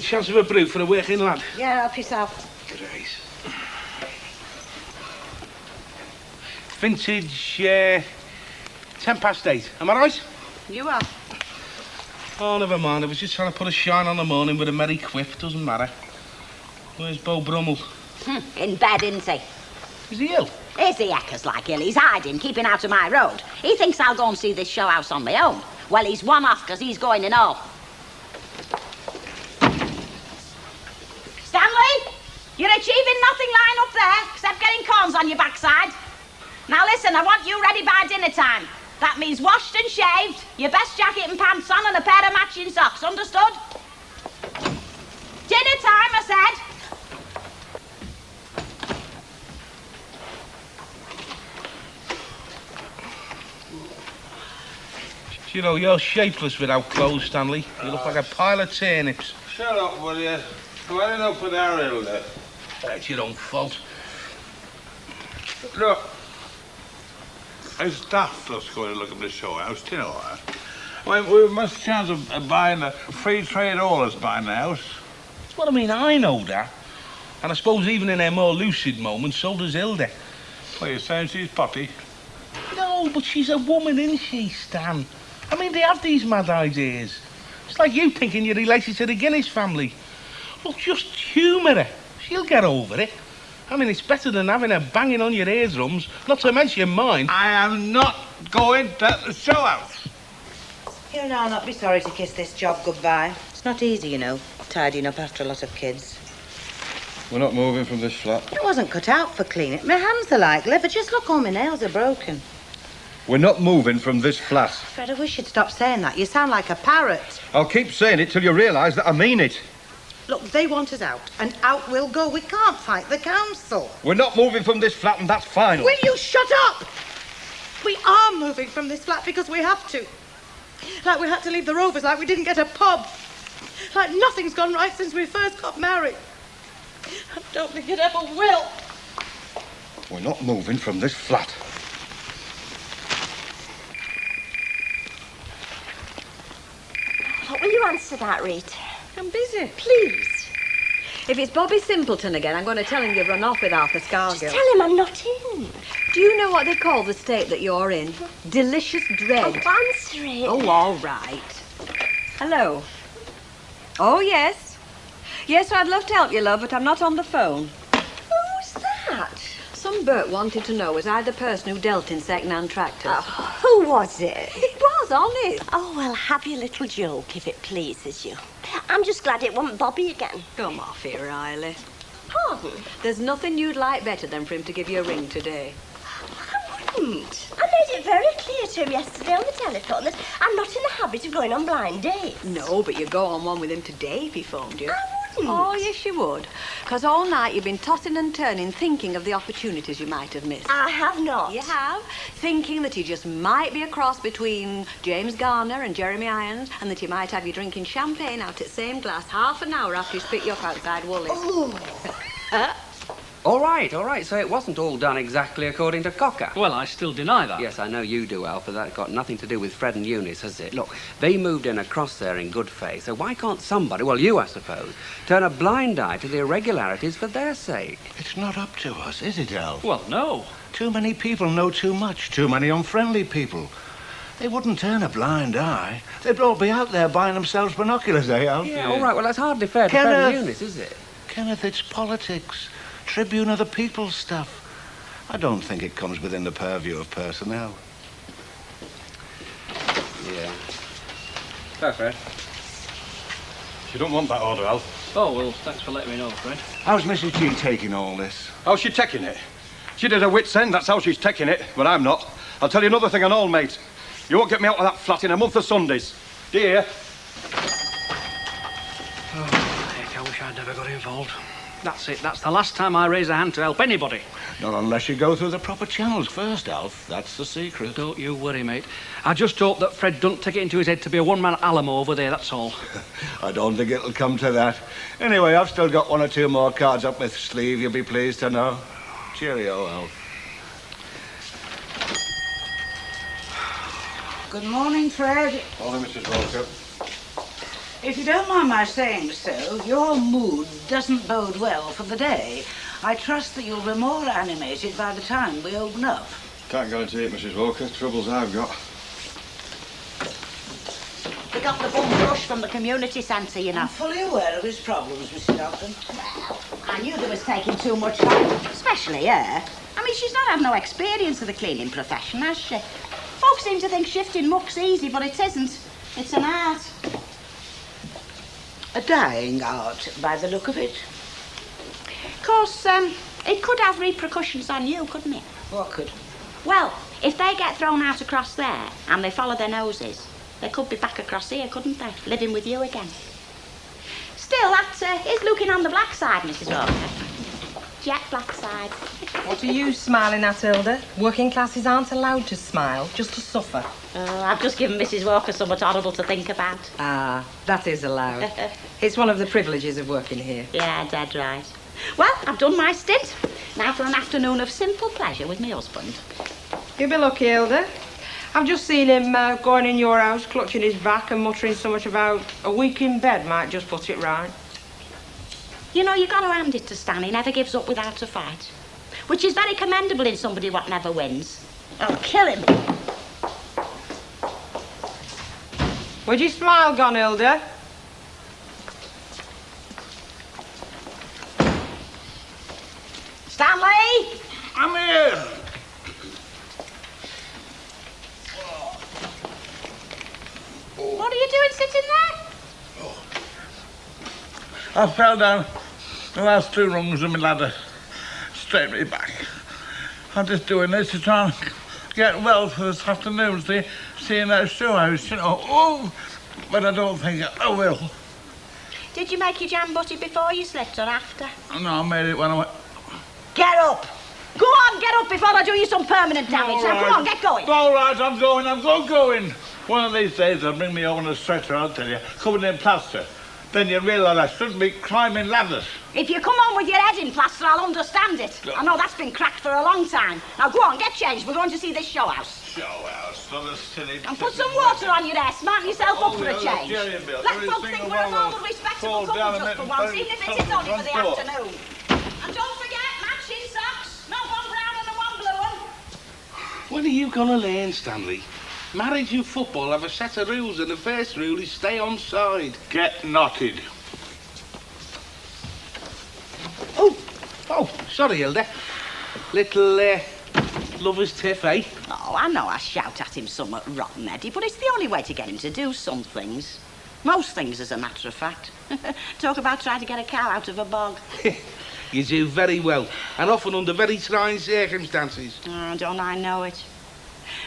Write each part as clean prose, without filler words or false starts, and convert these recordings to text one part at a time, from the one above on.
chance of a brew for a working lad? Yeah, help yourself. Great. Vintage, 8:10. Am I right? You are. Oh, never mind. I was just trying to put a shine on the morning with a merry quip. Doesn't matter. Where's Beau Brummel? In bed, isn't he? Is he ill? Is he heckers like ill? He's hiding, keeping out of my road. He thinks I'll go and see this show house on my own. Well, he's one off because he's going and all. Stanley, you're achieving nothing lying up there except getting corns on your backside. Now listen, I want you ready by dinner time. That means washed and shaved, your best jacket and pants on, and a pair of matching socks. Understood? Dinner time, I said. You know, you're shapeless without clothes, Stanley. You look like a pile of turnips. Shut up, will you? Well enough with our elder. It's your own fault. Look, it's daft us going to look at the show house, do you know that? I mean, we must chance of buying the free trade orders buying the house. That's what I mean, I know that. And I suppose even in her more lucid moments, so does Hilda. Well, you're saying she's potty? No, but she's a woman, isn't she, Stan? I mean, they have these mad ideas. It's like you thinking you're related to the Guinness family. Look, just humour her. She'll get over it. I mean, it's better than having her banging on your eardrums, not to mention mine. I am not going to the show house. You'll now not be sorry to kiss this job goodbye. It's not easy, you know, tidying up after a lot of kids. We're not moving from this flat. I wasn't cut out for cleaning. My hands are like leather. Just look, all my nails are broken. We're not moving from this flat. Fred, I wish you'd stop saying that. You sound like a parrot. I'll keep saying it till you realise that I mean it. Look, they want us out, and out we'll go. We can't fight the council. We're not moving from this flat, and that's final. Will you shut up? We are moving from this flat because we have to. Like we had to leave the Rovers, like we didn't get a pub. Like nothing's gone right since we first got married. I don't think it ever will. We're not moving from this flat. What will you answer that, Rita? I'm busy. Please. If it's Bobby Simpleton again, I'm going to tell him you've run off with Arthur Scargill. Just tell him I'm not in. Do you know what they call the state that you're in? Delicious dread. Oh, answer it. Oh, all right. Hello. Oh, yes. Yes, I'd love to help you, love, but I'm not on the phone. Who's that? Some Bert wanted to know was I the person who dealt in second-hand tractors. Oh, who was it? It was, honest. Oh, well, have your little joke if it pleases you. I'm just glad it wasn't Bobby again. Come off here, Riley. Pardon? There's nothing you'd like better than for him to give you a ring today. I wouldn't. I made it very clear to him yesterday on the telephone that I'm not in the habit of going on blind dates. No, but you'd go on one with him today if he phoned you. I wouldn't. Oh, yes, you would. Because all night you've been tossing and turning, thinking of the opportunities you might have missed. I have not. You have? Thinking that he just might be a cross between James Garner and Jeremy Irons, and that he might have you drinking champagne out at the same glass half an hour after you spit you up outside Woolly. Oh. All right. So it wasn't all done exactly according to Cocker. Well, I still deny that. Yes, I know you do, Alf, but that's got nothing to do with Fred and Eunice, has it? Look, they moved in across there in good faith, so why can't somebody, well, you, I suppose, turn a blind eye to the irregularities for their sake? It's not up to us, is it, Alf? Well, no. Too many people know too much. Too many unfriendly people. They wouldn't turn a blind eye. They'd all be out there buying themselves binoculars, eh, Alf? Yeah, all right, well, that's hardly fair to Fred and Eunice, is it? Kenneth, it's politics. Tribune of the people stuff. I don't think it comes within the purview of personnel. Yeah. Go, Fred. You don't want that order, Alf. Oh, well, thanks for letting me know, Fred. How's Mrs. G taking all this? How's she taking it? She did her wit's end, that's how she's taking it. But I'm not. I'll tell you another thing and all, mate. You won't get me out of that flat in a month of Sundays. Do you hear? Oh, heck, I wish I'd never got involved. That's it. That's the last time I raise a hand to help anybody. Not unless you go through the proper channels first, Alf. That's the secret. Don't you worry, mate. I just hope that Fred don't take it into his head to be a one-man Alamo over there, that's all. I don't think it'll come to that. Anyway, I've still got one or two more cards up my sleeve, you'll be pleased to know. Cheerio, Alf. Good morning, Fred. Morning, Mrs. Walker. If you don't mind my saying so, your mood doesn't bode well for the day. I trust that you'll be more animated by the time we open up. Can't guarantee it, Mrs. Walker. Troubles I've got. We got the bum rush from the community centre, you know. I'm fully aware of his problems, Mr. Ogden. Well, I knew they was taking too much time, especially her. I mean, she's not had no experience of the cleaning profession, has she? Folks seem to think shifting muck's easy, but it isn't. It's an art. A dying art, by the look of it. Of course, it could have repercussions on you, couldn't it? What could? Well, if they get thrown out across there and they follow their noses, they could be back across here, couldn't they? Living with you again. Still, that is looking on the black side, Mrs. Walker. Jet black side. What are you smiling at, Hilda? Working classes aren't allowed to smile, just to suffer. I've just given Mrs. Walker somewhat horrible to think about. Ah, that is allowed. It's one of the privileges of working here. Yeah, dead right. Well, I've done my stint. Now for an afternoon of simple pleasure with my husband. You'll be lucky, Hilda. I've just seen him going in your house, clutching his back and muttering so much about a week in bed might just put it right. You know, you've got to hand it to Stan. He never gives up without a fight. Which is very commendable in somebody what never wins. I'll kill him. Where'd your smile gone, Hilda? Stanley! I'm here. What are you doing sitting there? I fell down the last 2 rungs of my ladder, straight me back. I'm just doing this to try and get well for this afternoon, seeing that show house, you know. Oh, but I don't think I will. Did you make your jam butty before you slipped or after? No, I made it when I went. Get up! Go on, get up before I do you some permanent damage. Now, come on, get going. All right, I'm going. One of these days they'll bring me over on a stretcher, I'll tell you, covered in plaster. Then you realise I shouldn't be climbing ladders. If you come on with your head in plaster, I'll understand it. I know that's been cracked for a long time. Now, go on, get changed. We're going to see this show house. Show house, not a silly... And put some water on your hair. Smarten yourself up for a change. Jerry, Let folks think we're a normal, respectable couple just for once, even if it is only for the afternoon. And don't forget, matching socks. Not one brown and one blue one. When are you going to learn, Stanley? Marriage and football have a set of rules, and the first rule is stay on side. Get knotted. Oh, sorry, Hilda. Little lover's tiff, eh? Oh, I know I shout at him somewhat rotten, Eddie, but it's the only way to get him to do some things. Most things, as a matter of fact. Talk about trying to get a cow out of a bog. You do very well, and often under very trying circumstances. Oh, don't I know it?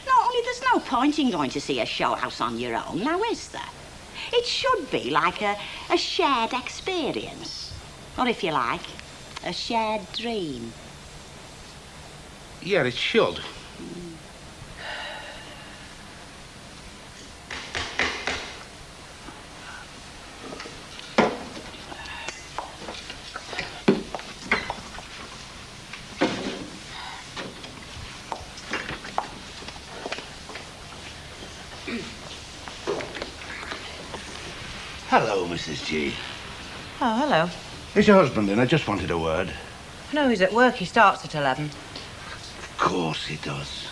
No, only there's no point in going to see a show house on your own, now is there? It should be like a shared experience. Or if you like, a shared dream. Yeah, it should. Hello, Mrs. G. Oh, hello. Is your husband in? I just wanted a word. No, he's at work. He starts at 11. Of course he does.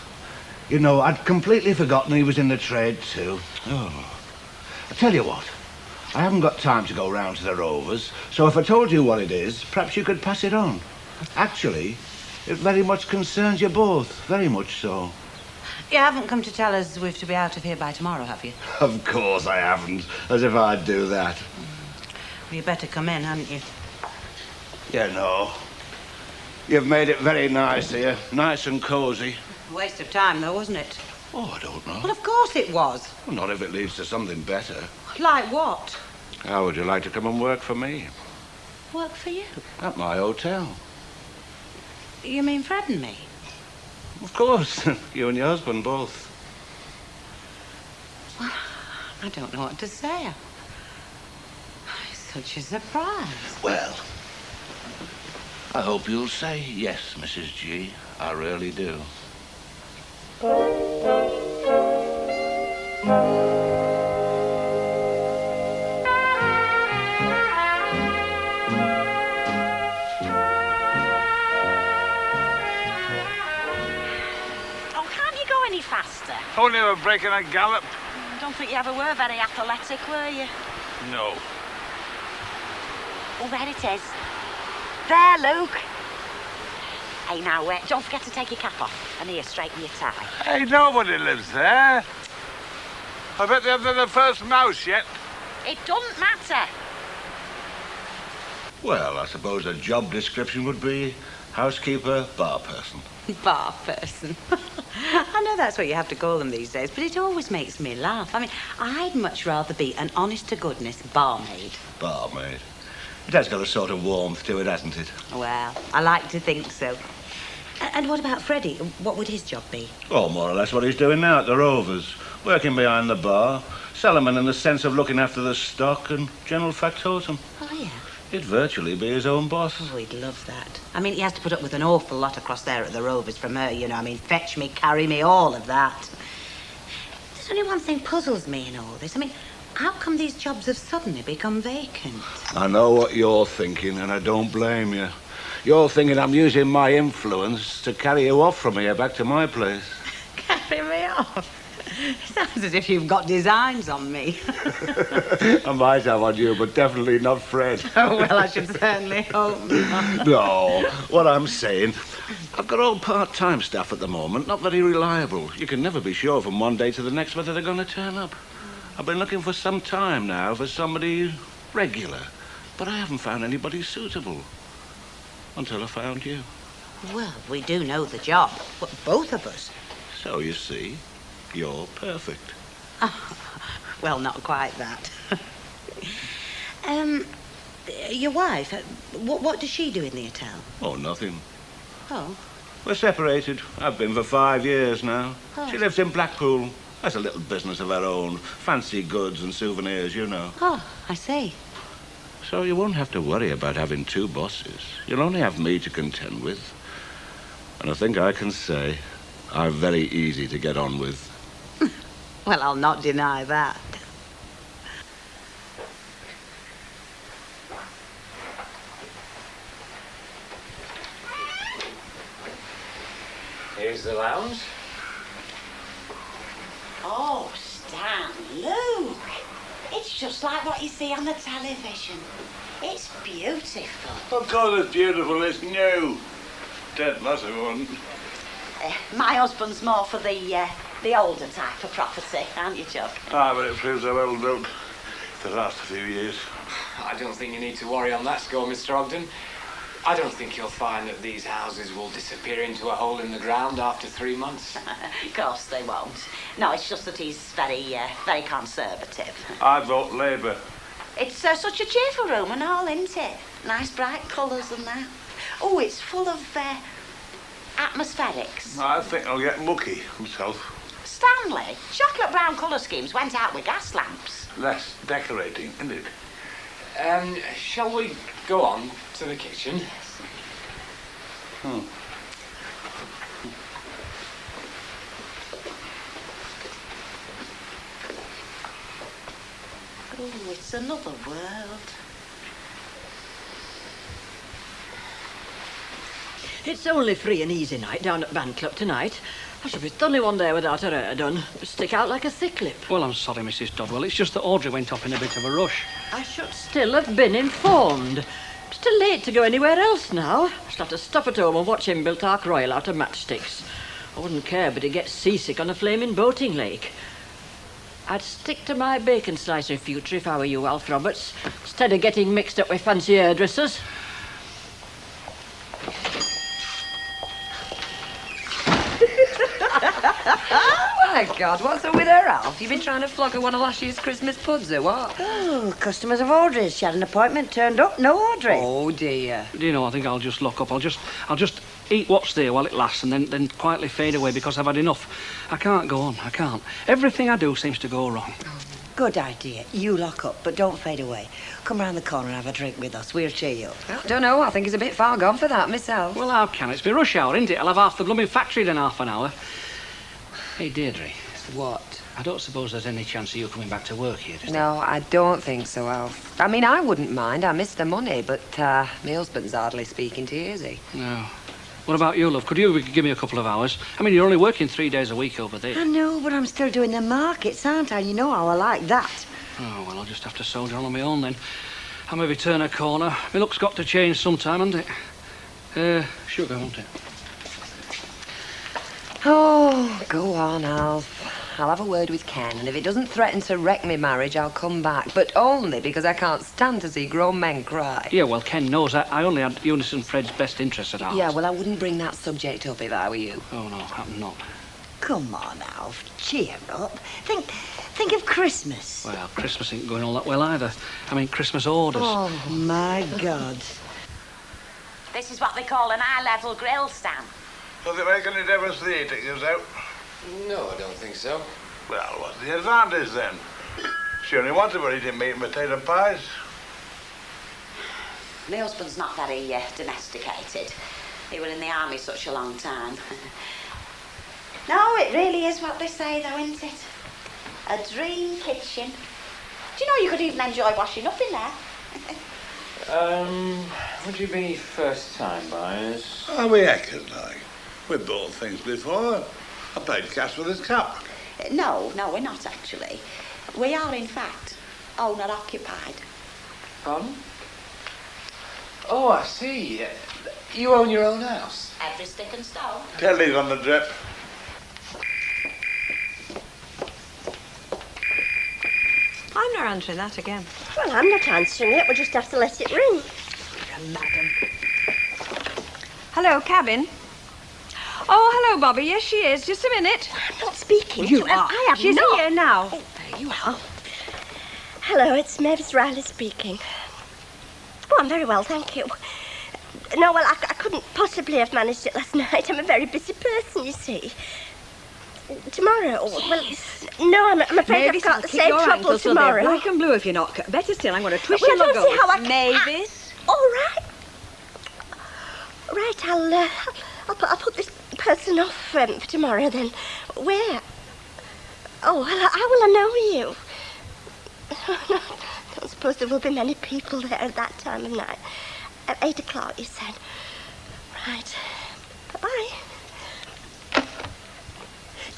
You know, I'd completely forgotten he was in the trade, too. Oh. I tell you what, I haven't got time to go round to the Rovers, so if I told you what it is, perhaps you could pass it on. Actually, it very much concerns you both, very much so. You haven't come to tell us we've to be out of here by tomorrow, have you? Of course I haven't, as if I'd do that. Well, you better come in, hadn't you? Yeah, no. You've made it very nice here, nice and cosy. Waste of time, though, wasn't it? Oh, I don't know. Well, of course it was. Well, not if it leads to something better. Like what? How would you like to come and work for me? Work for you? At my hotel. You mean Fred and me? Of course. You and your husband both. Well, I don't know what to say. It's such a surprise. Well, I hope you'll say yes, Mrs. G. I really do. Only a break and a gallop. I don't think you ever were very athletic, were you? No. Oh, there it is. There, Luke. Hey, now, don't forget to take your cap off and here, straighten your tie. Hey, nobody lives there. I bet they haven't had the first mouse yet. It doesn't matter. Well, I suppose a job description would be housekeeper, bar person. Bar person. I know that's what you have to call them these days, but it always makes me laugh. I mean, I'd much rather be an honest-to-goodness barmaid. Barmaid. It has got a sort of warmth to it, hasn't it? Well, I like to think so. And what about Freddie? What would his job be? Oh, more or less what he's doing now at the Rovers. Working behind the bar. Salomon in the sense of looking after the stock and general factotum. Oh, yeah. He'd virtually be his own boss. Oh, he'd love that. I mean, he has to put up with an awful lot across there at the Rovers from her, you know. I mean, fetch me, carry me, all of that. There's only one thing puzzles me in all this. I mean, how come these jobs have suddenly become vacant? I know what you're thinking, and I don't blame you. You're thinking I'm using my influence to carry you off from here back to my place. Carry me off? Sounds as if you've got designs on me. I might have on you, but definitely not Fred. Oh, well, I should certainly hope not. No, what I'm saying, I've got all part-time staff at the moment, not very reliable. You can never be sure from one day to the next whether they're going to turn up. I've been looking for some time now for somebody regular, but I haven't found anybody suitable. Until I found you. Well, we do know the job, but both of us. So you see, you're perfect. Oh, well, not quite that. Your wife, what does she do in the hotel? Oh, nothing. Oh. We're separated. I've been for 5 years now. Oh. She lives in Blackpool. Has a little business of her own. Fancy goods and souvenirs, you know. Oh, I see. So you won't have to worry about having two bosses. You'll only have me to contend with. And I think I can say I'm very easy to get on with. Well, I'll not deny that. Here's the lounge. Oh, Stan, Luke. It's just like what you see on the television. It's beautiful. Of course it's beautiful, it's new. Dead massive one. My husband's more for the older type of property, aren't you, Chuck? Ah, but it proves how well built the last few years. I don't think you need to worry on that score, Mr. Ogden. I don't think you'll find that these houses will disappear into a hole in the ground after 3 months. Of course they won't. No, it's just that he's very conservative. I vote Labour. It's such a cheerful room and all, isn't it? Nice bright colours and that. Oh, it's full of atmospherics. I think I'll get lucky myself. Stanley, chocolate brown colour schemes went out with gas lamps. Less decorating, isn't it? Shall we go on to the kitchen? Oh, it's another world. It's only free and easy night down at Band Club tonight. I should be only one day without her hair done. Stick out like a thick lip. Well, I'm sorry, Mrs. Dodwell. It's just that Audrey went off in a bit of a rush. I should still have been informed. It's too late to go anywhere else now. I shall have to stop at home and watch him build Ark Royal out of matchsticks. I wouldn't care, but he gets seasick on a flaming boating lake. I'd stick to my bacon slice in future if I were you, Alf Roberts, instead of getting mixed up with fancy hairdressers. My God, what's up with her, Alf? You been trying to flog her one of last year's Christmas puds or what? Oh, customers of Audrey's. She had an appointment, turned up, no Audrey. Oh, dear. Do you know, I think I'll just lock up. I'll just eat what's there while it lasts and then quietly fade away because I've had enough. I can't go on, I can't. Everything I do seems to go wrong. Good idea. You lock up, but don't fade away. Come round the corner and have a drink with us. We'll cheer you up. Well, don't know. I think it's a bit far gone for that myself. Well, how can it? It's be rush hour, isn't it? I'll have half the blooming factory in half an hour. Hey, Deirdre. What? I don't suppose there's any chance of you coming back to work here, is there? No, I don't think so, Alf. I mean, I wouldn't mind. I miss the money, but my husband's hardly speaking to you, is he? No. What about you, love? Could you give me a couple of hours? I mean, you're only working 3 days a week over there. I know, but I'm still doing the markets, aren't I? You know how I like that. Oh, well, I'll just have to soldier on my own then. I'll maybe turn a corner. My look's got to change sometime, hasn't it? Sugar, won't it? Oh, go on, Alf. I'll have a word with Ken, and if it doesn't threaten to wreck my marriage, I'll come back. But only because I can't stand to see grown men cry. Yeah, well, Ken knows I only had Eunice and Fred's best interests at heart. Yeah, well, I wouldn't bring that subject up if I were you. Oh, no, I'm not. Come on, Alf. Cheer up. Think of Christmas. Well, Christmas ain't going all that well either. I mean, Christmas orders. Oh, my God. This is what they call an eye-level grill, Stan. Does it make any difference to the eating, is it? No, I don't think so. Well, what's the advantage then? She only wanted for eating meat and potato pies. My husband's not very domesticated. He was in the army such a long time. No, it really is what they say, though, isn't it? A dream kitchen. Do you know you could even enjoy washing up in there? Would you be first-time buyers? Oh, we reckon, like. We've bought things before. I paid cash for this cup. No, we're not, actually. We are, in fact, owner-occupied. Pardon? Oh, I see. You own your own house? Every stick and stone. Telly's on the drip. I'm not answering that again. Well, I'm not answering it. We'll just have to let it ring. Madam. Hello, cabin. Oh, hello, Bobby. Yes, she is. Just a minute. I'm not speaking You to her. are. I have She's not. here now. Oh, there you are. Hello, it's Mavis Riley speaking. Oh, I'm very well, thank you. No, well, I couldn't possibly have managed it last night. I'm a very busy person, you see. Tomorrow? Well, no, I'm afraid Mavis, I've got I'll the keep same your trouble ankles till they're tomorrow. black and blue if you're not. Better still, I'm going to twist Well, your I don't see how I Mavis. All right. Right, I'll put this person off for tomorrow then. Where? Oh, well, how will I know you? I don't suppose there will be many people there at that time of night. At 8 o'clock, you said. Right. Bye-bye.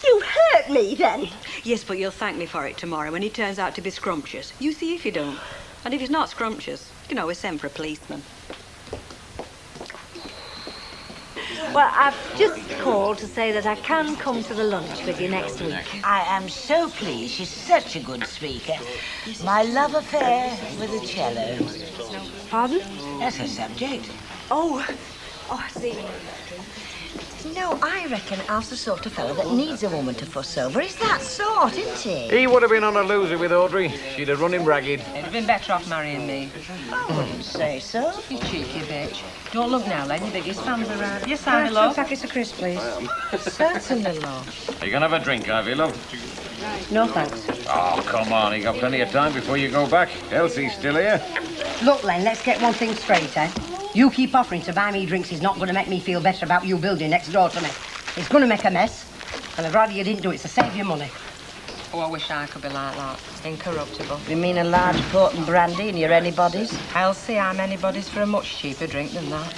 You hurt me, then. Yes, but you'll thank me for it tomorrow when he turns out to be scrumptious. You see if you don't. And if he's not scrumptious, you can always send for a policeman. Well, I've just called to say that I can come to the lunch with you next week. I am so pleased. She's such a good speaker. My love affair with a cello. Pardon? That's her subject. Oh, I see. No, I reckon Alf's the sort of fellow that needs a woman to fuss over. He's that sort, isn't he? He would have been on a loser with Audrey. She'd have run him ragged. He'd have been better off marrying me. I wouldn't say so. You cheeky bitch. Don't look now, Len. Your biggest fans around. Yes, Can I I have love. 2 packets of crisps, please? Certainly, love. Are you going to have a drink, have you, love? No, thanks. Oh, come on. You got plenty of time before you go back. Elsie's still here. Look, Len, let's get one thing straight, eh? You keep offering to buy me drinks is not going to make me feel better about you building next door to me. It's going to make a mess, and I'd rather you didn't do it to save your money. Oh, I wish I could be like that. Incorruptible. You mean a large port and brandy and you're anybody's? Elsie, I'm anybody's for a much cheaper drink than that.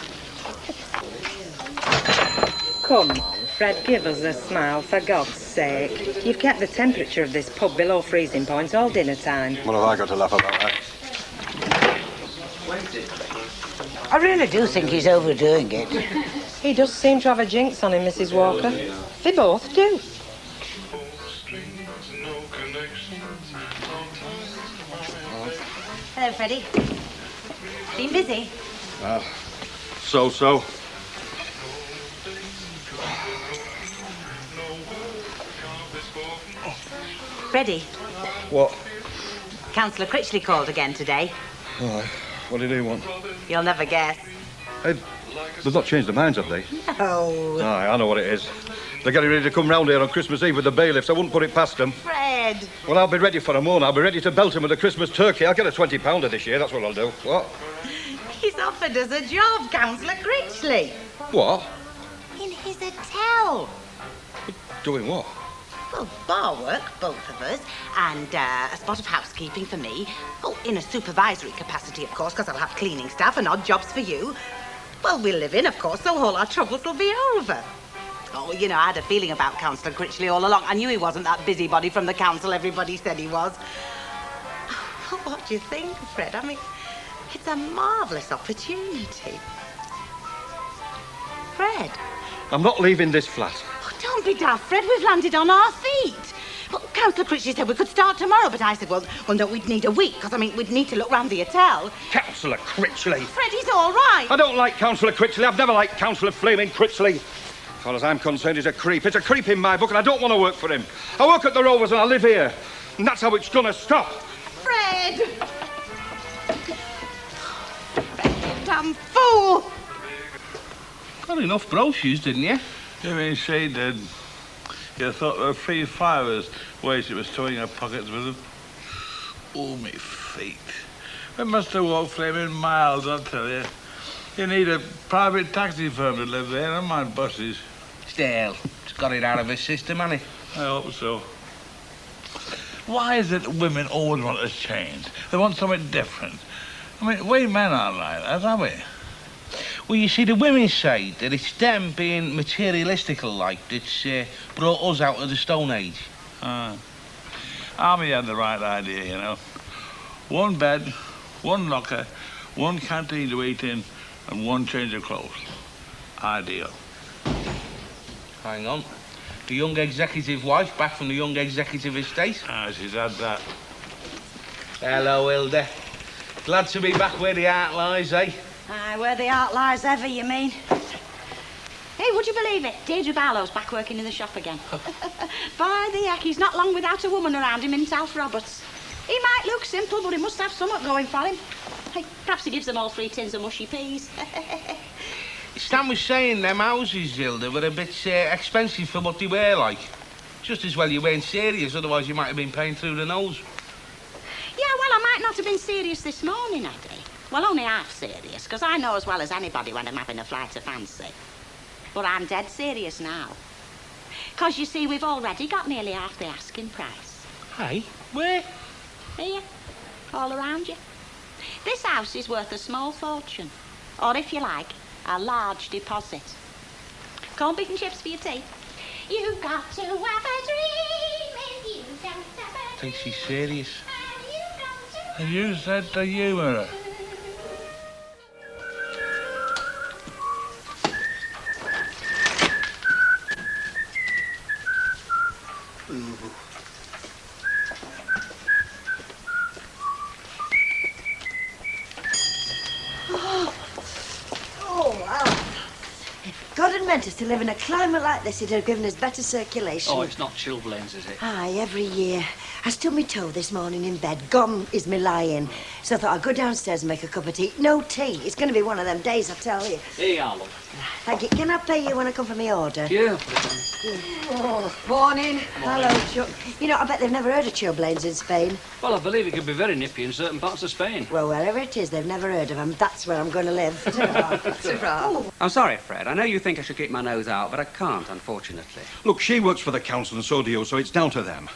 Come on, Fred, give us a smile, for God's sake. You've kept the temperature of this pub below freezing point all dinner time. What have I got to laugh about that? I really do think he's overdoing it. He does seem to have a jinx on him, Mrs. Walker. They both do. Hello, Freddie. Been busy? So. Freddie, What? Councillor Critchley called again today. All right. What did he want? You'll never guess. Hey, they've not changed their minds, have they? Oh. Aye, I know what it is. They're getting ready to come round here on Christmas Eve with the bailiffs. I wouldn't put it past them. Fred. Well, I'll be ready for them all. I'll be ready to belt them with a Christmas turkey. I'll get a 20-pounder this year. That's what I'll do. What? He's offered us a job, Councillor Critchley. What? In his hotel. Doing what? Well, bar work, both of us, and a spot of housekeeping for me. Oh, in a supervisory capacity, of course, because I'll have cleaning staff and odd jobs for you. Well, we'll live in, of course, so all our troubles will be over. Oh, you know, I had a feeling about Councillor Critchley all along. I knew he wasn't that busybody from the council everybody said he was. What do you think, Fred? I mean, it's a marvellous opportunity. Fred? I'm not leaving this flat. Oh, don't be daft, Fred. We've landed on our feet. Well, Councillor Critchley said we could start tomorrow, but I said, well, no, we'd need a week, because, I mean, we'd need to look round the hotel. Councillor Critchley. Fred, he's all right. I don't like Councillor Critchley. I've never liked Councillor Flaming Critchley. As far as I'm concerned, he's a creep. It's a creep in my book, and I don't want to work for him. I work at the Rovers, and I live here. And that's how it's going to stop. Fred! Damn fool! Got enough brochures, didn't you? You mean she did? You thought there were 3 fivers way she was towing her pockets with them? Oh, me feet. We must have walked flaming miles, I tell you. You need a private taxi firm to live there, and mind buses. Still, it's got it out of his system, hasn't it? I hope so. Why is it women always want to change? They want something different. I mean, we men aren't like that, are we? Well, you see, the women say that it's them being materialistical like that's brought us out of the Stone Age. Army had the right idea, you know. 1 bed, 1 locker, 1 canteen to eat in, and 1 change of clothes. Ideal. Hang on. The young executive wife back from the young executive estate? Ah, she's had that. Hello, Hilda. Glad to be back where the heart lies, eh? Aye, where the art lies ever, you mean? Hey, would you believe it? Deirdre Barlow's back working in the shop again. By the heck, he's not long without a woman around him in South Roberts. He might look simple, but he must have something going for him. Hey, perhaps he gives them all 3 tins of mushy peas. Stan was saying them houses, Hilda, were a bit expensive for what they were like. Just as well you weren't serious, otherwise you might have been paying through the nose. Yeah, well, I might not have been serious this morning, Eddie. Well, only half serious, because I know as well as anybody when I'm having a flight of fancy. But I'm dead serious now. Because, you see, we've already got nearly half the asking price. Hey, where? Here, all around you. This house is worth a small fortune. Or, if you like, a large deposit. Corned beef and chips for your tea. You've got to have a dream if you don't have a I think she's serious. And you said to humour her. God had meant us to live in a climate like this, it'd have given us better circulation. Oh, it's not chilblains, is it? Aye, every year. I stood my toe this morning in bed. Gone is me lying. So I thought I'd go downstairs and make a cup of tea. No tea. It's going to be one of them days, I tell you. Here you are, love. Thank you. Can I pay you when I come for my order? Yeah. Oh, morning. Hello, Chuck. You know, I bet they've never heard of chilblains in Spain. Well, I believe it could be very nippy in certain parts of Spain. Well, wherever it is, they've never heard of them. That's where I'm going to live. Ta-ra. I'm sorry, Fred. I know you think I should keep my nose out, but I can't, unfortunately. Look, she works for the council and so do you, so it's down to them.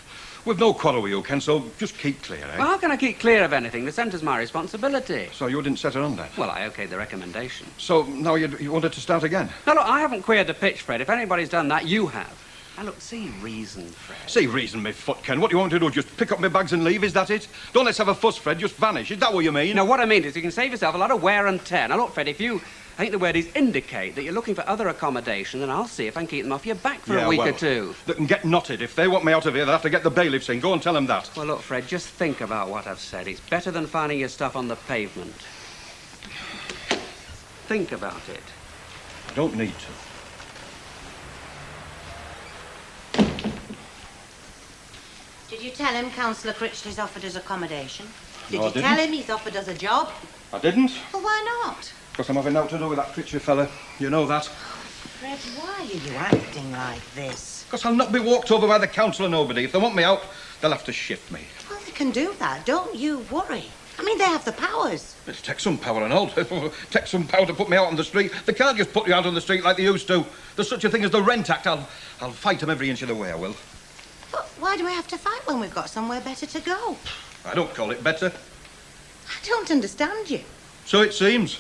We've no quarrel with you, Ken, so just keep clear, eh? Well, how can I keep clear of anything? The centre's my responsibility. So you didn't set her on that? Well, I okayed the recommendation. So now you want her to start again? Now, look, I haven't queered the pitch, Fred. If anybody's done that, you have. Now, look, see reason, Fred. See reason, me foot, Ken. What do you want to do? Just pick up my bags and leave, is that it? Don't let's have a fuss, Fred. Just vanish. Is that what you mean? No, what I mean is you can save yourself a lot of wear and tear. Now, look, Fred, if you... I think the word is indicate that you're looking for other accommodation, then I'll see if I can keep them off your back for a week or two. They can get knotted. If they want me out of here, they'll have to get the bailiffs in. Go and tell them that. Well, look, Fred, just think about what I've said. It's better than finding your stuff on the pavement. Think about it. I don't need to. Did you tell him Councillor Critchley's offered us accommodation? Did No, I you didn't. tell him he's offered us a job? I didn't. Well, why not? Because I'm having nothing to do with that Critchley fella. You know that. Fred, why are you acting like this? Because I'll not be walked over by the council or nobody. If they want me out, they'll have to shift me. Well, they can do that. Don't you worry. I mean, they have the powers. It takes some power and all. Takes some power to put me out on the street. They can't just put you out on the street like they used to. There's such a thing as the Rent Act. I'll fight them every inch of the way, I will. But why do we have to fight when we've got somewhere better to go? I don't call it better. I don't understand you. So it seems.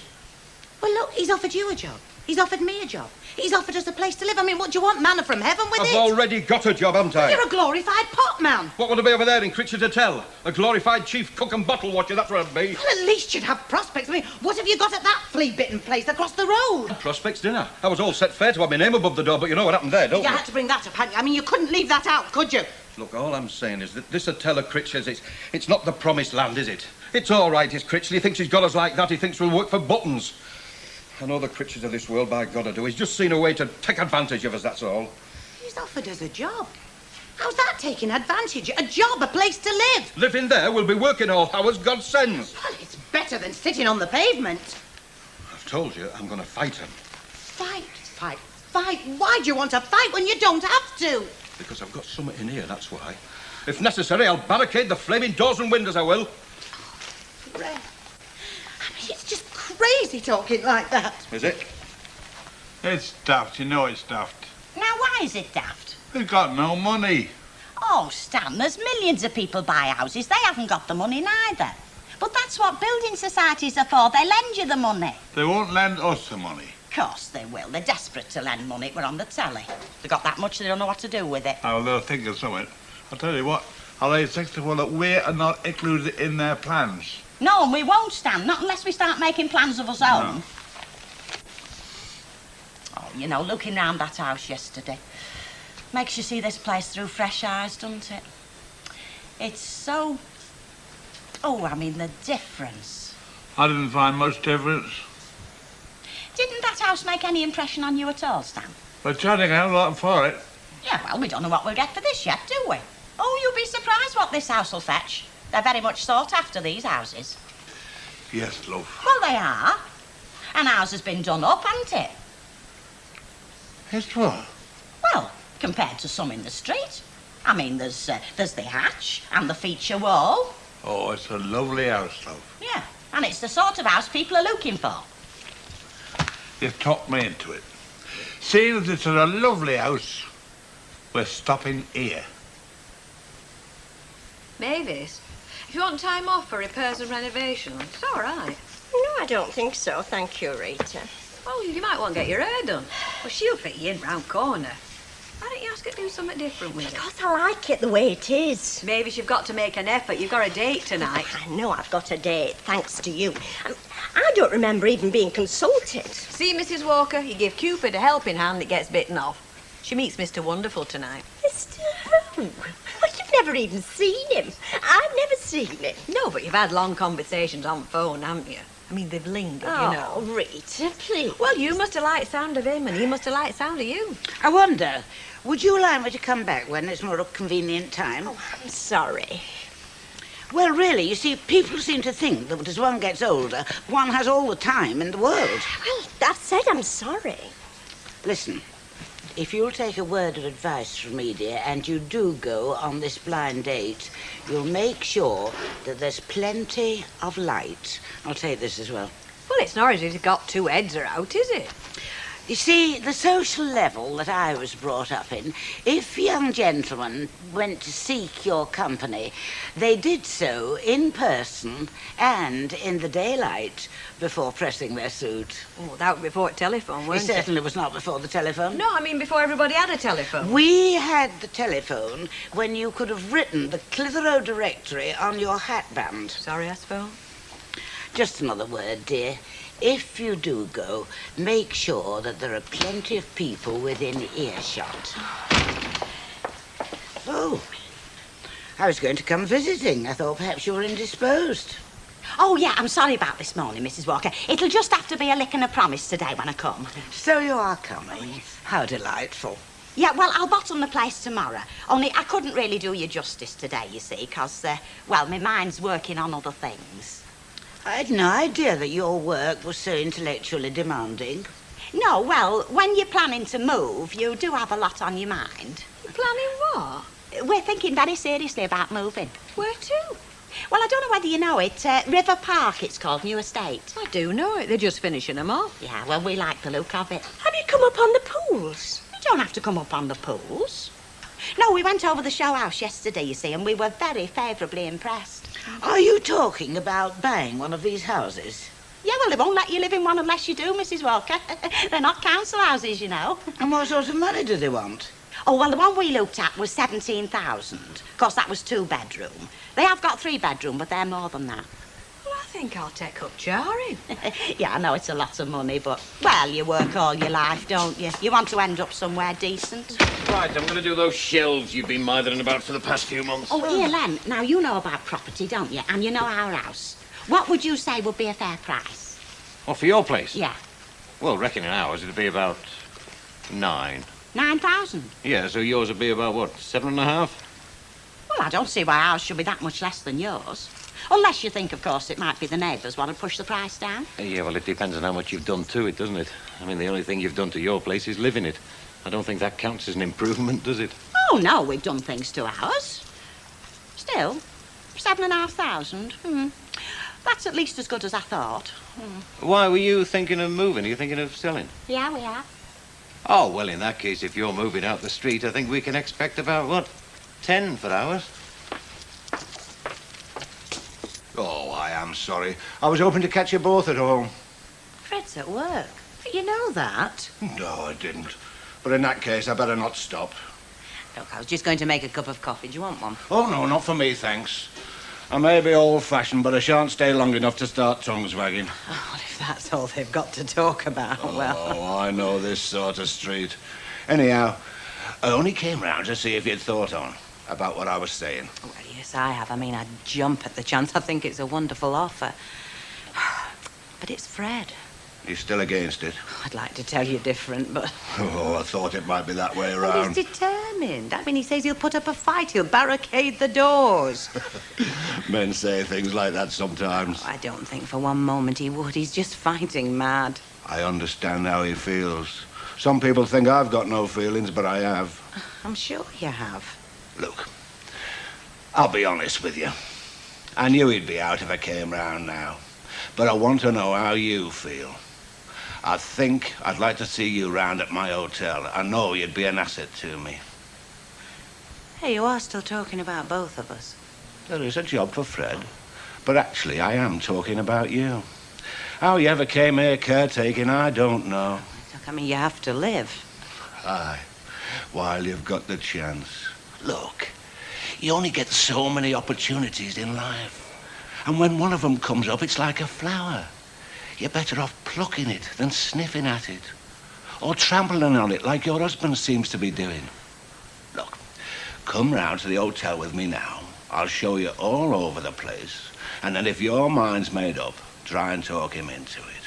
Well, look, he's offered you a job. He's offered me a job. He's offered us a place to live. I mean, what do you want? Manna from heaven with I've it? already got a job, haven't I? You're a glorified pot man. What would I be over there in Critch's Hotel? A glorified chief cook and bottle watcher, that's what I'd be. Well, at least you'd have prospects. I mean, what have you got at that flea-bitten place across the road? Prospects dinner. I was all set fair to have my name above the door, but you know what happened there, don't You you? had to bring that up, hadn't you? I mean, you couldn't leave that out, could you? Look, all I'm saying is that this hotel of Critch's, it's not the promised land, is it? It's all right, his Critchley. He thinks he's got us like that. He thinks we'll work for buttons. I know the Critches of this world, by God I do. He's just seen a way to take advantage of us, that's all. He's offered us a job. How's that taking advantage? A job, a place to live. Living there, we'll be working all hours God sends. Well, it's better than sitting on the pavement. I've told you, I'm going to fight him. Fight, fight, fight. Why do you want to fight when you don't have to? Because I've got something in here, that's why. If necessary, I'll barricade the flaming doors and windows, I will. Ray, I mean, it's just crazy talking like that. Is it? It's daft, you know it's daft. Now, why is it daft? They've got no money. Oh, Stan, there's millions of people buy houses. They haven't got the money neither. But that's what building societies are for. They lend you the money. They won't lend us the money. Of course they will. They're desperate to lend money. We're on the telly. They've got that much, they don't know what to do with it. Oh, they'll think of something. I'll tell you what, I'll lay 6 to 1 that we are not included in their plans. No, and we won't, Stan. Not unless we start making plans of our own. No. Oh, you know, looking round that house yesterday makes you see this place through fresh eyes, doesn't it? It's so... Oh, I mean, the difference. I didn't find much difference. Didn't that house make any impression on you at all, Stan? But charging a hell of a lot for it. Yeah, well, we don't know what we'll get for this yet, do we? Oh, you'll be surprised what this house will fetch. They're very much sought after, these houses. Yes, love. Well, they are. And ours has been done up, hasn't it? It's what? Well, compared to some in the street. I mean, there's the hatch and the feature wall. Oh, it's a lovely house, love. Yeah, and it's the sort of house people are looking for. You've talked me into it. Seeing as it's a lovely house, we're stopping here. Mavis, if you want time off for repairs and renovations, it's all right. No, I don't think so, thank you, Rita. Well, you might want to get your hair done. Well, she'll fit you in round corner. Why don't you ask her to do something different with it? Because I like it the way it is. Mavis, you've got to make an effort. You've got a date tonight. I know I've got a date, thanks to you. I don't remember even being consulted. See, Mrs. Walker, you give Cupid a helping hand, it gets bitten off. She meets Mr. Wonderful tonight. Mr. Who? Well, you've never even seen him. I've never seen him. No, but you've had long conversations on phone, haven't you? I mean, they've lingered, Oh, you know. Rita, please. Well, you must have liked the sound of him, and he must have liked the sound of you. I wonder, would you allow me to come back when it's more a convenient time? Oh, I'm sorry. Well, really, you see, people seem to think that as one gets older, one has all the time in the world. Well, I've said I'm sorry. Listen, if you'll take a word of advice from me, dear, and you do go on this blind date, you'll make sure that there's plenty of light. I'll take this as well. Well, it's not as if he's got two heads are out, is it? You see, the social level that I was brought up in, if young gentlemen went to seek your company, they did so in person and in the daylight before pressing their suit. Oh, that was before telephone, It weren't it? certainly was not before the telephone. No, I mean before everybody had a telephone. We had the telephone when you could have written the Clitheroe directory on your hatband. Sorry, I spoke. Just another word, dear. If you do go, make sure that there are plenty of people within earshot. Oh, I was going to come visiting. I thought perhaps you were indisposed. Oh, yeah, I'm sorry about this morning, Mrs. Walker. It'll just have to be a lick and a promise today when I come. So you are coming. How delightful. Yeah, well, I'll bottom the place tomorrow. Only I couldn't really do you justice today, you see, because, well, my mind's working on other things. I had no idea that your work was so intellectually demanding. No, well, when you're planning to move, you do have a lot on your mind. Planning what? We're thinking very seriously about moving. Where to? Well, I don't know whether you know it. River Park, it's called, new estate. I do know it. They're just finishing them off. Yeah, well, we like the look of it. Have you come up on the pools? You don't have to come up on the pools. No, we went over the show house yesterday, you see, and we were very favourably impressed. Are you talking about buying one of these houses? Yeah, well, they won't let you live in one unless you do, Mrs. Walker. They're not council houses, you know. And what sort of money do they want? Oh, well, the one we looked at was 17,000. Of course, that was 2-bedroom. They have got 3-bedroom, but they're more than that. Well, I think I'll take up jarring. Yeah, I know it's a lot of money, but, well, you work all your life, don't you? You want to end up somewhere decent. Right, I'm going to do those shelves you've been mithering about for the past few months. Oh, here, Len, now you know about property, don't you? And you know our house. What would you say would be a fair price? Oh, for your place? Yeah. Well, reckoning ours, it'd be about 9. 9,000? Yeah, so yours would be about, what, 7.5? Well, I don't see why ours should be that much less than yours. Unless you think, of course, it might be the neighbours want to push the price down. Yeah, well, it depends on how much you've done to it, doesn't it? I mean, the only thing you've done to your place is live in it. I don't think that counts as an improvement, does it? Oh, no, we've done things to ours. Still, 7,500. That's at least as good as I thought. Why were you thinking of moving? Are you thinking of selling? Yeah, we are. Oh, well, in that case, if you're moving out the street, I think we can expect about, what, 10 for ours? Oh, I am sorry. I was hoping to catch you both at home. Fred's at work. You know that? No, I didn't. But in that case, I better not stop. Look, I was just going to make a cup of coffee. Do you want one? Oh, no, not for me, thanks. I may be old-fashioned, but I shan't stay long enough to start tongues wagging. Oh, well, if that's all they've got to talk about, well... Oh, I know this sort of street. Anyhow, I only came round to see if you'd thought on about what I was saying. Well, yes, I have. I mean, I'd jump at the chance. I think it's a wonderful offer. But it's Fred. You're still against it? I'd like to tell you different, but... Oh, I thought it might be that way Well, around. he's determined. I mean, he says he'll put up a fight. He'll barricade the doors. Men say things like that sometimes. I don't think for one moment he would. He's just fighting mad. I understand how he feels. Some people think I've got no feelings, but I have. I'm sure you have. Look, I'll be honest with you. I knew he'd be out if I came round now. But I want to know how you feel. I think I'd like to see you round at my hotel. I know you'd be an asset to me. Hey, you are still talking about both of us. There is a job for Fred. But actually, I am talking about you. How you ever came here caretaking, I don't know. Look, I mean, you have to live. Aye, while you've got the chance. Look, you only get so many opportunities in life. And when one of them comes up, it's like a flower. You're better off plucking it than sniffing at it. Or trampling on it like your husband seems to be doing. Look, come round to the hotel with me now. I'll show you all over the place. And then if your mind's made up, try and talk him into it.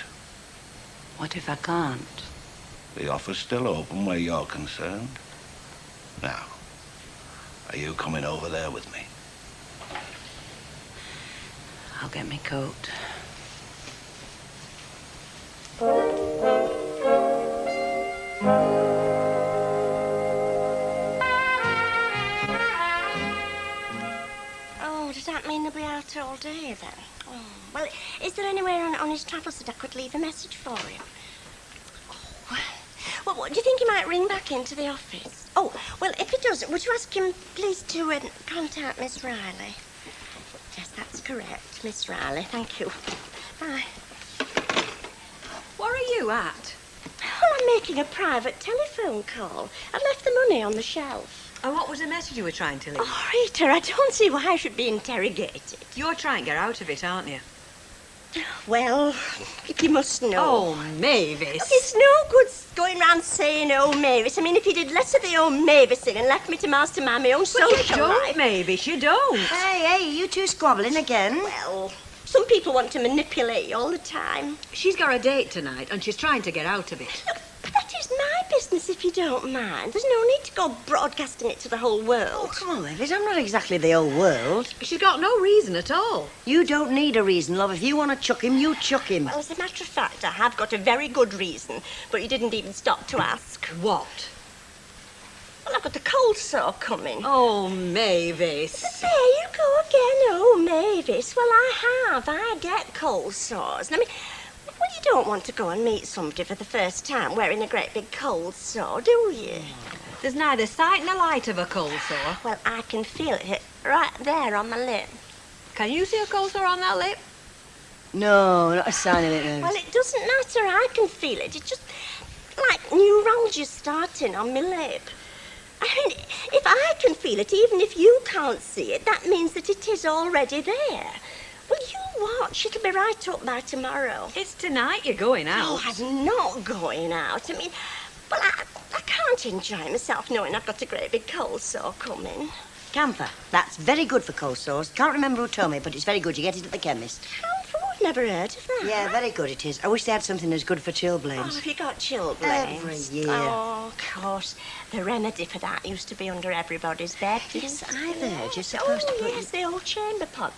What if I can't? The offer's still open where you're concerned. Now, are you coming over there with me? I'll get my coat. Oh, does that mean they'll be out all day then? Oh, well, is there anywhere on his travels that I could leave a message for him? Oh, well, what do you think he might ring back into the office? Oh, well, if he does, would you ask him, please, to contact Miss Riley? Yes, that's correct, Miss Riley. Thank you. Bye. Where are you at? Well, I'm making a private telephone call. I left the money on the shelf. And what was the message you were trying to leave? Oh, Rita, I don't see why I should be interrogated. You're trying to get out of it, aren't you? Well, you must know. Oh, Mavis. Look, it's no good going round saying, oh, Mavis. I mean, if you did less of the old Mavising and left me to master my own social But you don't, life. Mavis, you don't. Hey, you two squabbling again? Well, some people want to manipulate you all the time. She's got a date tonight and she's trying to get out of it. Look, that is my business, if you don't mind. There's no need to go broadcasting it to the whole world. Oh, come on, Mavis. I'm not exactly the old world. She's got no reason at all. You don't need a reason, love. If you want to chuck him, you chuck him. Well, as a matter of fact, I have got a very good reason, but you didn't even stop to ask. What? Well, I've got a cold sore coming. Oh, Mavis. There you go again. Oh, Mavis. Well, I get cold sores. I mean, well, you don't want to go and meet somebody for the first time wearing a great big cold sore, do you? There's neither sight nor light of a cold sore. Well, I can feel it right there on my lip. Can you see a cold sore on that lip? No, not a sign of it, Rose. Well, it doesn't matter. I can feel it. It's just like neuralgia starting on my lip. I mean, if I can feel it, even if you can't see it, that means that it is already there. Well, you watch. It'll be right up by tomorrow. It's tonight you're going out. Oh, I'm not going out. I mean, well, I can't enjoy myself knowing I've got a great big cold sore coming. Camphor. That's very good for cold sores. Can't remember who told me, but it's very good. You get it at the chemist. Camphor? I've never heard of that. Yeah, very good it is. I wish they had something as good for chilblains. Oh, have you got chilblains? Every year. Oh, of course. The remedy for that used to be under everybody's bed. Yes, I've heard. You're supposed to put... yes, the old chamber pot.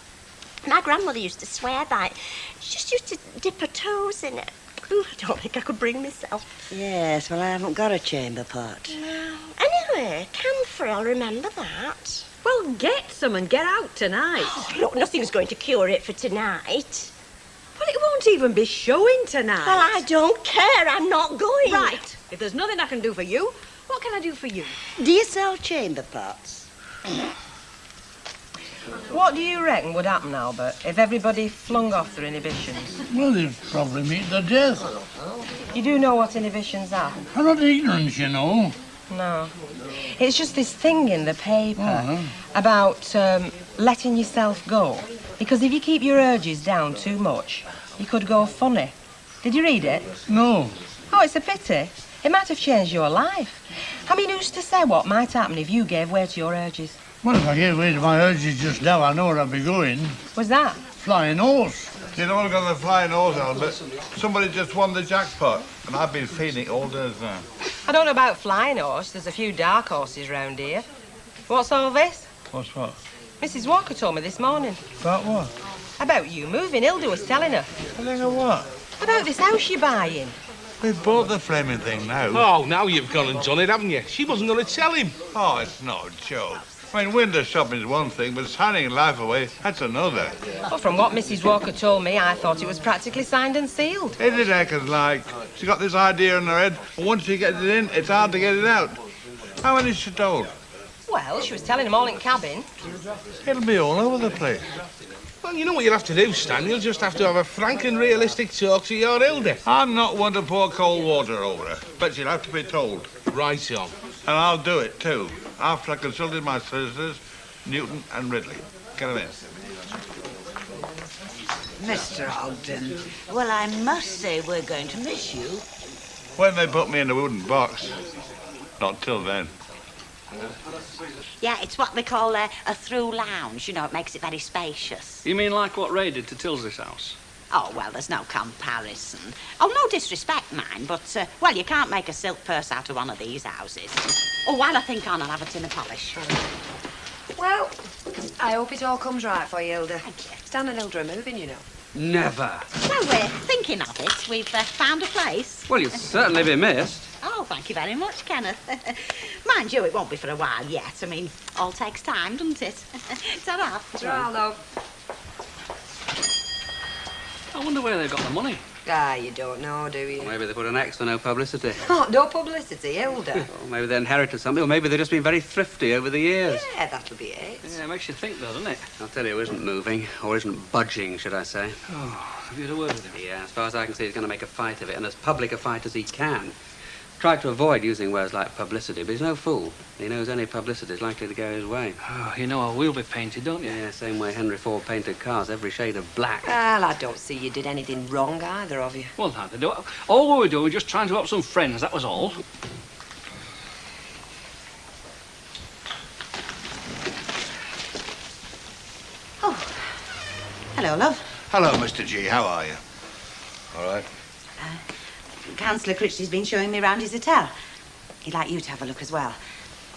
My grandmother used to swear by it. She just used to dip her toes in it. Ooh, I don't think I could bring myself. Yes, well, I haven't got a chamber pot. No. Anyway, camphor, I'll remember that. Well, get some and get out tonight. Oh, look, nothing's going to cure it for tonight. Well, it won't even be showing tonight. Well, I don't care. I'm not going. Right. If there's nothing I can do for you, what can I do for you? Do you sell chamber pots? What do you reckon would happen, Albert, if everybody flung off their inhibitions? Well, they'd probably meet their death. You do know what inhibitions are? I'm not ignorant, you know. No. It's just this thing in the paper about letting yourself go. Because if you keep your urges down too much, you could go funny. Did you read it? No. Oh, it's a pity. It might have changed your life. I mean, who's to say what might happen if you gave way to your urges? Well, if I gave way to my urges just now, I know where I'd be going. What's that? Flying horse. You know, I've got the flying horse, Albert. Somebody just won the jackpot, and I've been feeding it all day now. I don't know about flying horse. There's a few dark horses round here. What's all this? What's what? Mrs. Walker told me this morning. About what? About you moving. Hilda was telling her. Telling her what? About this house you're buying. We've bought the flaming thing now. Oh, now you've gone and done it, haven't you? She wasn't going to tell him. Oh, it's no joke. I mean, window shopping's one thing, but signing life away, that's another. Well, from what Mrs. Walker told me, I thought it was practically signed and sealed. It is Ekker's like. She got this idea in her head, and once she gets it in, it's hard to get it out. How many is she told? Well, she was telling them all in cabin. It'll be all over the place. Well, you know what you'll have to do, Stan? You'll just have to have a frank and realistic talk to your Hilda. I'm not one to pour cold water over her, but she'll have to be told. Right on. And I'll do it, too, after I consulted my solicitors, Newton and Ridley. Get them in. Mr. Ogden, well, I must say we're going to miss you. When they put me in the wooden box. Not till then. Yeah, it's what we call a through lounge. You know, it makes it very spacious. You mean like what Ray did to Tilsley's house? Oh, well, there's no comparison. Oh, no disrespect, mind, but, well, you can't make a silk purse out of one of these houses. Oh, while I think on, I'll have a tin of polish. Well, I hope it all comes right for you, Hilda. Stan and Hilda are moving, you know. Never. Well, we're thinking of it. We've found a place. Well, you'll certainly be missed. Oh, thank you very much, Kenneth. Mind you, it won't be for a while yet. I mean, all takes time, doesn't it? Ta-ra. Ta-ra, love. I wonder where they've got the money. Ah, you don't know, do you? Maybe they put an X for no publicity. Oh, no publicity, Hilda. Or maybe they inherited something, or maybe they've just been very thrifty over the years. Yeah, that'll be it. Yeah, it makes you think, though, doesn't it? I'll tell you who isn't moving, or isn't budging, should I say. Oh, have you had a word with him? Yeah, as far as I can see, he's going to make a fight of it, and as public a fight as he can. Tried to avoid using words like publicity, but he's no fool. He knows any publicity is likely to go his way. Oh, you know how we'll be painted, don't you? Yeah, same way Henry Ford painted cars, every shade of black. Well, I don't see you did anything wrong, either of you. Well, neither do I. All we were doing was just trying to help some friends, that was all. Oh. Hello, love. Hello, Mr. G. How are you? All right. Councillor Critchley's been showing me around his hotel. He'd like you to have a look as well.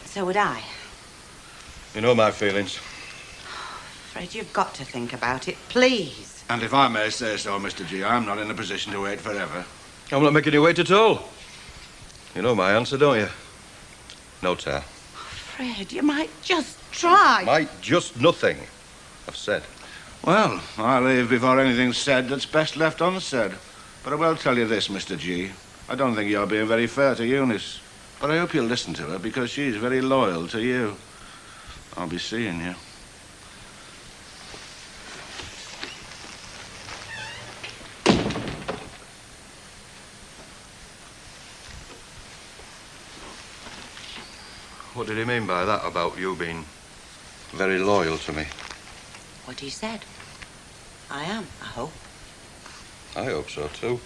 So would I. You know my feelings. Fred, you've got to think about it, please. And if I may say so, Mr. G, I'm not in a position to wait forever. I'm not making you wait at all. You know my answer, don't you? No, Tar. Fred, you might just try. Might just nothing, I've said. Well, I leave before anything's said that's best left unsaid. But I will tell you this, Mr. G. I don't think you're being very fair to Eunice. But I hope you'll listen to her, because she's very loyal to you. I'll be seeing you. What did he mean by that about you being very loyal to me? What he said. I am, I hope. I hope so, too.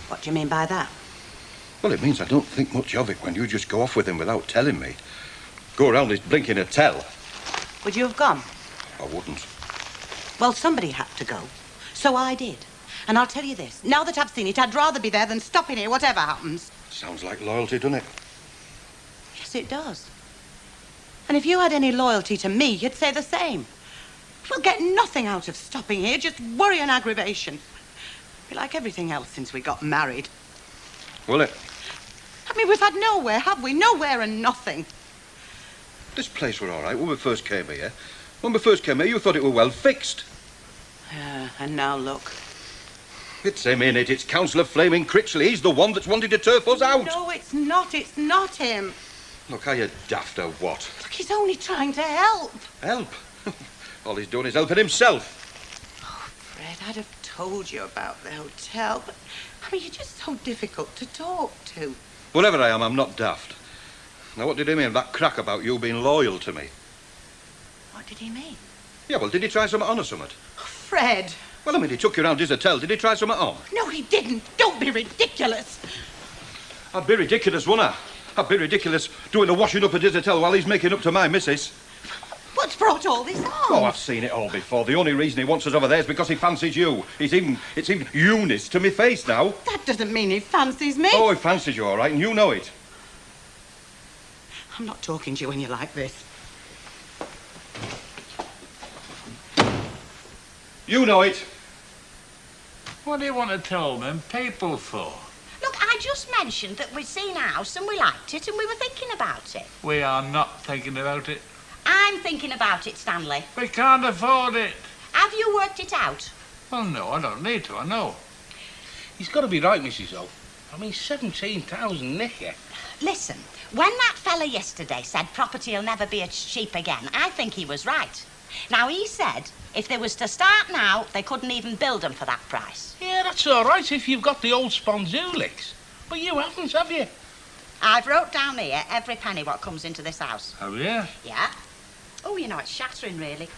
What do you mean by that? Well, it means I don't think much of it when you just go off with him without telling me. Go around this blinking hotel. Would you have gone? I wouldn't. Well, somebody had to go. So I did. And I'll tell you this. Now that I've seen it, I'd rather be there than stopping here, whatever happens. Sounds like loyalty, doesn't it? Yes, it does. And if you had any loyalty to me, you'd say the same. We'll get nothing out of stopping here, just worry and aggravation. Be like everything else since we got married. Will it? I mean, we've had nowhere, have we? Nowhere and nothing. This place were all right when we first came here. When we first came here, you thought it were well fixed. Yeah, and now look. It's him, innit? It's Councillor Flaming Critchley. He's the one that's wanted to turf us out. No, it's not. It's not him. Look, are you daft or what? Look, he's only trying to help. Help? All he's doing is helping himself. Fred, I'd have told you about the hotel, but, I mean, you're just so difficult to talk to. Whatever I am, I'm not daft. Now, what did he mean, that crack about you being loyal to me? What did he mean? Yeah, well, did he try something on or something? Fred. Well, I mean, he took you round his hotel. Did he try something on? No, he didn't. Don't be ridiculous. I'd be ridiculous, wouldn't I? I'd be ridiculous doing the washing up at his hotel while he's making up to my missus. What's brought all this on? Oh, I've seen it all before. The only reason he wants us over there is because he fancies you. It's even Eunice to me face now. That doesn't mean he fancies me. Oh, he fancies you, all right, and you know it. I'm not talking to you when you're like this. You know it. What do you want to tell them people for? Look, I just mentioned that we'd seen a house and we liked it and we were thinking about it. We are not thinking about it. I'm thinking about it, Stanley. We can't afford it. Have you worked it out? Well, no, I don't need to, I know. He's got to be right, Mrs. O. I mean, 17,000 nicker. Listen, when that fella yesterday said property'll never be as cheap again, I think he was right. Now, he said if they was to start now, they couldn't even build them for that price. Yeah, that's all right if you've got the old sponzulics. But you haven't, have you? I've wrote down here every penny what comes into this house. Have you? Yeah. Oh, you know, it's shattering, really.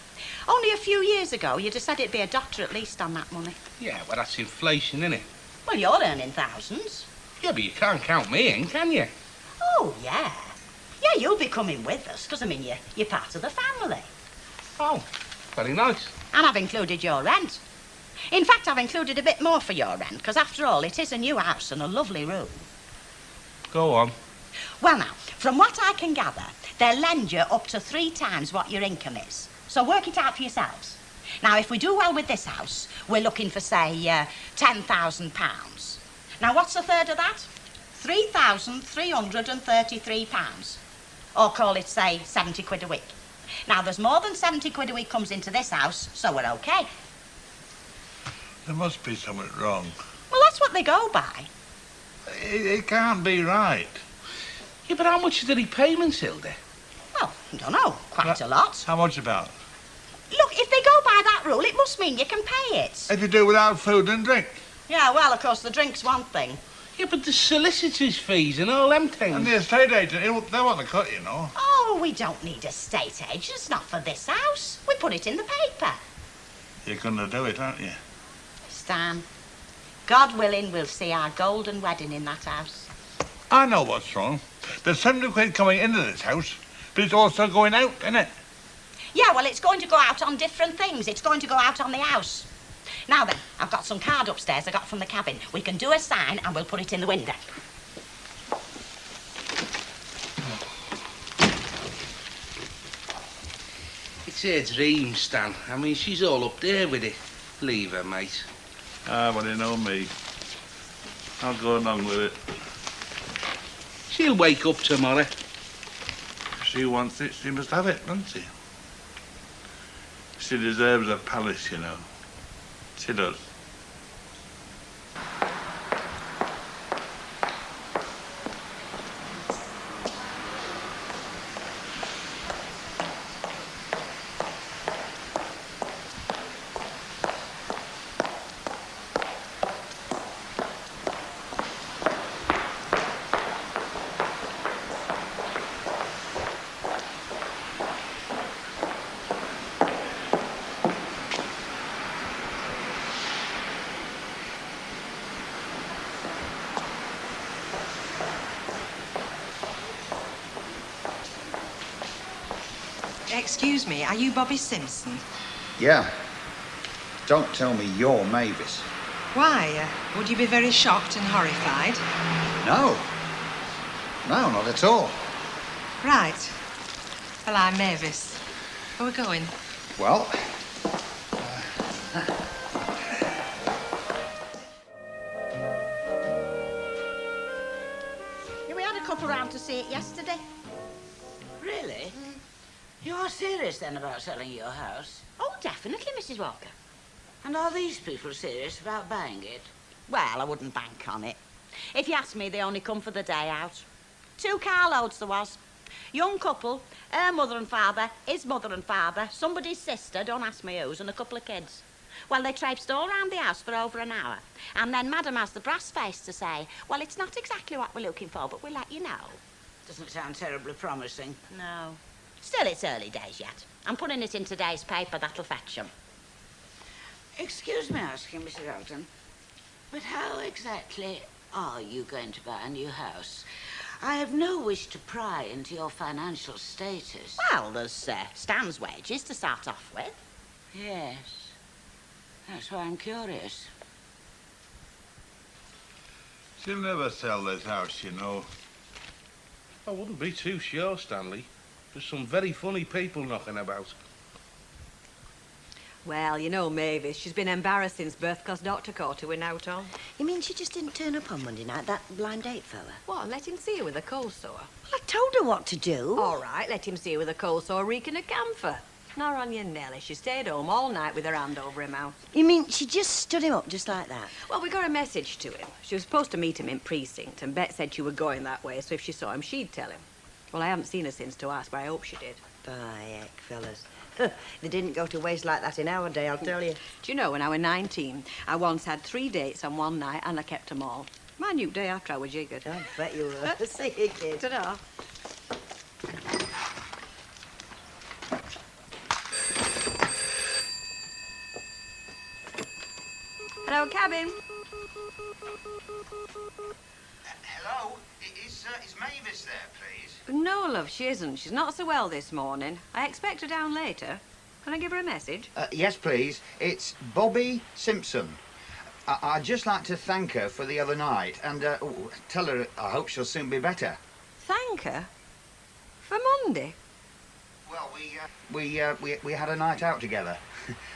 Only a few years ago, you'd have said it'd be a doctor at least on that money. Yeah, well, that's inflation, innit? Well, you're earning thousands. Yeah, but you can't count me in, can you? Oh, yeah. Yeah, you'll be coming with us, because, I mean, you're part of the family. Oh, very nice. And I've included your rent. In fact, I've included a bit more for your rent, because, after all, it is a new house and a lovely room. Go on. Well, now, from what I can gather, they'll lend you up to 3 times what your income is. So work it out for yourselves. Now, if we do well with this house, we're looking for, say, £10,000. Now, what's a third of that? £3,333. Or call it, say, 70 quid a week. Now, there's more than 70 quid a week comes into this house, so we're okay. There must be something wrong. Well, that's what they go by. It can't be right. Yeah, but how much are the repayments, Hilda? Well, I don't know. Quite a lot. How much about? Look, if they go by that rule, it must mean you can pay it. If you do without food and drink. Yeah, well, of course, the drink's one thing. Yeah, but the solicitors' fees and all them things. And the estate agent, they want to cut, you know. Oh, we don't need estate agents, not for this house. We put it in the paper. You're going to do it, aren't you? Stan, God willing, we'll see our golden wedding in that house. I know what's wrong. There's 70 quid coming into this house, but it's also going out, isn't it? Yeah, well, it's going to go out on different things. It's going to go out on the house. Now then, I've got some card upstairs I got from the cabin. We can do a sign and we'll put it in the window. It's her dream, Stan. I mean, she's all up there with it. Leave her, mate. Ah, well, you know me. I'll go along with it. She'll wake up tomorrow. If she wants it, she must have it, doesn't she? She deserves a palace, you know. She does. Excuse me, are you Bobby Simpson? Yeah. Don't tell me you're Mavis. Why? Would you be very shocked and horrified? No. No, not at all. Right. Well, I'm Mavis. Where are we going? Well, Yeah, we had a couple round to see it yesterday. Really? You are serious then about selling your house? Oh, definitely, Mrs. Walker. And are these people serious about buying it? Well, I wouldn't bank on it. If you ask me, they only come for the day out. 2 carloads there was. Young couple, her mother and father, his mother and father, somebody's sister, don't ask me whose, and a couple of kids. Well, they traipsed all round the house for over an hour. And then Madam has the brass face to say, well, it's not exactly what we're looking for, but we'll let you know. Doesn't sound terribly promising. No. Still, it's early days yet. I'm putting it in today's paper, that'll fetch 'em. Excuse me asking, Mrs. Ogden, but how exactly are you going to buy a new house? I have no wish to pry into your financial status. Well, there's Stan's wages to start off with. Yes. That's why I'm curious. She'll never sell this house, you know. I wouldn't be too sure, Stanley. There's some very funny people knocking about. Well, you know Mavis, she's been embarrassed since birth 'cause Dr. caught her with out on. You mean she just didn't turn up on Monday night, that blind date fella? What, let him see her with a coal sore? I told her what to do. All right, let him see her with a coal sore reeking of camphor. Nor on your Nelly, she stayed home all night with her hand over her mouth. You mean she just stood him up just like that? Well, we got a message to him. She was supposed to meet him in precinct, and Bet said she were going that way, so if she saw him, she'd tell him. Well, I haven't seen her since to ask, but I hope she did. By heck, fellas. They didn't go to waste like that in our day, I'll tell you. Do you know, when I was 19, I once had 3 dates on one night, and I kept them all. Mind you, day after I was jiggered. I bet you were. See you, kid. Ta-da. Hello, cabin. Hello? Is Mavis there, please? No, love, she isn't. She's not so well this morning. I expect her down later. Can I give her a message? Yes, please. It's Bobby Simpson. I'd just like to thank her for the other night and tell her I hope she'll soon be better. Thank her? For Monday? Well, we had a night out together.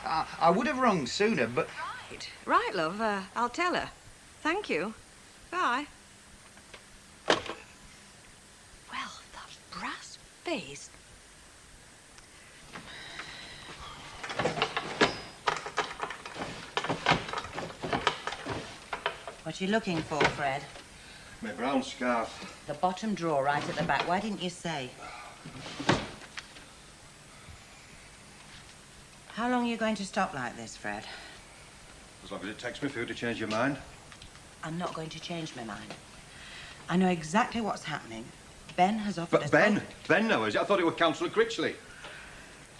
I would have rung sooner, but... Right, love. I'll tell her. Thank you. Bye. Well, that brass face. What are you looking for, Fred? My brown scarf. The bottom drawer right at the back. Why didn't you say? How long are you going to stop like this, Fred? As long as it takes me for you to change your mind. I'm not going to change my mind. I know exactly what's happening. Ben has offered us... But Ben? Ben now, is it? I thought it was Councillor Critchley.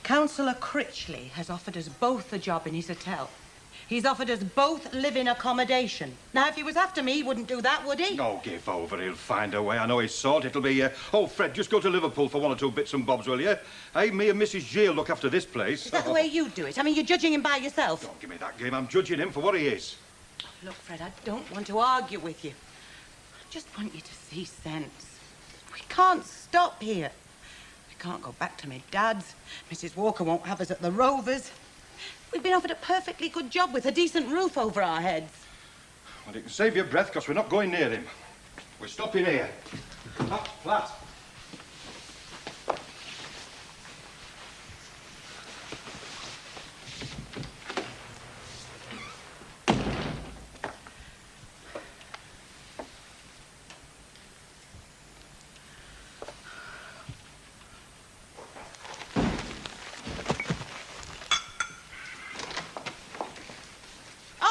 Councillor Critchley has offered us both a job in his hotel. He's offered us both living accommodation. Now, if he was after me, he wouldn't do that, would he? Oh, give over. He'll find a way. I know his sort. It'll be, oh, Fred, just go to Liverpool for 1 or 2 bits and bobs, will you? Hey, me and Mrs. G will look after this place. Is that the way you do it? I mean, you're judging him by yourself. Don't give me that game. I'm judging him for what he is. Look, Fred, I don't want to argue with you. I just want you to see sense. We can't stop here. We can't go back to my dad's. Mrs. Walker won't have us at the Rovers. We've been offered a perfectly good job with a decent roof over our heads. Well, you can save your breath, because we're not going near him. We're stopping here. Up flat.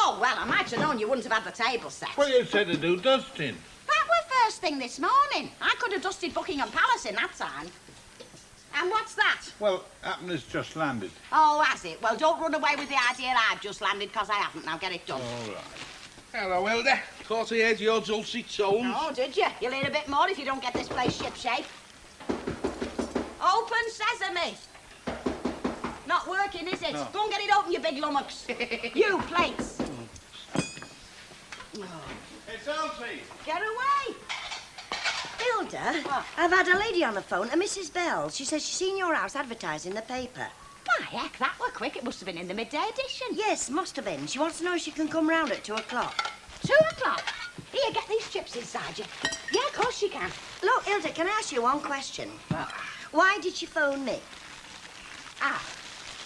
Oh, well, I might have known you wouldn't have had the table set. Well, you said to do dusting. That were first thing this morning. I could have dusted Buckingham Palace in that time. And what's that? Well, Abner's just landed. Oh, has it? Well, don't run away with the idea I've just landed, because I haven't. Now get it done. All right. Hello, Hilda. Thought I heard your dulcet tones. Oh, did you? You'll hear a bit more if you don't get this place shipshape. Open sesame. Not working, is it? No. Go and get it open, you big lummox. You, plates. It's Elsie. Get away. Hilda, I've had a lady on the phone, a Mrs. Bell. She says she's seen your house advertised in the paper. Why, heck, that were quick. It must have been in the midday edition. Yes, must have been. She wants to know if she can come round at 2 o'clock. 2 o'clock? Here, get these chips inside you. Yeah, of course you can. Look, Hilda, can I ask you one question? Why did she phone me?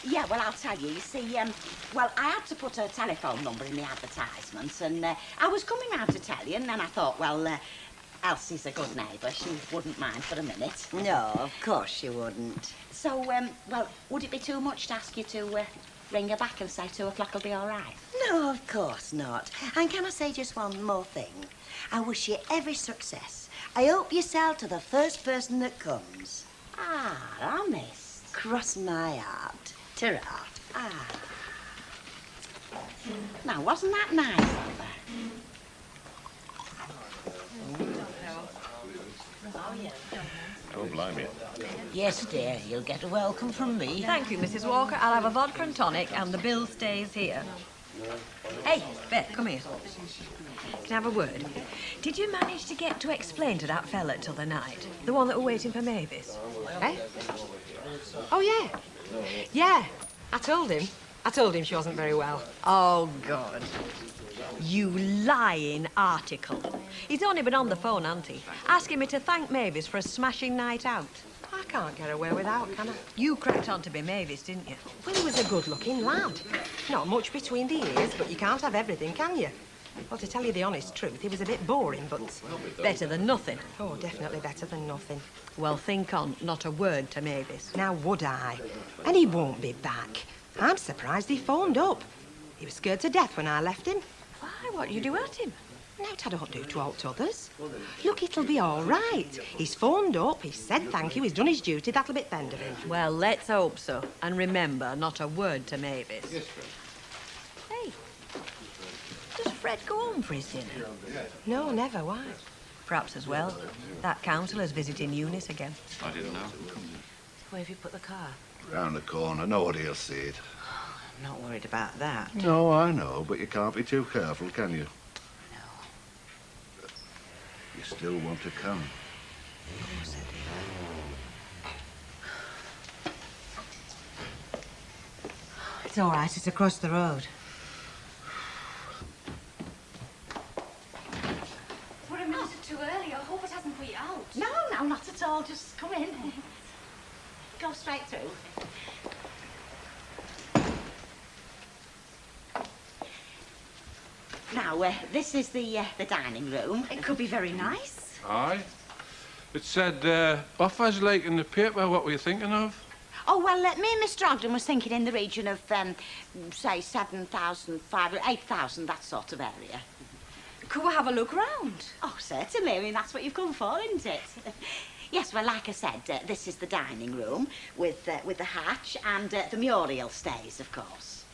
Yeah, well, I'll tell you. You see, well, I had to put her telephone number in the advertisement, and I was coming round to tell you, and then I thought, well, Elsie's a good neighbour. She wouldn't mind for a minute. No, of course she wouldn't. So, well, would it be too much to ask you to ring her back and say 2 o'clock will be all right? No, of course not. And can I say just one more thing? I wish you every success. I hope you sell to the first person that comes. Honest. Cross my heart. Ta-ra. Now, wasn't that nice of her? Oh, blimey. Yes, dear, you'll get a welcome from me. Thank you, Mrs. Walker. I'll have a vodka and tonic, and the bill stays here. Hey, Beth, come here. Can I have a word? Did you manage to get to explain to that fella till the night? The one that were waiting for Mavis? Eh? Oh, yeah. Yeah, I told him. I told him she wasn't very well. Oh, God. You lying article. He's only been on the phone, hasn't he? Asking me to thank Mavis for a smashing night out. I can't get away without, can I? You cracked on to be Mavis, didn't you? Well, he was a good-looking lad. Not much between the ears, but you can't have everything, can you? Well, to tell you the honest truth, he was a bit boring, but better than nothing. Oh, definitely better than nothing. Well, think on, not a word to Mavis. Now, would I? And he won't be back. I'm surprised he phoned up. He was scared to death when I left him. Why, what you do at him? Nought I don't do to out others. Look, it'll be all right. He's phoned up, he's said thank you, he's done his duty, that'll be the end of him. Well, let's hope so. And remember, not a word to Mavis. Yes, Fred. Hey, does Fred go home for his dinner? No, never. Why? Perhaps as well. That councillor's visiting Eunice again. I didn't know. Where have you put the car? Round the corner, nobody'll see it. I'm not worried about that. No, I know, but you can't be too careful, can you? No. You still want to come? Of course I do. It's all right, it's across the road. We're a minute or two early. I hope it hasn't put you out. No, not at all. Just come in. Go straight through. Now, this is the dining room. It could be very nice. Aye. It said, offers like in the paper. What were you thinking of? Oh, well, me and Mr. Ogden was thinking in the region of, say, 7,500, 8,000, that sort of area. Could we have a look round? Oh, certainly. I mean, that's what you've come for, isn't it? Yes, well, like I said, this is the dining room with the hatch and the Muriel stays, of course.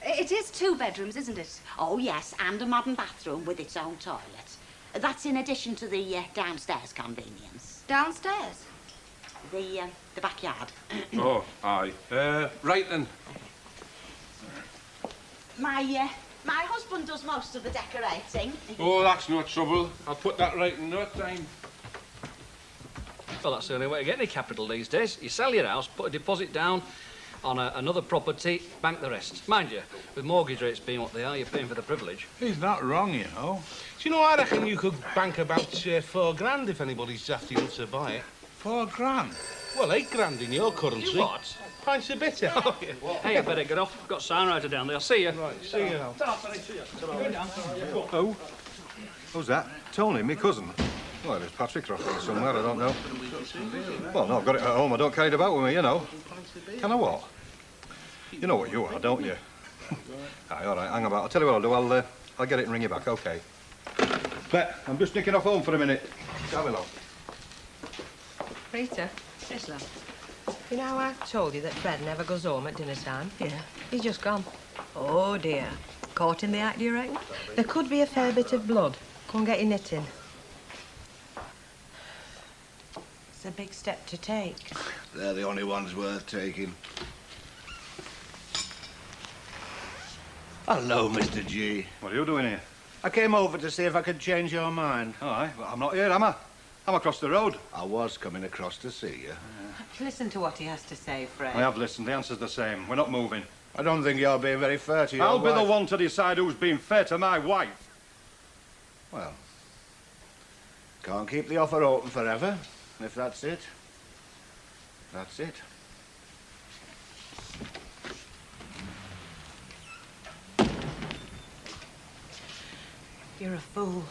It is 2 bedrooms, isn't it? Oh, yes, and a modern bathroom with its own toilet. That's in addition to the downstairs convenience. Downstairs? The backyard. Oh, aye. Right then. My husband does most of the decorating. Oh, that's no trouble. I'll put that right in no time. Well, that's the only way to get any capital these days. You sell your house, put a deposit down on another property, bank the rest. Mind you, with mortgage rates being what they are, you're paying for the privilege. He's not wrong, you know. Do you know, I reckon you could bank about £4,000 if anybody's after you to buy it. £4,000? Well, £8,000 in your currency. You what? Pints of bitter. Oh, yeah. Hey, I better get off. I've got signwriter down there. I'll see you. Right, see you now. Oh? Who's that? Tony, me cousin. Well, there's Patrick Rocker somewhere, I don't know. Well, no, I've got it at home. I don't carry it about with me, you know. Can I what? You know what you are, don't you? Aye, all right, hang about. I'll tell you what I'll do. I'll get it and ring you back, OK. Bet, I'm just nicking off home for a minute. Have a look. Rita? Yes, love? You know, I told you that Fred never goes home at dinner time. Yeah. He's just gone. Oh, dear. Caught in the act, do you reckon? There could be a fair bit of blood. Go and get your knitting. It's a big step to take. They're the only ones worth taking. Hello, Mr. G. What are you doing here? I came over to see if I could change your mind. All right, well, I'm not here, am I? I'm across the road. I was coming across to see you. Listen to what he has to say, Fred. I have listened. The answer's the same. We're not moving. I don't think you're being very fair to your I'll be wife. the one to decide who's being fair to my wife. Well, can't keep the offer open forever. If that's it, that's it. You're a fool.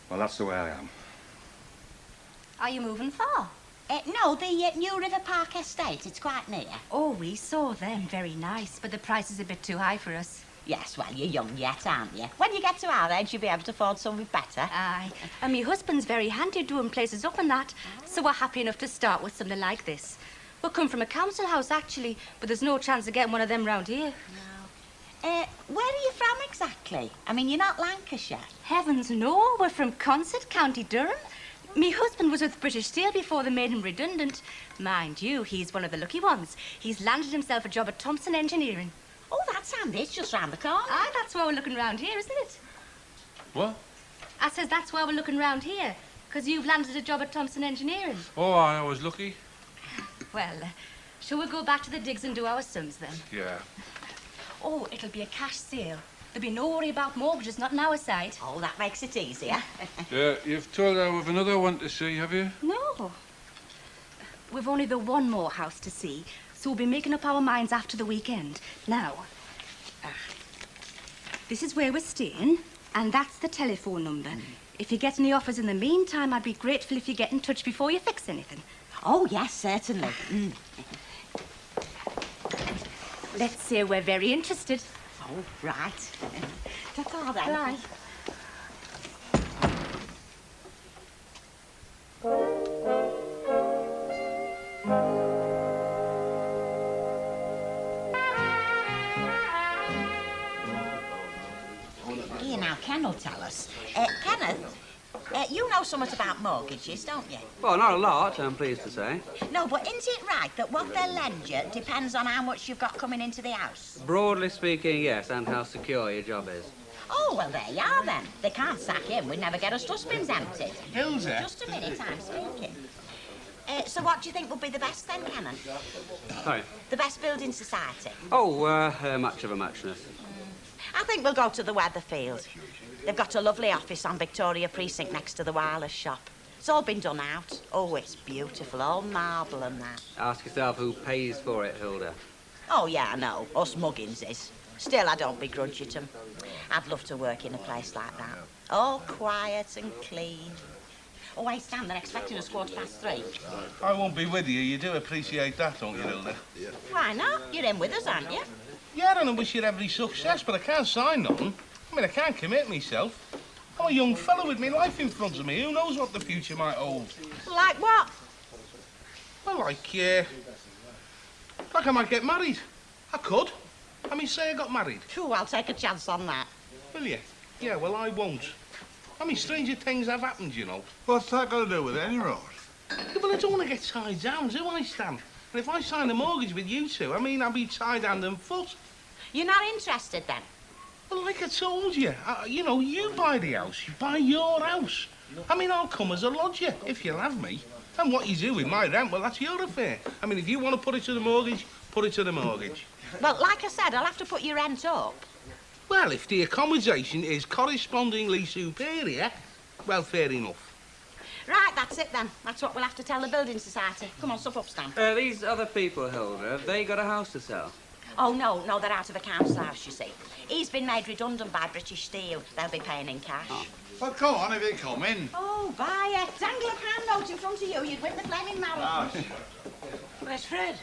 Well, that's the way I am. Are you moving far? No, the New River Park Estate. It's quite near. Oh, we saw them. Very nice, but the price is a bit too high for us. Yes, well, you're young yet, aren't you? When you get to our age, you'll be able to afford something better. Aye. And my husband's very handy doing places up and that, so we're happy enough to start with something like this. We'll come from a council house, actually, but there's no chance of getting one of them round here. Where are you from exactly? I mean, you're not Lancashire. Heavens, no. We're from Consett, County Durham. Me husband was with British Steel before they made him redundant. Mind you, he's one of the lucky ones. He's landed himself a job at Thompson Engineering. Oh, that's handy. It's just round the corner. Aye, that's why we're looking round here, isn't it? What? I says that's why we're looking round here, because you've landed a job at Thompson Engineering. Oh, I was lucky. Well, shall we go back to the digs and do our sums then? Yeah. Oh, it'll be a cash sale. There'll be no worry about mortgages, not on our side. Oh, that makes it easier. Yeah, you've told her we've another one to see, have you? No. We've only the one more house to see, so we'll be making up our minds after the weekend. Now, this is where we're staying, and that's the telephone number. If you get any offers in the meantime, I'd be grateful if you get in touch before you fix anything. Oh, yes, certainly. Let's say we're very interested. Oh, right. That's all then. Right. Here now, Ken will tell us. Kenneth, you know something about mortgages, don't you? Well, not a lot, I'm pleased to say. No, but isn't it right that what they'll lend you depends on how much you've got coming into the house? Broadly speaking, yes, and how secure your job is. Oh, well, there you are then. They can't sack him. We'd never get us dustbins emptied. Hilda? Just a minute, I'm speaking. So what do you think would be the best then, Kenneth? Sorry. The best building society? Oh, much of a muchness. I think we'll go to the Weatherfield. They've got a lovely office on Victoria Precinct next to the wireless shop. It's all been done out. Oh, it's beautiful, all marble and that. Ask yourself who pays for it, Hilda. Oh, yeah, I know. Us muggins is. Still, I don't begrudge it 'em. I'd love to work in a place like that. All quiet and clean. Oh, wait, Stan, they're expecting us 3:15. I won't be with you. You do appreciate that, don't you, Hilda? Why not? You're in with us, aren't you? Yeah, and I wish you every success, but I can't sign nothing. I mean, I can't commit myself. I'm a young fellow with my life in front of me. Who knows what the future might hold? Like what? Well, like I might get married. I could. I mean, say I got married. Phew, I'll take a chance on that. Will you? Yeah, well, I won't. I mean, stranger things have happened, you know. What's that got to do with it, any road? Yeah, well, I don't want to get tied down, do I, Stan? And if I sign a mortgage with you two, I mean, I'll be tied hand and foot. You're not interested, then? Well, like I told you, you know, you buy the house, you buy your house. I mean, I'll come as a lodger, if you'll have me. And what you do with my rent, well, that's your affair. I mean, if you want to put it to the mortgage, put it to the mortgage. Well, like I said, I'll have to put your rent up. Well, if the accommodation is correspondingly superior, well, fair enough. Right, that's it then. That's what we'll have to tell the building society. Come on, sup up, Stan. These other people, Hilda, have they got a house to sell? Oh, no, they're out of a council house, you see. He's been made redundant by British Steel. They'll be paying in cash. Oh. Well, come on, if you come in. Oh, buy it. Dangle a pound note in front of you. You'd win the flaming marathon. Where's Fred?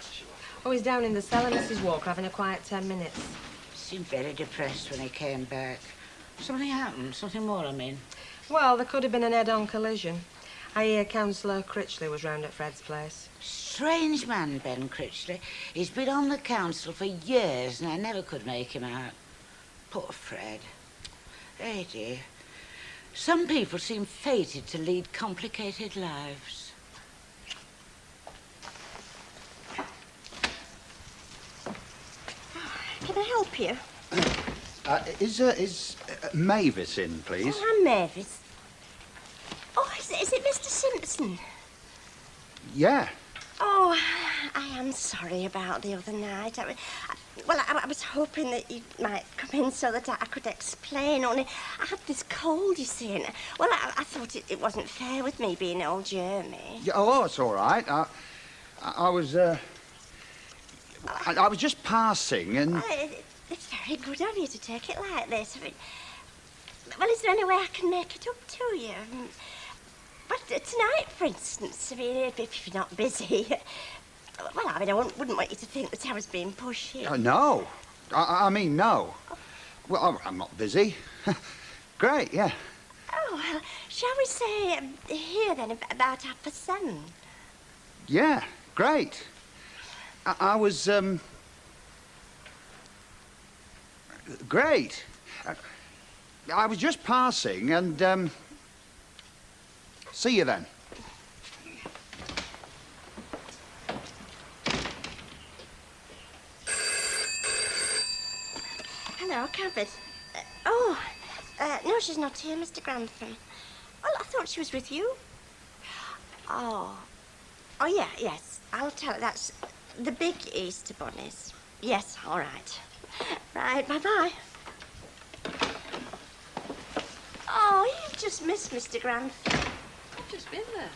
Oh, he's down in the cellar, Mrs. Walker, having a quiet 10 minutes. Seemed very depressed when he came back. Something happened, something more, I mean. Well, there could have been an head-on collision. I hear Councillor Critchley was round at Fred's place. Strange man, Ben Critchley. He's been on the council for years and I never could make him out. Poor Fred. Eh, dear. Some people seem fated to lead complicated lives. help you? Is Mavis in, please? Oh, I'm Mavis. Oh, is it Mr. Simpson? Yeah. Oh, I am sorry about the other night. I was hoping that you might come in so that I could explain, only I had this cold, you see, and, well, I thought it wasn't fair with me being old Jeremy. Yeah, oh, it's all right. I was just passing and... Well, it's very good of you to take it like this. I mean, well, is there any way I can make it up to you? But tonight, for instance, I mean, if you're not busy... Well, I mean, I wouldn't want you to think that I was being pushy. Oh, no. I mean, no. Well, I'm not busy. Great, yeah. Oh, well, shall we say here, then, about 7:30? Yeah, great. I was, great. I was just passing and, see you then. Hello, Cabot. No, she's not here, Mr. Grantham. Well, I thought she was with you. Oh, yeah, yes. I'll tell her that's the big Easter bunnies. Yes, all right. Right, bye-bye. Oh, you've just missed Mr. Grantham. I've just been there.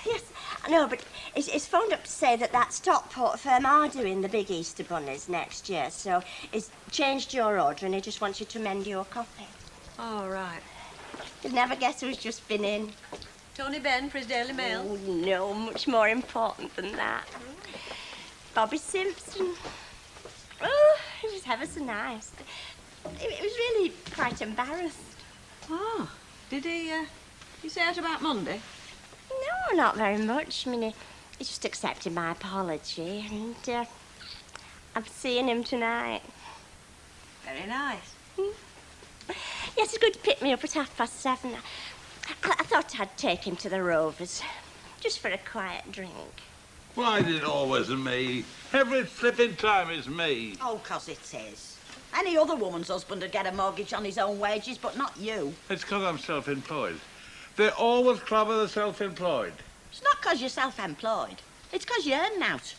Yes, I know, but he's phoned up to say that Stockport firm are doing the big Easter bunnies next year, so he's changed your order and he just wants you to mend your copy. Oh, right. You'll never guess who's just been in. Tony Benn for his Daily Mail? Oh, no, much more important than that. Bobby Simpson. Oh, he was ever so nice. He was really quite embarrassed. Oh, did he say it about Monday? No, not very much. I mean, he just accepted my apology, and I'm seeing him tonight. Very nice. Yes, he's going to pick me up at 7:30. I thought I'd take him to the Rovers, just for a quiet drink. Why is it always me? Every flipping time it's me. Oh, 'cause it is. Any other woman's husband would get a mortgage on his own wages, but not you. It's 'cause I'm self-employed. They always clobber the self-employed. It's not 'cause you're self-employed. It's 'cause you earn out.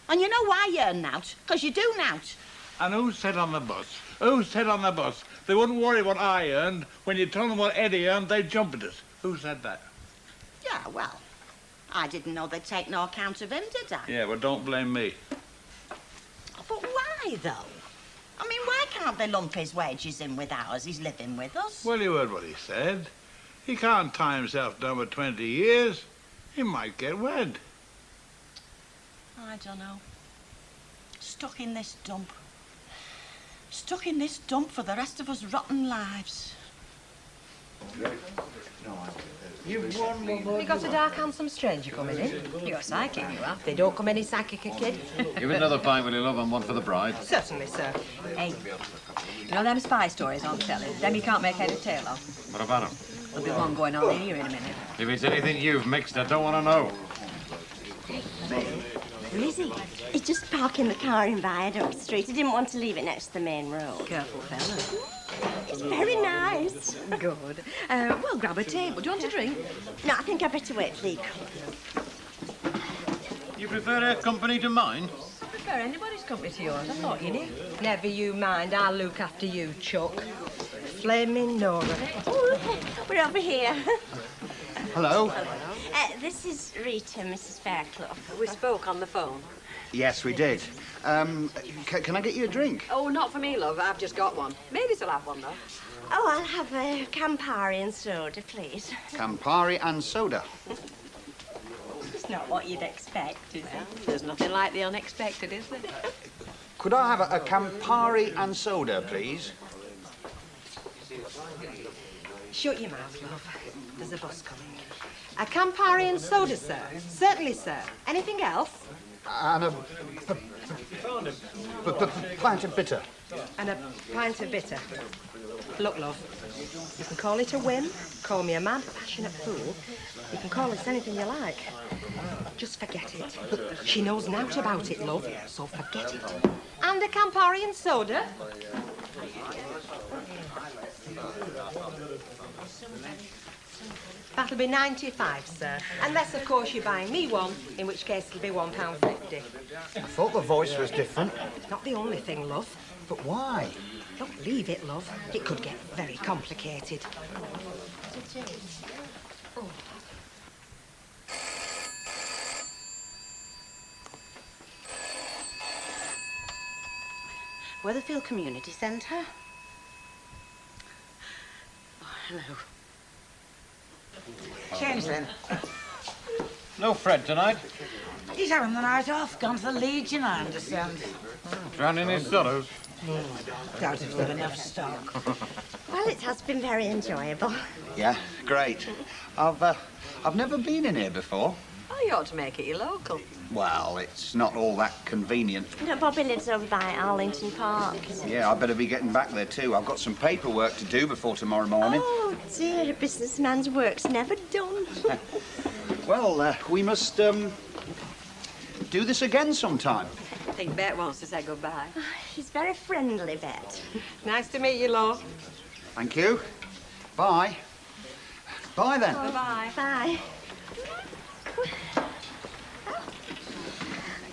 And you know why you earn out? 'Cause you do out. And who said on the bus? Who said on the bus they wouldn't worry what I earned? When you tell them what Eddie earned, they'd jump at us. Who said that? Yeah, well, I didn't know they'd take no account of him, did I? Yeah, well, don't blame me. But why, though? I mean, why can't they lump his wages in with ours? He's living with us. Well, you heard what he said. He can't tie himself down with 20 years. He might get wed. I don't know. Stuck in this dump. Stuck in this dump for the rest of us rotten lives. You got a dark, handsome stranger coming in? You're psychic, you are. They don't come any psychic, kid. Give it another pint, will you, love, and one for the bride. Certainly, sir. Hey, you know them spy stories on telly? Them you can't make head or tail of. What about him? There'll be one going on here in a minute. If it's anything you've mixed, I don't want to know. Where is he? He's just parking the car in Viaduct Street. He didn't want to leave it next to the main road. Careful fella. It's very nice. Good. Well, grab a table. Do you want a drink? No, I think I better wait till he comes. You prefer our company to mine? I prefer anybody's company to yours. I thought you knew. Never you mind. I'll look after you, Chuck. Flaming Nora. Oh, we're over here. Hello. This is Rita, Mrs. Fairclough. We spoke on the phone. Yes, we did. Can I get you a drink? Oh, not for me, love. I've just got one. Maybe she'll have one, though. Oh, I'll have a Campari and soda, please. Campari and soda. It's not what you'd expect, is it? There's nothing like the unexpected, is there? Could I have a Campari and soda, please? Shut your mouth, love. There's a bus coming. A Campari and soda, sir. Certainly, sir. Anything else? And a pint of bitter. And a pint of bitter. Look, love, You can call it a whim, call me a mad, passionate fool. You can call us anything you like. Just forget it. She knows nought about it, love, so forget it. And a Campari and soda. That'll be 95, sir. Unless, of course, you're buying me one, in which case it'll be £1.50. I thought the voice was different. Not the only thing, love. But why? Don't leave it, love. It could get very complicated. Weatherfield Community Centre. Oh, hello. Changeling. No Fred tonight. He's having the night off. Gone to the Legion, I understand. Drowning his sorrows. Doubt if we've got enough stock. Well, it has been very enjoyable. Yeah, great. I've never been in here before. Oh, you ought to make it your local. Well, it's not all that convenient. No, Bobby lives over by Arlington Park. Yeah, I better be getting back there too. I've got some paperwork to do before tomorrow morning. Oh, dear, a businessman's work's never done. Well, we must do this again sometime. I think Bet wants to say goodbye. She's very friendly, Bet. Nice to meet you, love. Thank you. Bye. Bye then. Bye-bye. Bye.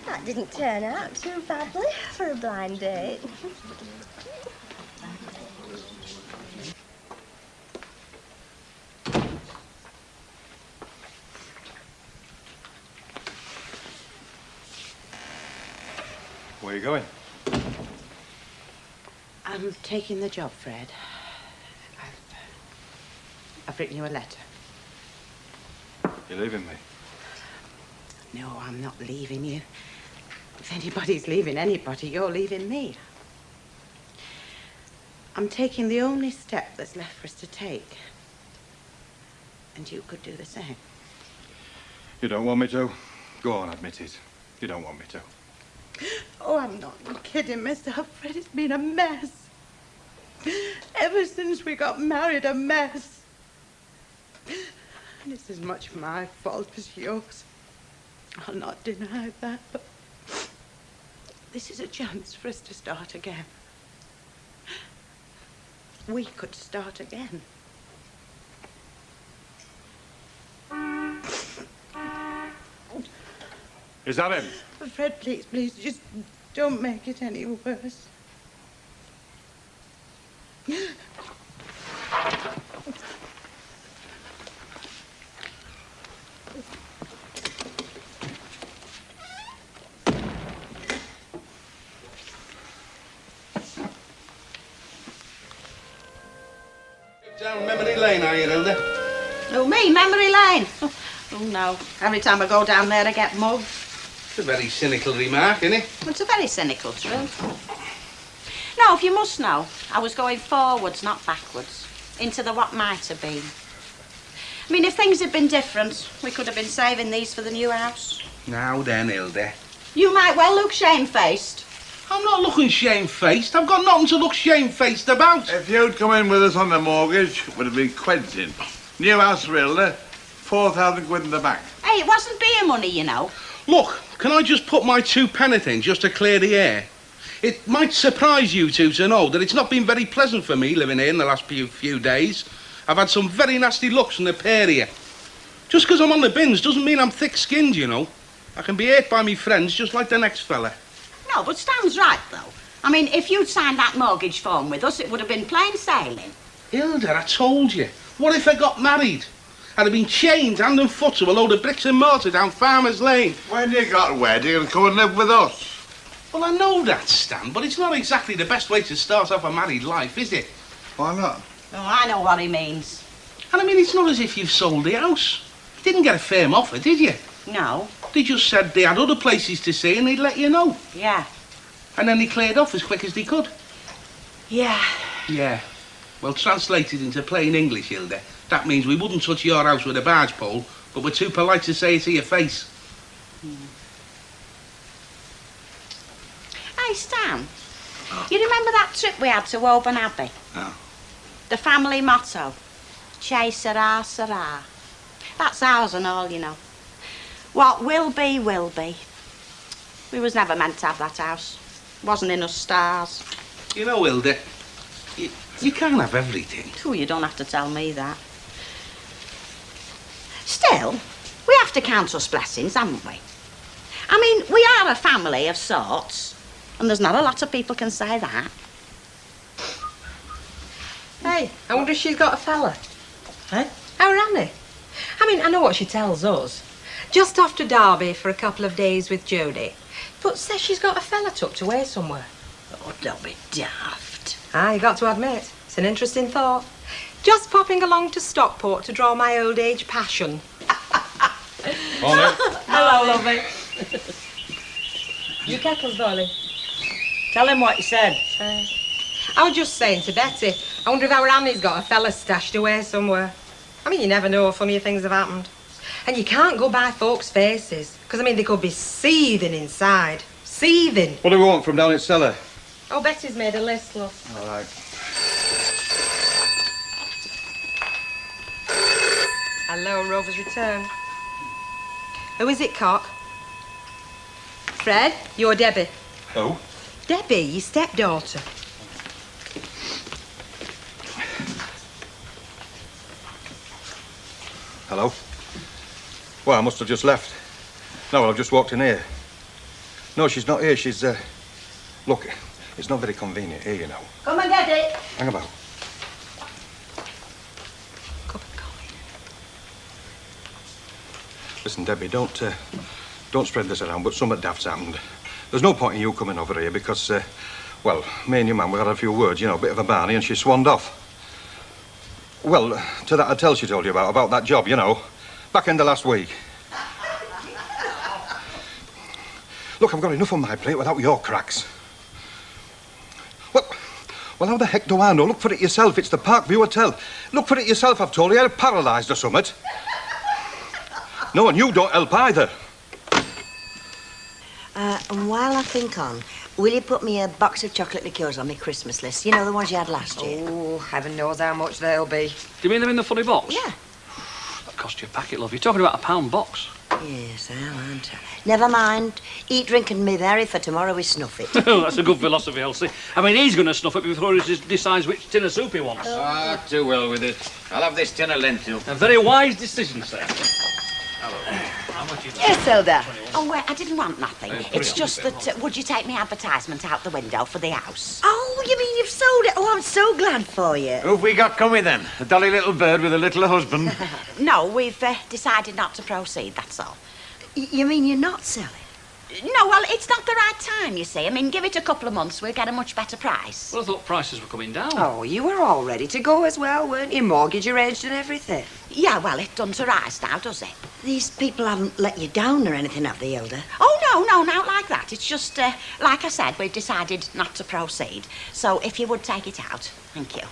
That didn't turn out too badly for a blind date. Where are you going? I'm taking the job, Fred. I've written you a letter. You're leaving me. No, I'm not leaving you. If anybody's leaving anybody, you're leaving me. I'm taking the only step that's left for us to take. And you could do the same. You don't want me to? Go on, admit it. You don't want me to. Oh, I'm not kidding myself, Fred. It's been a mess. Ever since we got married, a mess. And it's as much my fault as yours. I'll not deny that, but this is a chance for us to start again. We could start again. Is that him? Fred, please, please, just don't make it any worse. Down memory lane, are you, Hilda? Oh, me, memory lane. Oh, no. Every time I go down there, I get mugged. It's a very cynical remark, isn't it? It's a very cynical truth. No, if you must know, I was going forwards, not backwards, into the what might have been. I mean, if things had been different, we could have been saving these for the new house. Now then, Hilda. You might well look shamefaced. I'm not looking shamefaced. I've got nothing to look shamefaced about. If you'd come in with us on the mortgage, would have been quenching. New house for Hilda, 4,000 quid in the bank. Hey, it wasn't beer money, you know. Look, can I just put my 2 pence in just to clear the air? It might surprise you two to know that it's not been very pleasant for me living here in the last few days. I've had some very nasty looks from the pair here. Just because I'm on the bins doesn't mean I'm thick-skinned, you know. I can be hurt by me friends just like the next fella. No, but Stan's right, though. I mean, if you'd signed that mortgage form with us, it would have been plain sailing. Hilda, I told you. What if I got married? I'd have been chained hand and foot to a load of bricks and mortar down Farmer's Lane. When you got wed, you're going to come and live with us. Well, I know that, Stan, but it's not exactly the best way to start off a married life, is it? Why not? Oh, I know what he means. And I mean, it's not as if you've sold the house. You didn't get a firm offer, did you? No. They just said they had other places to see and they'd let you know. Yeah. And then they cleared off as quick as they could. Yeah. Yeah. Well, translated into plain English, Hilda, that means we wouldn't touch your house with a barge pole, but we're too polite to say it to your face. Hey, Stan, you remember that trip we had to Woburn Abbey? Oh. The family motto. Che sera, sera. That's ours and all, you know. What will be, will be. We was never meant to have that house. Wasn't in us stars. You know, Hilda, you can't have everything. Oh, you don't have to tell me that. Still, we have to count us blessings, haven't we? I mean, we are a family of sorts, and there's not a lot of people can say that. Hey, I wonder if she's got a fella. Huh? Our Annie. I mean, I know what she tells us. Just off to Derby for a couple of days with Jodie. But says she's got a fella tucked away somewhere. Oh, don't be daft. Ah, you got to admit, it's an interesting thought. Just popping along to Stockport to draw my old age passion. Hello, lovey. Your kettle's boiling. Tell him what you said. I was just saying to Betty, I wonder if our Annie's got a fella stashed away somewhere. I mean, you never know, funnier things have happened. And you can't go by folks' faces, because, I mean, they could be seething inside. Seething. What do we want from down at cellar? Oh, Betty's made a list, love. All right. Hello, Rover's return. Who is it, Cock? Fred, you're Debbie. Who? Debbie, your stepdaughter. Hello? Well, I must have just left. No, well, I've just walked in here. No, she's not here. She's, Look, it's not very convenient here, you know. Come and get it. Hang about. Listen, Debbie, don't spread this around, but something daft's happened. There's no point in you coming over here because, well, me and your man, we had a few words, you know, a bit of a barney, and she swanned off. Well, to that hotel she told you about that job, you know, back in the last week. Look, I've got enough on my plate without your cracks. Well, how the heck do I know? Look for it yourself. It's the Parkview Hotel. Look for it yourself, I've told you. You're paralysed or something. No, and you don't help either. And while I think on, will you put me a box of chocolate liqueurs on my Christmas list? You know, the ones you had last year? Oh, heaven knows how much they'll be. Do you mean them in the funny box? Yeah. That cost you a packet, love. You're talking about a £1 box. Yes, I aren't I? Never mind. Eat, drink and be merry, for tomorrow we snuff it. That's a good philosophy, Elsie. I mean, he's going to snuff it before he decides which tin of soup he wants. Ah, too well with it. I'll have this tin of lentil. A very wise decision, sir. Yes, Hilda. Oh, I didn't want nothing. It's just that, would you take me advertisement out the window for the house? Oh, you mean you've sold it? Oh, I'm so glad for you. Who've we got coming then? A dolly little bird with a little husband? No, we've decided not to proceed, that's all. You mean you're not selling? No, well, it's not the right time, you see. I mean, give it a couple of months, we'll get a much better price. Well, I thought prices were coming down. Oh, you were all ready to go as well, weren't you? Mortgage arranged and everything. Yeah, well, it doesn't rise now, does it? These people haven't let you down or anything, have they, Hilda? Oh, no, not like that. It's just, like I said, we've decided not to proceed. So if you would take it out. Thank you.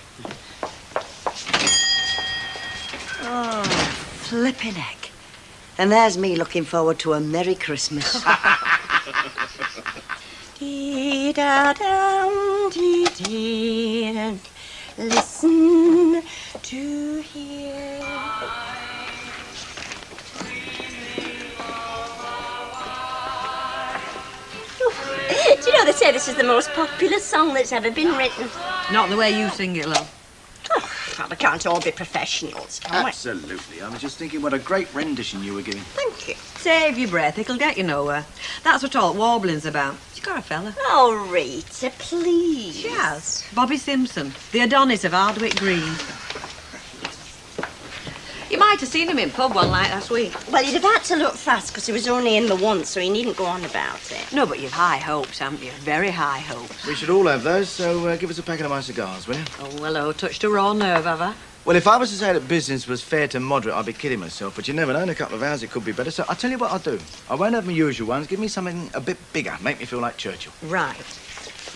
Oh, flipping heck. And there's me looking forward to a Merry Christmas. Dee-da-dum, dee-dee. Listen to hear. Do you know they say this is the most popular song that's ever been written? Not the way you sing it, love. Oh, well, we can't all be professionals, can we? Absolutely. I was just thinking what a great rendition you were giving. Thank you. Save your breath, it'll get you nowhere. That's what all warbling's about. She's got a fella. Oh, Rita, please. She has. Bobby Simpson, the Adonis of Hardwick Green. You might have seen him in pub one night last week. Well, you'd have had to look fast because he was only in the once, so he needn't go on about it. No, but you've high hopes, haven't you? Very high hopes. We should all have those, so give us a packet of my cigars, will you? Oh, hello, touched a raw nerve, have I? Well, if I was to say that business was fair to moderate, I'd be kidding myself, but you never know, in a couple of hours it could be better. So I'll tell you what I'll do. I won't have my usual ones. Give me something a bit bigger. Make me feel like Churchill. Right.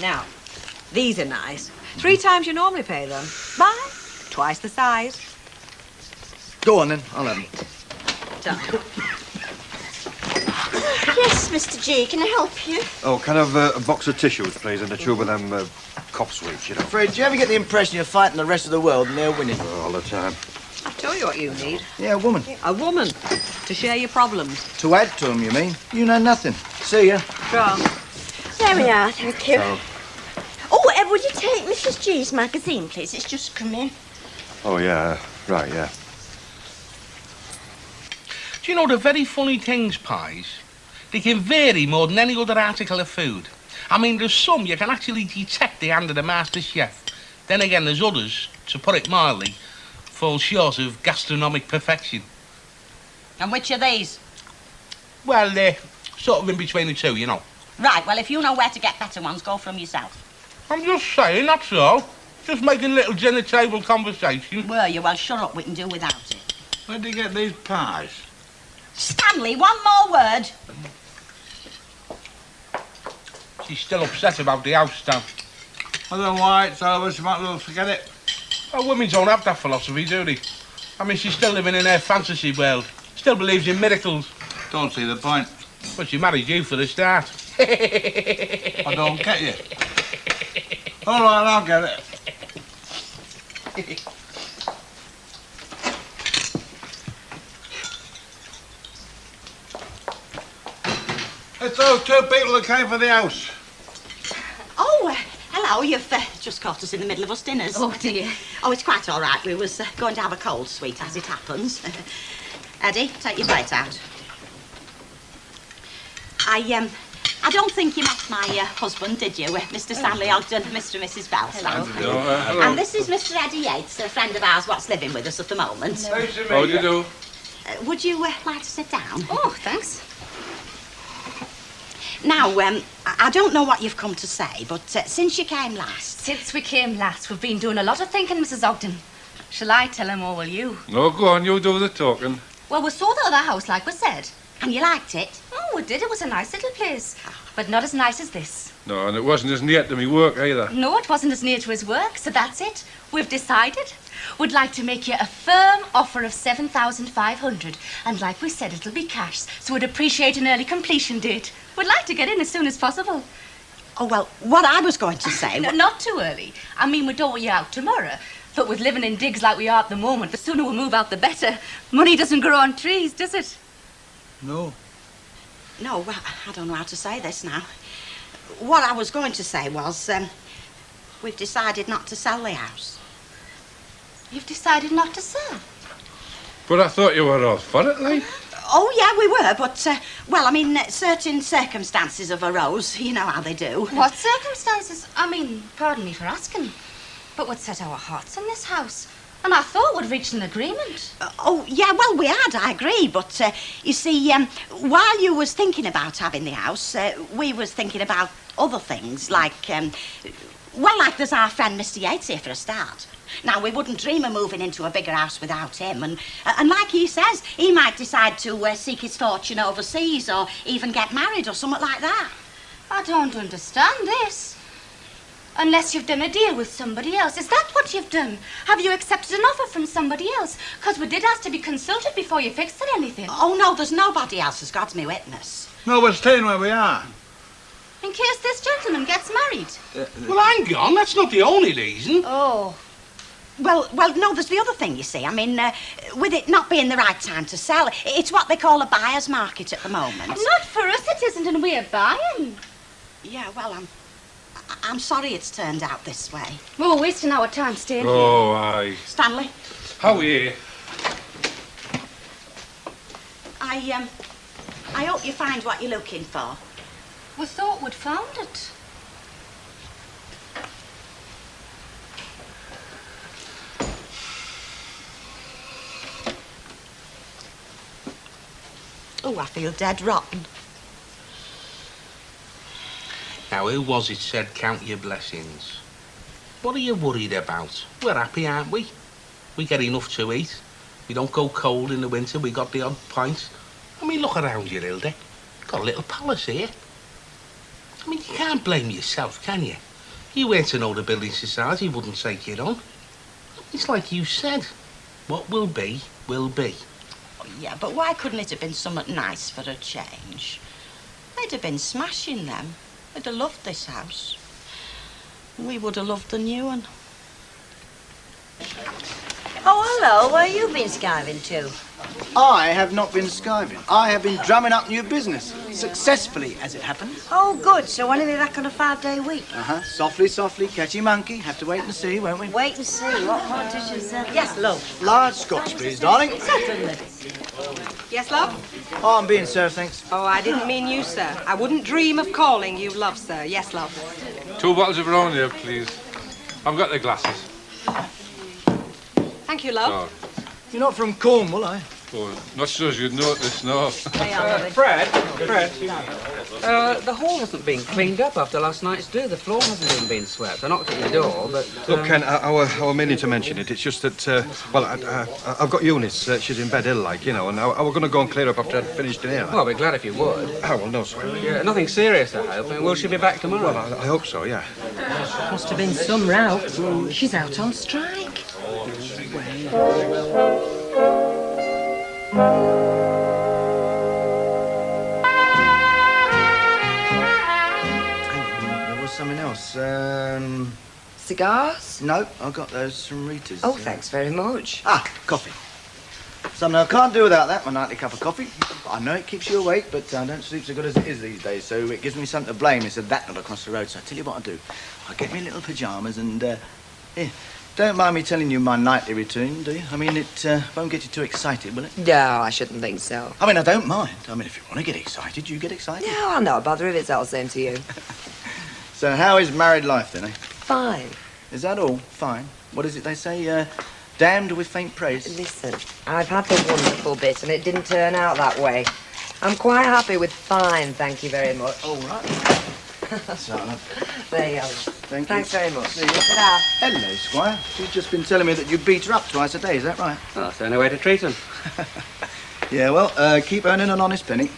Now, these are nice. 3 times you normally pay them. Buy twice the size. Go on, then. I'll have them. Yes, Mr. G, can I help you? Oh, can I have a box of tissues, please, and a tube of them cops week, you know. Fred, do you ever get the impression you're fighting the rest of the world and they're winning? All the time. I'll tell you what you need. Yeah, a woman. A woman to share your problems. To add to them, you mean? You know nothing. See ya. Sure. There we are, thank you. So- Oh, would you take Mrs. G's magazine, please? It's just come in. Oh, yeah, right, yeah. Do you know the very funny things, Pies? They can vary more than any other article of food. I mean, there's some you can actually detect the hand of the master chef. Then again, there's others, to put it mildly, fall short of gastronomic perfection. And which are these? Well, they're sort of in between the two, you know. Right, well, if you know where to get better ones, go from yourself. I'm just saying, that's all. Just making a little dinner table conversation. Were you? Well, shut up, we can do without it. Where'd you get these pies? Stanley, one more word. She's still upset about the house, Stan. I don't know why it's over, she might as well forget it. Well, women don't have that philosophy, do they? I mean, she's still living in her fantasy world. Still believes in miracles. Don't see the point. But she married you for the start. I don't get you. All right, I'll get it. It's those two people that came for the house. Oh, hello, you've just caught us in the middle of us dinners. Oh, dear. Oh, it's quite all right. We was going to have a cold sweet, as it happens. Eddie, take your plate out. I don't think you met my husband, did you? Mr. Stanley Ogden, Mr. and Mrs. Belstone. Hello. And this is Mr. Eddie Yates, a friend of ours what's living with us at the moment. How do you do? Would you like to sit down? Oh, thanks. Now, I don't know what you've come to say, but since you came last... Since we came last, we've been doing a lot of thinking, Mrs. Ogden. Shall I tell him or will you? No, go on, you do the talking. Well, we saw the other house, like we said. And you liked it? Oh, we did. It was a nice little place. But not as nice as this. No, and it wasn't as near to me work either. No, it wasn't as near to his work, so that's it. We've decided. We'd like to make you a firm offer of $7,500. And like we said, it'll be cash, so we'd appreciate an early completion date. We'd like to get in as soon as possible. Oh, well, what I was going to say... No, not too early. I mean, we don't want you out tomorrow. But with living in digs like we are at the moment, the sooner we move out, the better. Money doesn't grow on trees, does it? No. No, well, I don't know how to say this now. What I was going to say was, we've decided not to sell the house. You've decided not to sell? But I thought you were all for it, like. Oh, yeah, we were, but, well, I mean, certain circumstances have arose. You know how they do. What circumstances? I mean, pardon me for asking, but we'd set our hearts on this house. And I thought we'd reached an agreement. Oh, yeah, well, we had, I agree. But, you see, while you was thinking about having the house, we was thinking about other things, like, well, like there's our friend Mr. Yates here for a start. Now, we wouldn't dream of moving into a bigger house without him. And like he says, he might decide to seek his fortune overseas or even get married or something like that. I don't understand this. Unless you've done a deal with somebody else. Is that what you've done? Have you accepted an offer from somebody else? Because we did ask to be consulted before you fixed anything. Oh, no, there's nobody else, as God's my witness. No, we're staying where we are. In case this gentleman gets married. Well, hang on, that's not the only reason. Oh. Well, no, there's the other thing, you see. I mean, with it not being the right time to sell, it's what they call a buyer's market at the moment. Not for us, it isn't, and we're buying. Yeah, well, I'm sorry it's turned out this way. We're wasting our time staying here. Oh, aye. Stanley? How are you? I hope you find what you're looking for. We thought we'd found it. Oh, I feel dead rotten. Now, who was it said count your blessings? What are you worried about? We're happy, aren't we? We get enough to eat. We don't go cold in the winter. We got the odd pint. I mean, look around you, Hilda. Got a little palace here. I mean, you can't blame yourself, can you? You weren't to know the building society wouldn't take it on. It's like you said. What will be, will be. Oh, yeah, but why couldn't it have been something nice for a change? They'd have been smashing them. They'd have loved this house. We would have loved the new one. Oh, hello. Where you been skiving to? I have not been skiving. I have been drumming up new business. Successfully, as it happens. Oh, good. So when are we back on a 5-day week? Uh-huh. Softly, softly, catchy monkey. Have to wait and see, won't we? Wait and see. What politicians then? Yes, love. Large Scotch, please, darling. Certainly. Yes, love? Oh, I'm being served, thanks. Oh, I didn't mean you, sir. I wouldn't dream of calling you love, sir. Yes, love. 2 bottles of brown here, please. I've got the glasses. Thank you, love. Oh, You're not from Cornwall, are you? oh, not sure as you'd notice, no. Fred, the hall hasn't been cleaned up after last night's do. The floor hasn't even been swept. I knocked at your door, but... Look, Ken, I were meaning to mention it. It's just that, well, I've got Eunice. She's in bed ill, like, you know, and I were going to go and clear up after I'd finished in here. Well, I'll be glad if you would. Oh, well, no, sir. Yeah, nothing serious, I hope. And will she be back tomorrow? Well, I hope so, yeah. Must have been some row. She's out on strike. There was something else. Cigars? No, I got those from Rita's. Oh, thanks very much. Ah, coffee. Something I can't do without that, my nightly cup of coffee. I know it keeps you awake, but I don't sleep so good as it is these days, so it gives me something to blame instead of that not across the road. So I tell you what I do. I get me little pyjamas and, here. Don't mind me telling you my nightly routine, do you? I mean, it won't get you too excited, will it? No, I shouldn't think so. I mean, I don't mind. I mean, if you want to get excited, you get excited. No, I'm not a bother if it's all the same to you. So how is married life, then, eh? Fine. Is that all? Fine. What is it they say? Damned with faint praise. Listen, I've had the wonderful bit and it didn't turn out that way. I'm quite happy with fine, thank you very much. All right. So, there you are. Thanks very much. See you. Hello, Squire. She's just been telling me that you beat her up twice a day, is that right? Well, that's the only way to treat them. Yeah, well, keep earning an honest penny.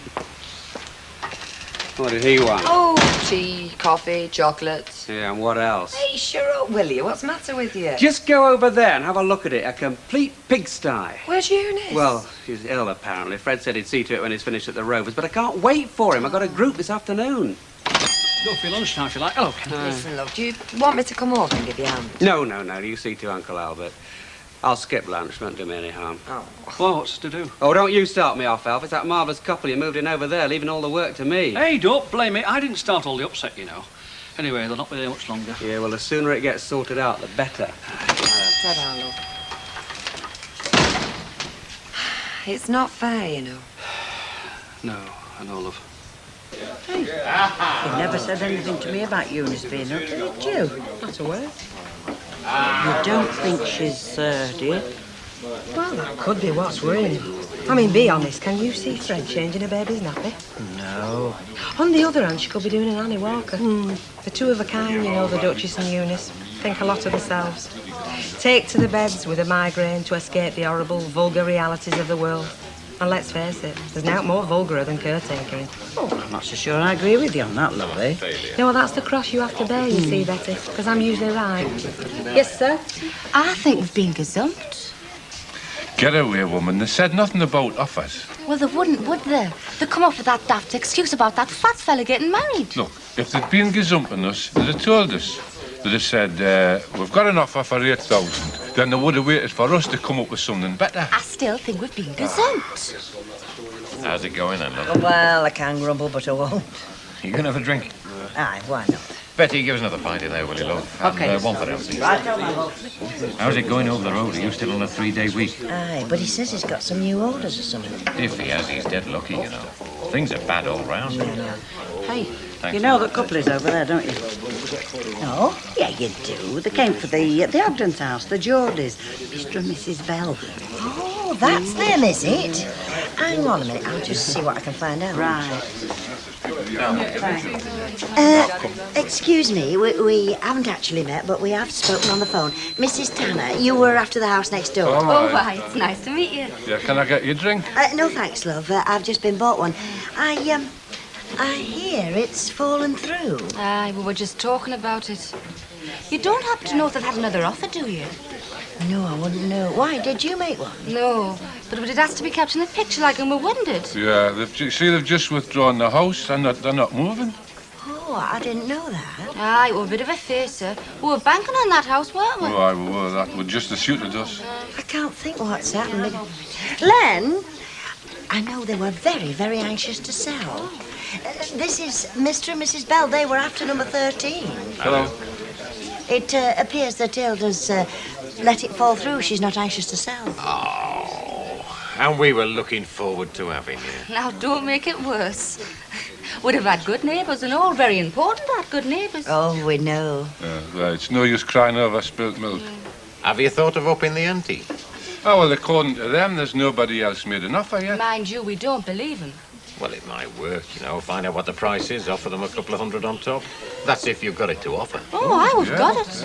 What did he want? Oh, tea, coffee, chocolates. Yeah, and what else? Hey, sure up, will you? What's the matter with you? Just go over there and have a look at it. A complete pigsty. Where's Eunice? Well, she's ill, apparently. Fred said he'd see to it when he's finished at the Rovers, but I can't wait for him. I've got a group this afternoon. Go for your lunch now if you like. Hello, Ken. Listen, love, do you want me to come over and give you a hand? No. You see to Uncle Albert. I'll skip lunch. Won't do me any harm. Oh. Well, what's to do? Oh, don't you start me off, Alf. It's that marvellous couple you moved in over there, leaving all the work to me. Hey, don't blame me. I didn't start all the upset, you know. Anyway, they'll not be there much longer. Yeah, well, the sooner it gets sorted out, the better. Ta-da, love. It's not fair, you know. No, I know, love. Hey, you never said anything to me about Eunice being up, did you? Not aware. You don't think she's, do you? Well, that could be what's worrying. I mean, be honest, can you see Fred changing a baby's nappy? No. On the other hand, she could be doing an Annie Walker. The two of a kind, you know, the Duchess and Eunice. Think a lot of themselves. Take to the beds with a migraine to escape the horrible, vulgar realities of the world. And let's face it, there's naught more vulgar than caretakering. Oh, I'm not so sure I agree with you on that, love, eh? No, well, that's the cross you have to bear, you see, Betty, because I'm usually right. Yes, sir? I think we've been gazumped. Get away, woman. They said nothing about offers. Well, they wouldn't, would they? They come up with that daft excuse about that fat fella getting married. Look, if they'd been gazumping us, they'd have told us. They'd have said, we've got an offer for 8,000. Then they would have waited for us to come up with something better. I still think we've been gazumped. How's it going, then, love? Oh, well, I can grumble, but I won't. You gonna have a drink? Aye, why not? Betty, give us another pint in there, will you, love? Okay. And one for Elsie. Right. How's it going over the road? Are you still on a 3-day week? Aye, but he says he's got some new orders or something. If he has, he's dead lucky, you know. Things are bad all round. Hey, Thanks you know a the couple is over there, don't you? No? Yeah, you do. They came for the Ogden's house, the Geordies, Mr. and Mrs. Bell. Oh, that's them, is it? Hang on a minute, I'll just see what I can find out. Right. Excuse me, we haven't actually met, but we have spoken on the phone. Mrs. Tanner, you were after the house next door. Oh, why, it's nice to meet you. Yeah, can I get you a drink? No, thanks, love. I've just been bought one. I hear it's fallen through. Aye, we were just talking about it. You don't happen to know if they've had another offer, do you? No, I wouldn't know. Why, did you make one? No, but it has to be kept in the picture like and we wondered. Yeah, they've just withdrawn the house and they're not moving. Oh, Oh, I didn't know that. Aye, it was a bit of a facer. We were banking on that house, weren't we? Oh, aye, we were. That would just have suited us. I can't think what's happened. Len, I know they were very, very anxious to sell. This is Mr. and Mrs. Bell. They were after number 13. Hello. It appears that Hilda's let it fall through. She's not anxious to sell. Oh, and we were looking forward to having you. Now, don't make it worse. We'd have had good neighbours and all. Very important to have good neighbours. Oh, we know. Right, it's no use crying over spilt milk. Have you thought of upping the ante? Oh, well, according to them, there's nobody else made an offer yet. Mind you, we don't believe him. Well, it might work, you know. Find out what the price is, offer them a couple of hundred on top. That's if you've got it to offer. Oh, I would got it.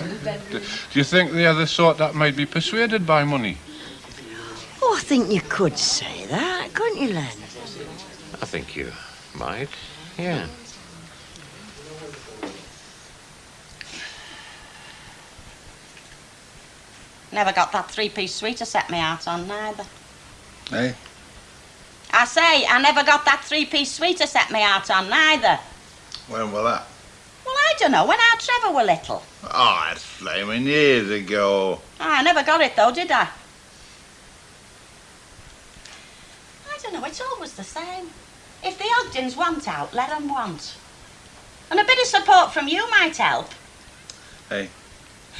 Do you think they're the sort that might be persuaded by money? Oh, I think you could say that, couldn't you, Len? I think you might, yeah. Never got that three-piece suite to set me out on, neither. Hey? I say, I never got that three-piece suite to set me out on, neither. When was that? Well, I don't know, when our Trevor were little. Oh, it's flaming years ago. I never got it, though, did I? I don't know, it's always the same. If the Ogdens want out, let them want. And a bit of support from you might help. Hey?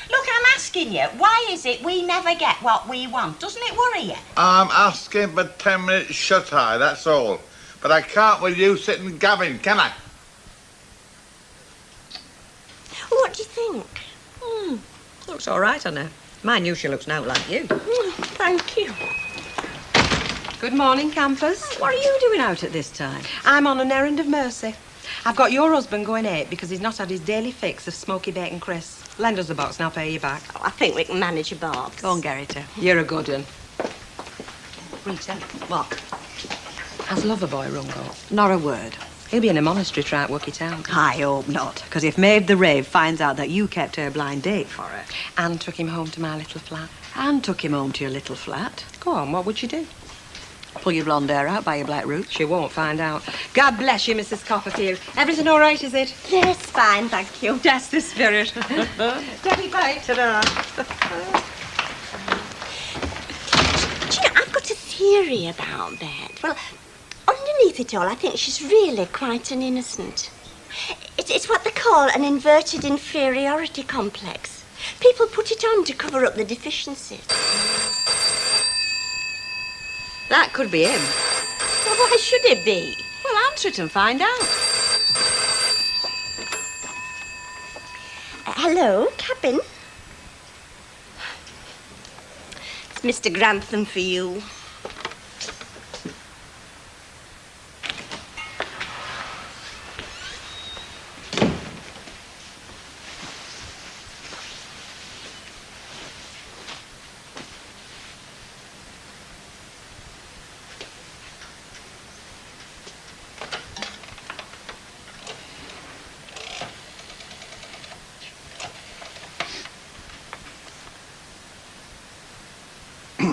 Look, I'm asking you, why is it we never get what we want? Doesn't it worry you? I'm asking for 10 minutes shut-eye, that's all. But I can't with you sitting gabbing, can I? What do you think? Looks all right on her. Mine knew she looks now like you. Thank you. Good morning, campers. What are you doing out at this time? I'm on an errand of mercy. I've got your husband going 8 because he's not had his daily fix of smoky bacon crisps. Lend us a box and I'll pay you back. Oh, I think we can manage a box. Go on, Gerrita. You're a good one. Rita. What? Has Loverboy rung up? Not a word. He'll be in a monastery trying to work it out. I hope not, because if Maeve the Rave finds out that you kept her blind date for her... And took him home to my little flat. And took him home to your little flat... Go on, what would you do? Pull your blonde hair out by your black roots. She won't find out. God bless you, Mrs. Copperfield. Everything all right, is it? Yes, fine, thank you. That's the spirit. Debbie, bye. Ta-da. Do you know, I've got a theory about that. Well, underneath it all, I think she's really quite an innocent. It's what they call an inverted inferiority complex. People put it on to cover up the deficiencies. That could be him. Well, why should it be? Well, answer it and find out. Hello, cabin. It's Mr. Grantham for you.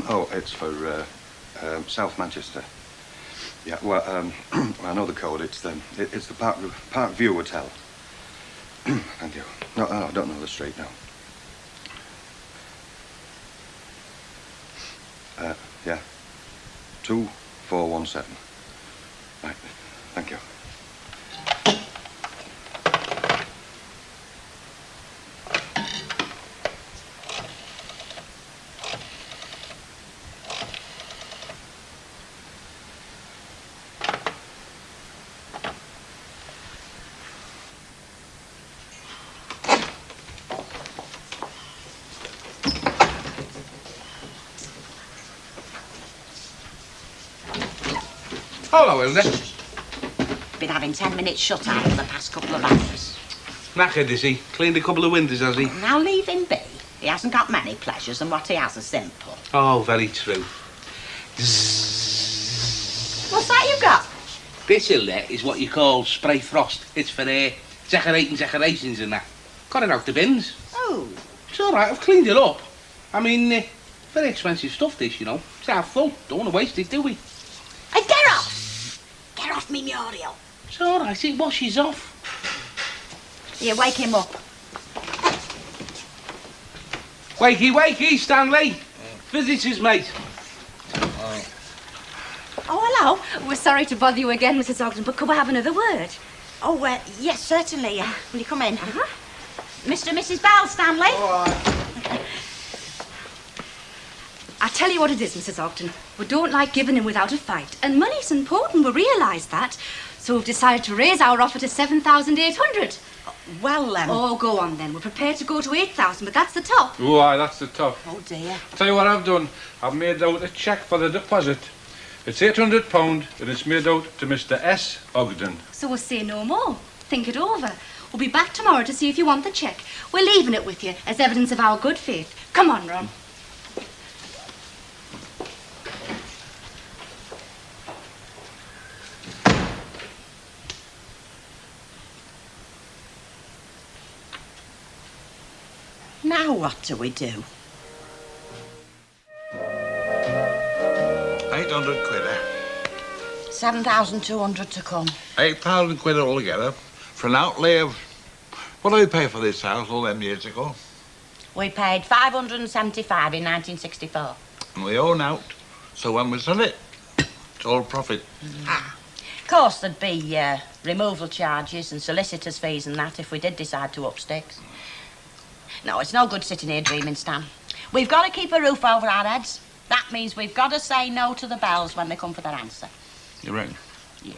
Oh, it's for South Manchester. Yeah, well, I know the code. It's the Park View Hotel. Thank you. No, I don't know the street now. Yeah. 2417. Right. Thank you. Hello, Hilda. Been having 10 minutes shut eye for the past couple of hours. Knackered, is he? Cleaned a couple of windows, has he? Now leave him be. He hasn't got many pleasures, and what he has are simple. Oh, very true. What's that you've got? This, Hilda, is what you call spray frost. It's for decorations and that. Got it out the bins. Oh. It's all right, I've cleaned it up. I mean, very expensive stuff, this, you know. It's half full. Don't want to waste it, do we? Hey, get off! Get off me, Muriel. It's all right, it washes off. Here, wake him up. Wakey, wakey, Stanley. Visitors, mate. Oh, hello. We're sorry to bother you again, Mrs. Ogden, but could we have another word? Oh, yes, certainly. Will you come in? Mr. and Mrs. Bell, Stanley. I tell you what it is, Mrs. Ogden. We don't like giving in without a fight, and money's important. We realise that. So we've decided to raise our offer to 7,800. Well, Oh, go on then. We're prepared to go to 8,000, but that's the top. Oh, aye, that's the top. Oh, dear. Tell you what I've done. I've made out a cheque for the deposit. It's £800 and it's made out to Mr. S. Ogden. So we'll say no more. Think it over. We'll be back tomorrow to see if you want the cheque. We're leaving it with you as evidence of our good faith. Come on, Ron. Now what do we do? 800 quid, eh? 7,200 to come. 8,000 quid altogether for an outlay of... What did we pay for this house all them years ago? We paid 575 in 1964. And we own out, so when we sell it, it's all profit. Of course, there'd be removal charges and solicitors' fees and that if we did decide to up sticks. No, it's no good sitting here dreaming, Stan. We've got to keep a roof over our heads. That means we've got to say no to the Bells when they come for their answer. You reckon? Yeah.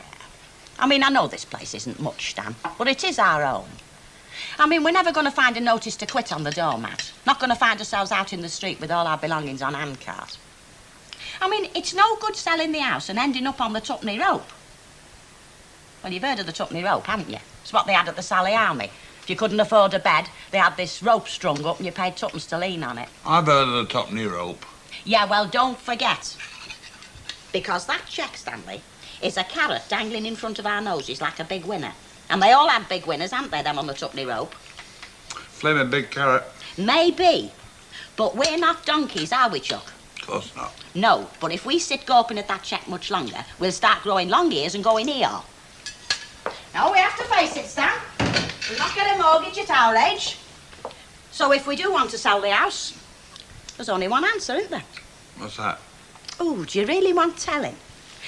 I mean, I know this place isn't much, Stan, but it is our own. I mean, we're never going to find a notice to quit on the doormat. Not going to find ourselves out in the street with all our belongings on handcart. I mean, it's no good selling the house and ending up on the twopenny rope. Well, you've heard of the twopenny rope, haven't you? It's what they had at the Sally Army. If you couldn't afford a bed, they had this rope strung up and you paid twopence to lean on it. I've heard of the twopenny rope. Yeah, well, don't forget. Because that cheque, Stanley, is a carrot dangling in front of our noses like a big winner. And they all had big winners, haven't they, them on the twopenny rope? Flaming big carrot. Maybe. But we're not donkeys, are we, Chuck? Of course not. No, but if we sit gawping at that cheque much longer, we'll start growing long ears and going here. Now, we have to face it, Stan. We'll not get a mortgage at our age. So if we do want to sell the house, there's only one answer, isn't there? What's that? Oh, do you really want telling?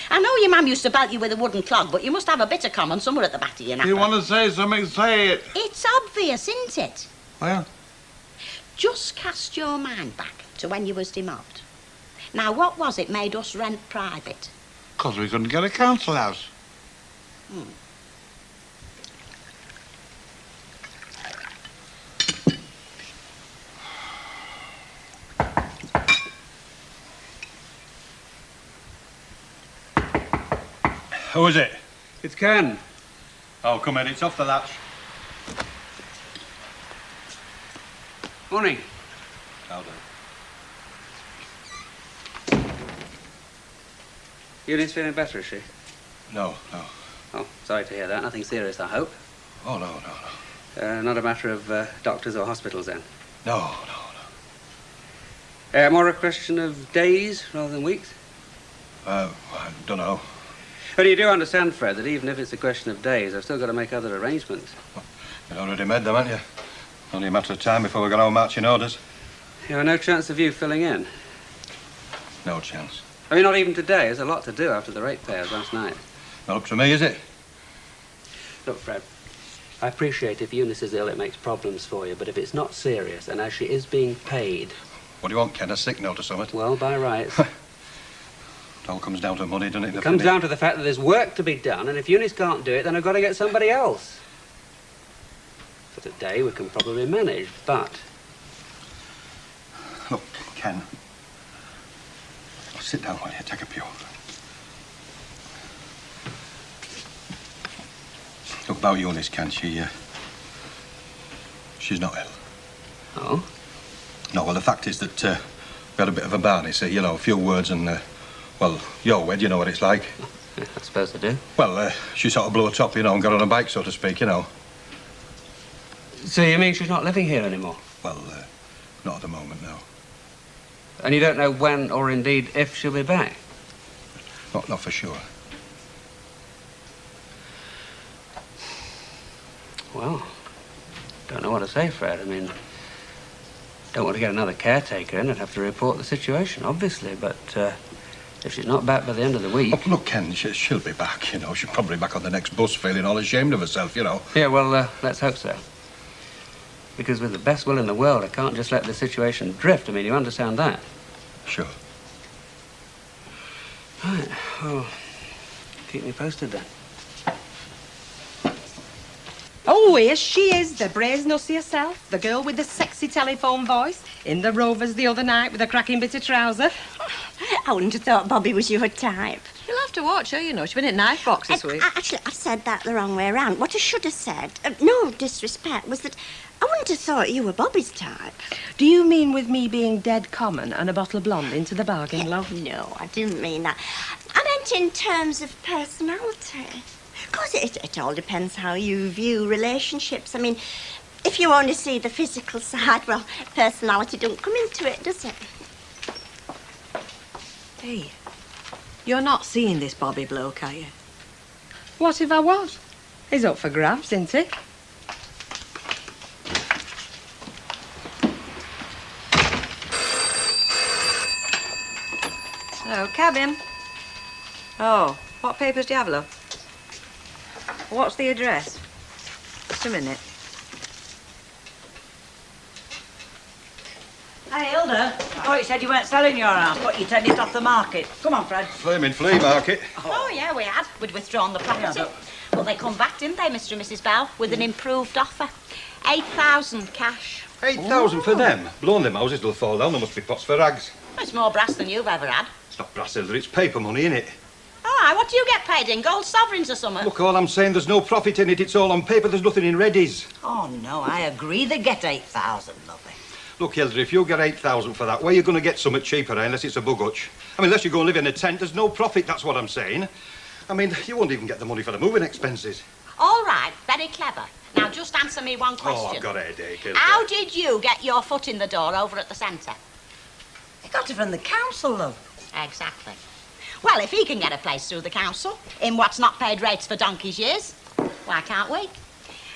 I know your mum used to belt you with a wooden clog, but you must have a bit of common somewhere at the back of your napper. You want to say something, say it. It's obvious, isn't it? Well? Just cast your mind back to when you was demobbed. Now, what was it made us rent private? 'Cause we couldn't get a council house. Who is it? It's Ken. Oh, come in. It's off the latch. Morning. How do? Eunice feeling better, is she? No. Oh, sorry to hear that. Nothing serious, I hope. Oh, no. Not a matter of doctors or hospitals, then? No. More a question of days rather than weeks? I don't know. But you do understand, Fred, that even if it's a question of days, I've still got to make other arrangements. You've already made them, haven't you? Only a matter of time before we got our marching orders. You have no chance of you filling in? No chance. I mean, not even today. There's a lot to do after the ratepayers last night. Not up to me, is it? Look, Fred, I appreciate if Eunice is ill, it makes problems for you, but if it's not serious, and as she is being paid... What do you want, Ken? A sick note or something? Well, by rights. It all comes down to money, doesn't it? It comes down to the fact that there's work to be done, and if Eunice can't do it, then I've got to get somebody else. For today, we can probably manage, but... Look, Ken. Sit down while you take a pew. Look, about Eunice, Ken, she's not ill. Oh? No, well, the fact is that we had a bit of a barney, so, you know, a few words and, well, your wed, you know what it's like. I suppose I do. Well, she sort of blew a top, you know, and got on a bike, so to speak, you know. So you mean she's not living here anymore? Well, not at the moment, no. And you don't know when or indeed if she'll be back? Not for sure. Well, Don't know what to say, Fred. I mean, don't want to get another caretaker in. I'd have to report the situation, obviously, but if she's not back by the end of the week... Oh, look, Ken, she'll be back, you know. She'll probably be back on the next bus feeling all ashamed of herself, you know. Yeah, well, let's hope so. Because with the best will in the world, I can't just let the situation drift. I mean, you understand that? Sure. Right, well, keep me posted then. Oh, here she is, the brazen hussy herself, the girl with the sexy telephone voice, in the Rovers the other night with a cracking bit of trouser. I wouldn't have thought Bobby was your type. You'll have to watch her, you know. She's been at Knife Box this week. Actually, I said that the wrong way around. What I should have said, no disrespect, was that I wouldn't have thought you were Bobby's type. Do you mean with me being dead common and a bottle of blonde into the bargain, love? No, I didn't mean that. I meant in terms of personality. Of course, it all depends how you view relationships. I mean, if you only see the physical side, well, personality don't come into it, does it? Hey, you're not seeing this Bobby bloke, are you? What if I was? He's up for grabs, isn't he? Hello, cabin. Oh, what papers do you have, love? What's the address? Just a minute. Hey, Hilda. Oh, you said you weren't selling your house, but you turned it off the market. Come on, Fred. Flaming flea market. Oh, yeah, we had. We'd withdrawn the property. But they come back, didn't they, Mr. and Mrs. Bell, with an improved offer. 8,000 cash. 8,000 for them? Blown them houses will fall down. There must be pots for rags. It's more brass than you've ever had. It's not brass, Hilda. It's paper money, innit? All right, what do you get paid in? Gold sovereigns or something? Look, all I'm saying, there's no profit in it. It's all on paper. There's nothing in readies. Oh, no, I agree. They get 8,000, lovely. Look, Hilda, if you get 8,000 for that, where are you going to get something cheaper, unless it's a bug hutch? I mean, unless you go and live in a tent, there's no profit, that's what I'm saying. I mean, you won't even get the money for the moving expenses. All right, very clever. Now, just answer me one question. Oh, I've got a headache, Hilda. How did you get your foot in the door over at the centre? He got it from the council, love. Exactly. Well, if he can get a place through the council, in what's not paid rates for donkey's years, why can't we?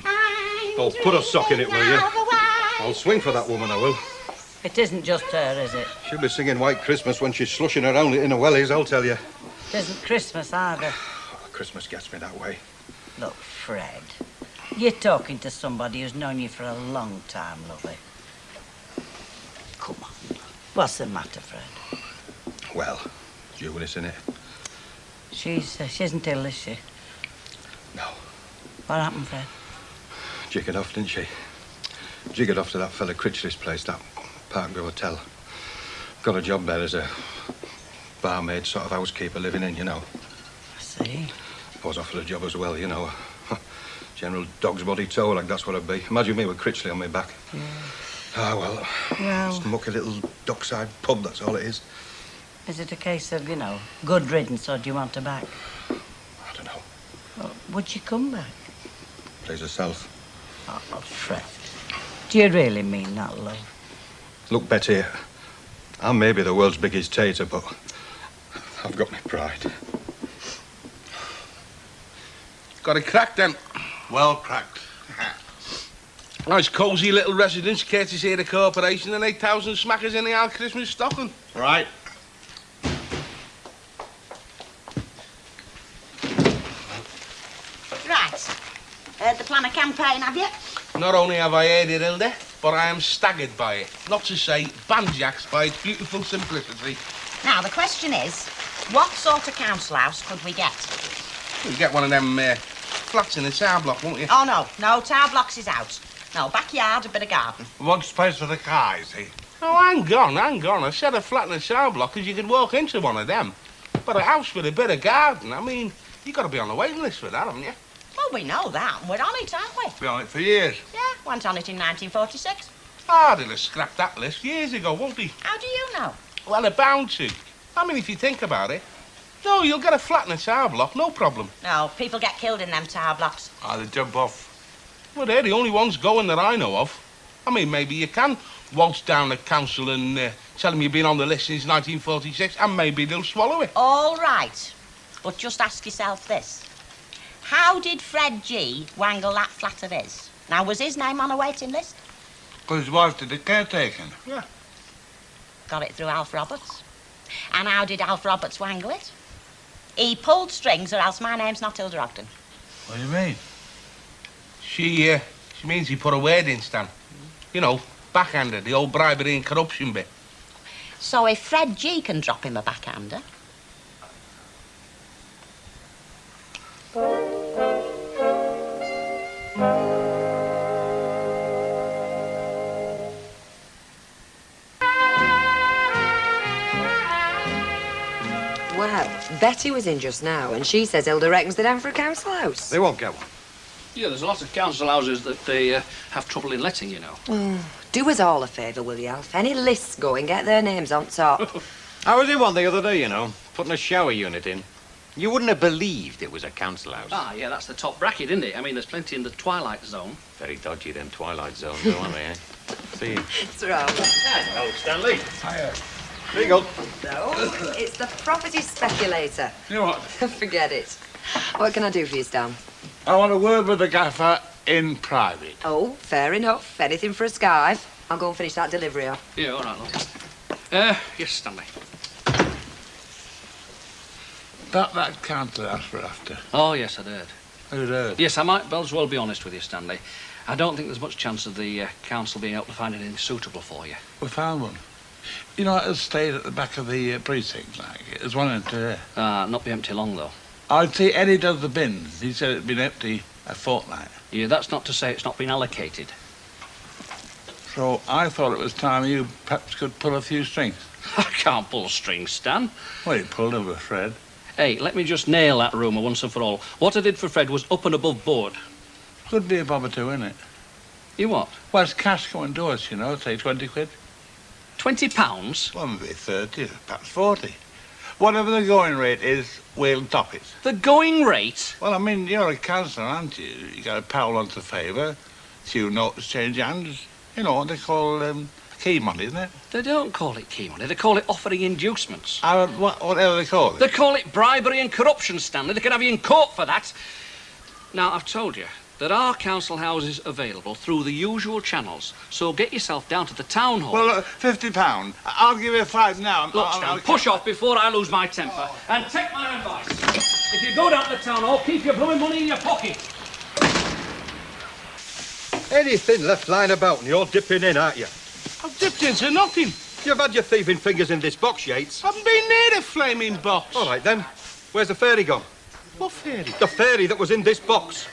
Oh, put a sock in it, will you? I'll swing for that woman, I will. It isn't just her, is it? She'll be singing White Christmas when she's slushing around it in a wellies, I'll tell you. It isn't Christmas either. Christmas gets me that way. Look, Fred, you're talking to somebody who's known you for a long time, lovely. Come on. What's the matter, Fred? Well, Eunice, innit? She isn't ill, is she? No. What happened, Fred? Jiggered off, didn't she? Jiggered off to that fella Critchley's place, that Parkview Hotel. Got a job there as a barmaid, sort of housekeeper living in, you know. I see. I was offered a job as well, you know. General dog's body toe, like that's what I'd be. Imagine me with Critchley on my back. Yeah. Ah, well, just a mucky little dockside pub, that's all it is. Is it a case of, you know, good riddance, or do you want her back? I don't know. Well, would she come back? Please herself. Oh, Fred. Do you really mean that, love? Look, Betty, I'm maybe the world's biggest tater, but I've got my pride. Got it cracked, then? Well cracked. Nice cosy little residence, courtesy of the corporation, and 8,000 smackers in the old Christmas stocking. Right. Right. Heard the plan of campaign, have you? Not only have I heard it, Hilda, but I am staggered by it. Not to say banjaxed by its beautiful simplicity. Now, the question is, what sort of council house could we get? You get one of them flats in the tower block, won't you? Oh, no. No, tower blocks is out. No, backyard, a bit of garden. One space for the car, you see. Oh, hang on. I said a flat in the tower block because you could walk into one of them. But a house with a bit of garden, I mean, you've got to be on the waiting list for that, haven't you? Well, we know that, and we're on it, aren't we? Been on it for years. Yeah, went on it in 1946. Ah, they'd have scrapped that list years ago, won't they? How do you know? Well, they're bound to. I mean, if you think about it. No, you'll get a flat in a tower block, no problem. No, people get killed in them tower blocks. Ah, they jump off. Well, they're the only ones going that I know of. I mean, maybe you can waltz down the council and tell them you've been on the list since 1946, and maybe they'll swallow it. All right. But just ask yourself this. How did Fred G. wangle that flat of his? Now, was his name on a waiting list? Well, his wife did the caretaking. Yeah. Got it through Alf Roberts. And how did Alf Roberts wangle it? He pulled strings, or else my name's not Hilda Ogden. What do you mean? She means he put a word in, Stan. You know, backhanded, the old bribery and corruption bit. So if Fred G can drop him a backhander... Well, Betty was in just now, and she says Hilda reckons they're down for a council house. They won't get one. Yeah, there's a lot of council houses that they have trouble in letting, you know. Do us all a favour, will you, Alf? Any lists going, get their names on top. I was in one the other day, you know, putting a shower unit in. You wouldn't have believed it was a council house. Ah, yeah, that's the top bracket, isn't it? I mean, there's plenty in the twilight zone. Very dodgy, them twilight zones, though, aren't they, eh? See you. It's right. Hello, Stanley. Hiya. There you go. No, it's the property speculator. You know what? Forget it. What can I do for you, Stan? I want a word with the gaffer in private. Oh, fair enough. Anything for a skive. I'll go and finish that delivery off. Yeah, all right, look. Yes, Stanley. That council house we're after. Oh, yes, I'd heard. Who'd heard? Yes, I might as well be honest with you, Stanley. I don't think there's much chance of the council being able to find anything suitable for you. We found one. You know, it stayed at the back of the precinct, like. There's one empty there. Not be empty long, though. I'd see Eddie does the bins. He said it'd been empty a fortnight. Yeah, that's not to say it's not been allocated. So I thought it was time you perhaps could pull a few strings. I can't pull strings, Stan. Well, you pulled them with Fred. Hey, let me just nail that rumour once and for all. What I did for Fred was up and above board. Could be a bob or two, innit? You what? Well, it's cash coming to us, you know, say 20 quid. £20? Well, maybe 30, perhaps 40. Whatever the going rate is, we'll top it. The going rate? Well, I mean, you're a councillor, aren't you? You got a pal wants a favour, few notes change hands. You know what they call key money, isn't it? They don't call it key money. They call it offering inducements. Whatever they call it. They call it bribery and corruption, Stanley. They can have you in court for that. Now, I've told you, there are council houses available through the usual channels, so get yourself down to the town hall. Well, £50. I'll give you 5 now. Look, Stan, push off before I lose my temper. And take my advice. If you go down to the town hall, keep your blooming money in your pocket. Anything left lying about and you're dipping in, aren't you? I've dipped into nothing. You've had your thieving fingers in this box, Yates. I haven't been near the flaming box. All right, then. Where's the fairy gone? What fairy? The fairy that was in this box.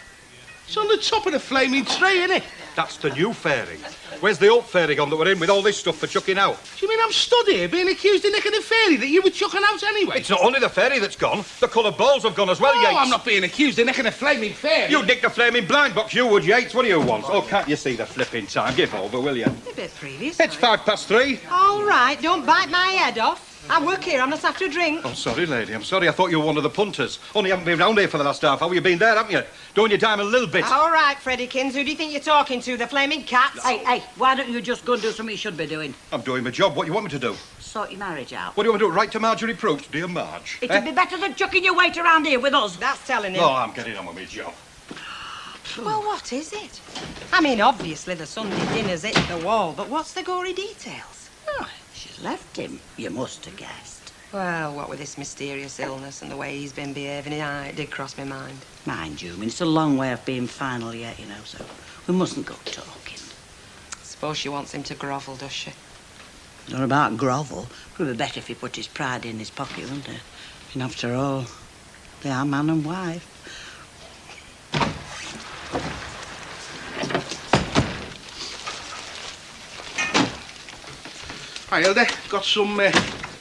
It's on the top of the flaming tray, innit? That's the new fairy. Where's the old fairy gone that were in with all this stuff for chucking out? Do you mean I'm stood here being accused of nicking the fairy that you were chucking out anyway? It's not only the fairy that's gone. The coloured balls have gone as well, Oh, Yates. I'm not being accused of nicking a flaming fairy. You nicked the flaming blind box, you would, Yates. What do you want? Oh, can't you see the flipping time? Give over, will you? A bit previous. It's 3:05. All right, don't bite my head off. I work here, I'm not after a drink. Oh, sorry, lady. I'm sorry. I thought you were one of the punters. Only haven't been round here for the last half hour. You've been there, haven't you? Doing your time a little bit. All right, Freddykins, who do you think you're talking to? The flaming cats? Hey, why don't you just go and do something you should be doing? I'm doing my job. What do you want me to do? Sort your marriage out. What do you want me to do? Write to Marjorie Prout? Dear Marge. It'd be better than chucking your weight around here with us. That's telling him. No, I'm getting on with my job. Well, what is it? I mean, obviously the Sunday dinner's hit the wall, but what's the gory details? Oh, she's left him, you must have guessed. Well, what with this mysterious illness and the way he's been behaving, it did cross my mind. Mind you, I mean, it's a long way off being final yet, you know, so we mustn't go talking. Suppose she wants him to grovel, does she? Not about grovel. It would be better if he put his pride in his pocket, wouldn't it? And after all, they are man and wife. Hi, Hilda. Got some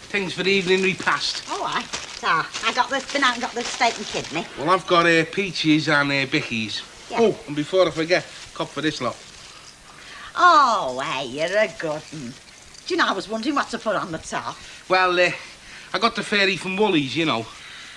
things for the evening repast. All right. So, I got the, been out and got the steak and kidney. Well, I've got peaches and bickies. Yeah. Oh, and before I forget, cop for this lot. Oh, hey, you're a good one. Do you know, I was wondering what to put on the top. Well, I got the fairy from Woolies, you know.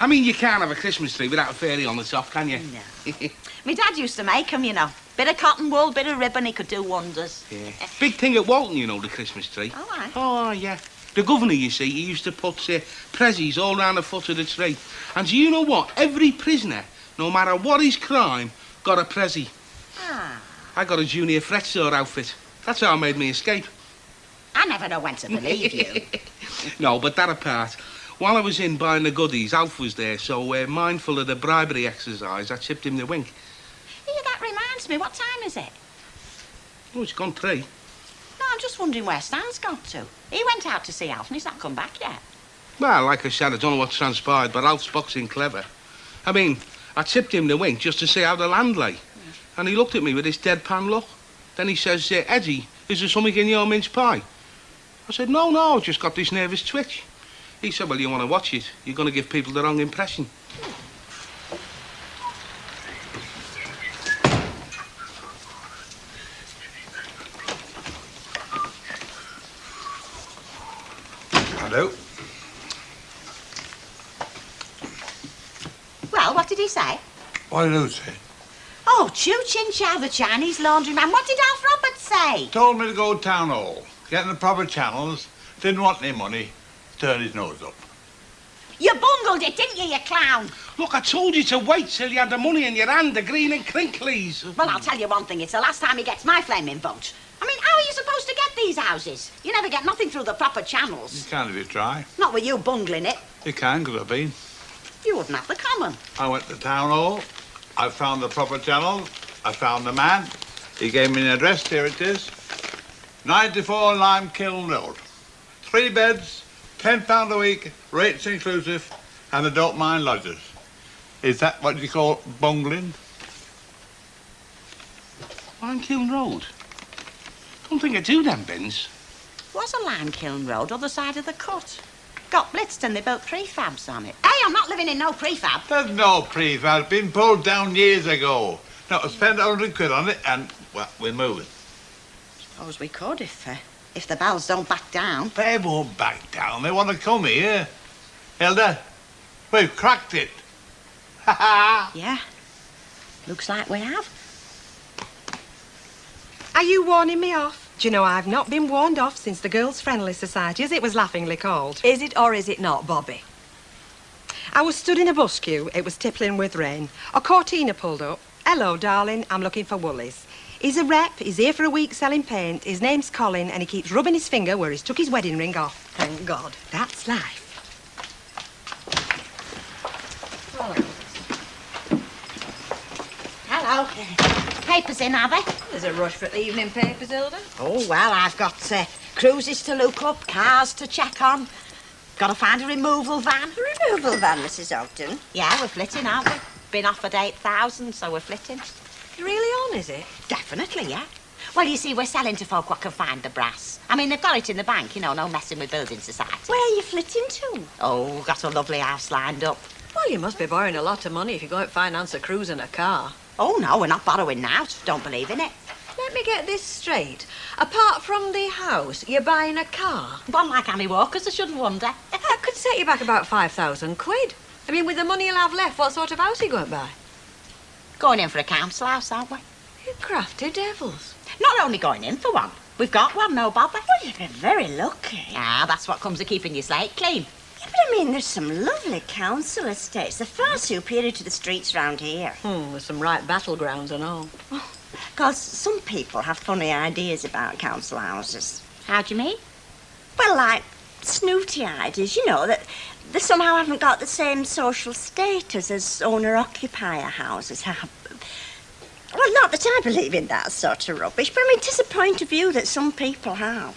I mean, you can't have a Christmas tree without a fairy on the top, can you? No. My dad used to make them, you know. Bit of cotton wool, bit of ribbon, he could do wonders. Yeah. Big thing at Walton, you know, the Christmas tree. All right. Oh, yeah. The governor, you see, he used to put prezzies all round the foot of the tree. And do you know what? Every prisoner, no matter what his crime, got a prezzie. Ah. I got a junior fret store outfit. That's how I made me escape. I never know when to believe you. No, but that apart, while I was in buying the goodies, Alf was there, so mindful of the bribery exercise, I chipped him the wink. Yeah, that reminds me. What time is it? Oh, it's gone 3. No, I'm just wondering where Stan's gone to. He went out to see Alf and he's not come back yet. Well, like I said, I don't know what transpired, but Alf's boxing clever. I mean, I tipped him the wink just to see how the land lay. And he looked at me with this deadpan look. Then he says, Eddie, is there something in your mince pie? I said, no, just got this nervous twitch. He said, well, you want to watch it. You're going to give people the wrong impression. Hello. Well, what did he say? What did you say? Oh, Chu Chin Chow, the Chinese laundryman. What did Alf Roberts say? Told me to go to town hall, get in the proper channels, didn't want any money, turned his nose up. You bungled it, didn't you, you clown? Look, I told you to wait till you had the money in your hand, the green and crinklies. Well, I'll tell you one thing. It's the last time he gets my flaming vote. I mean, how are you supposed to get these houses? You never get nothing through the proper channels. You can if you try. Not with you bungling it. You can, because I've been. You wouldn't have the common. I went to town hall, I found the proper channels, I found the man. He gave me an address, here it is. 94 Lime Kiln Road. 3 beds, £10 a week, rates inclusive, and I don't mind lodgers. Is that what you call bungling? Lime Kiln Road? Don't think I do them bins. Was a lime kiln road, other side of the cut. Got blitzed and they built prefabs on it. Hey, I'm not living in no prefab. There's no prefab. It's been pulled down years ago. Now, I spent 100 quid on it and, well, we're moving. Suppose we could if the bells don't back down. They won't back down. They want to come here. Hilda, we've cracked it. Ha ha! Yeah. Looks like we have. Are you warning me off? Do you know, I've not been warned off since the Girls' Friendly Society, as it was laughingly called. Is it or is it not, Bobby? I was stood in a bus queue. It was tippling with rain. A Cortina pulled up. Hello, darling, I'm looking for Woolies. He's a rep. He's here for a week selling paint. His name's Colin, and he keeps rubbing his finger where he's took his wedding ring off. Thank God. That's life. Hello. Papers in, are they? There's a rush for the evening papers, Hilda. Oh, well, I've got cruises to look up, cars to check on. Got to find a removal van. A removal van, Mrs. Ogden? Yeah, we're flitting, aren't we? Been offered 8,000, so we're flitting. You really on, is it? Definitely, yeah. Well, you see, we're selling to folk what can find the brass. I mean, they've got it in the bank, you know, no messing with building society. Where are you flitting to? Oh, got a lovely house lined up. Well, you must be borrowing a lot of money if you go out finance a cruise and a car. Oh, no, we're not borrowing now. Don't believe in it. Let me get this straight. Apart from the house, you're buying a car? One like Annie Walker's, I shouldn't wonder. That could set you back about 5,000 quid. I mean, with the money you'll have left, what sort of house are you going to buy? Going in for a council house, aren't we? You crafty devils. Not only going in for one. We've got one, no bother. Well, you've been very lucky. Ah, that's what comes of keeping your slate clean. Yeah, but I mean, there's some lovely council estates. They're far superior to the streets round here. There's some right battlegrounds and all. Because some people have funny ideas about council houses. How do you mean? Well, like snooty ideas, you know, that they somehow haven't got the same social status as owner-occupier houses have. Well, not that I believe in that sort of rubbish, but I mean, 'tis a point of view that some people have.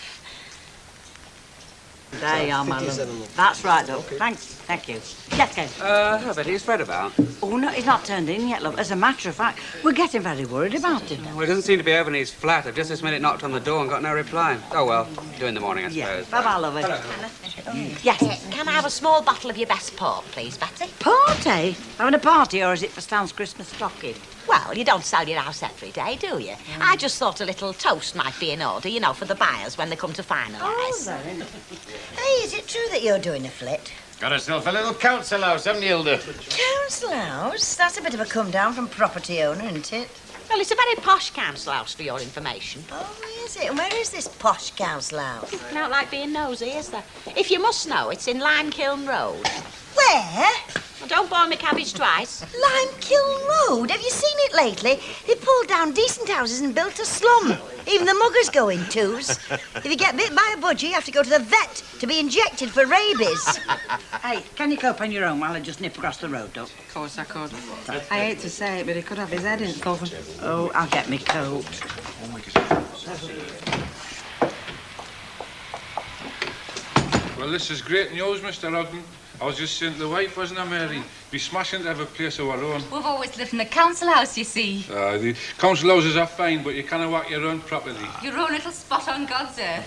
There you are, my love. That's right, love. Thanks. Thank you. Yes, go. I bet he's Fred about. Oh, no, he's not turned in yet, love. As a matter of fact, we're getting very worried about him. Well, he doesn't seem to be over in his flat. I've just this minute knocked on the door and got no reply. Oh, well, do in the morning, I suppose. Bye-bye, love. Yes, can I have a small bottle of your best port, please, Betty? Party? Having a party, or is it for Stan's Christmas stocking? Well, you don't sell your house every day, do you? I just thought a little toast might be in order, you know, for the buyers when they come to finalise. Hey, is it true that you're doing a flit? Got herself a little council house, haven't you, Hilda? Council house? That's a bit of a come down from property owner, isn't it? Well, it's a very posh council house for your information. Oh, is it? Where is this posh council house? Not like being nosy, is there? If you must know, it's in Lime Kiln Road. Where? Don't boil me cabbage twice. Limekiln Road, have you seen it lately? They pulled down decent houses and built a slum. Even the muggers go in twos. If you get bit by a budgie, you have to go to the vet to be injected for rabies. Hey, can you cope on your own while I just nip across the road, Doc? Of course I could. I hate to say it, but he could have his head in the oven. Oh, I'll get me coat. Well, this is great news, Mr. Ogden. I was just saying to the wife, wasn't I, Mary? Be smashing to have a place of our own. We've always lived in the council house, you see. The council houses are fine, but you can't work your own property. Your own little spot on God's earth.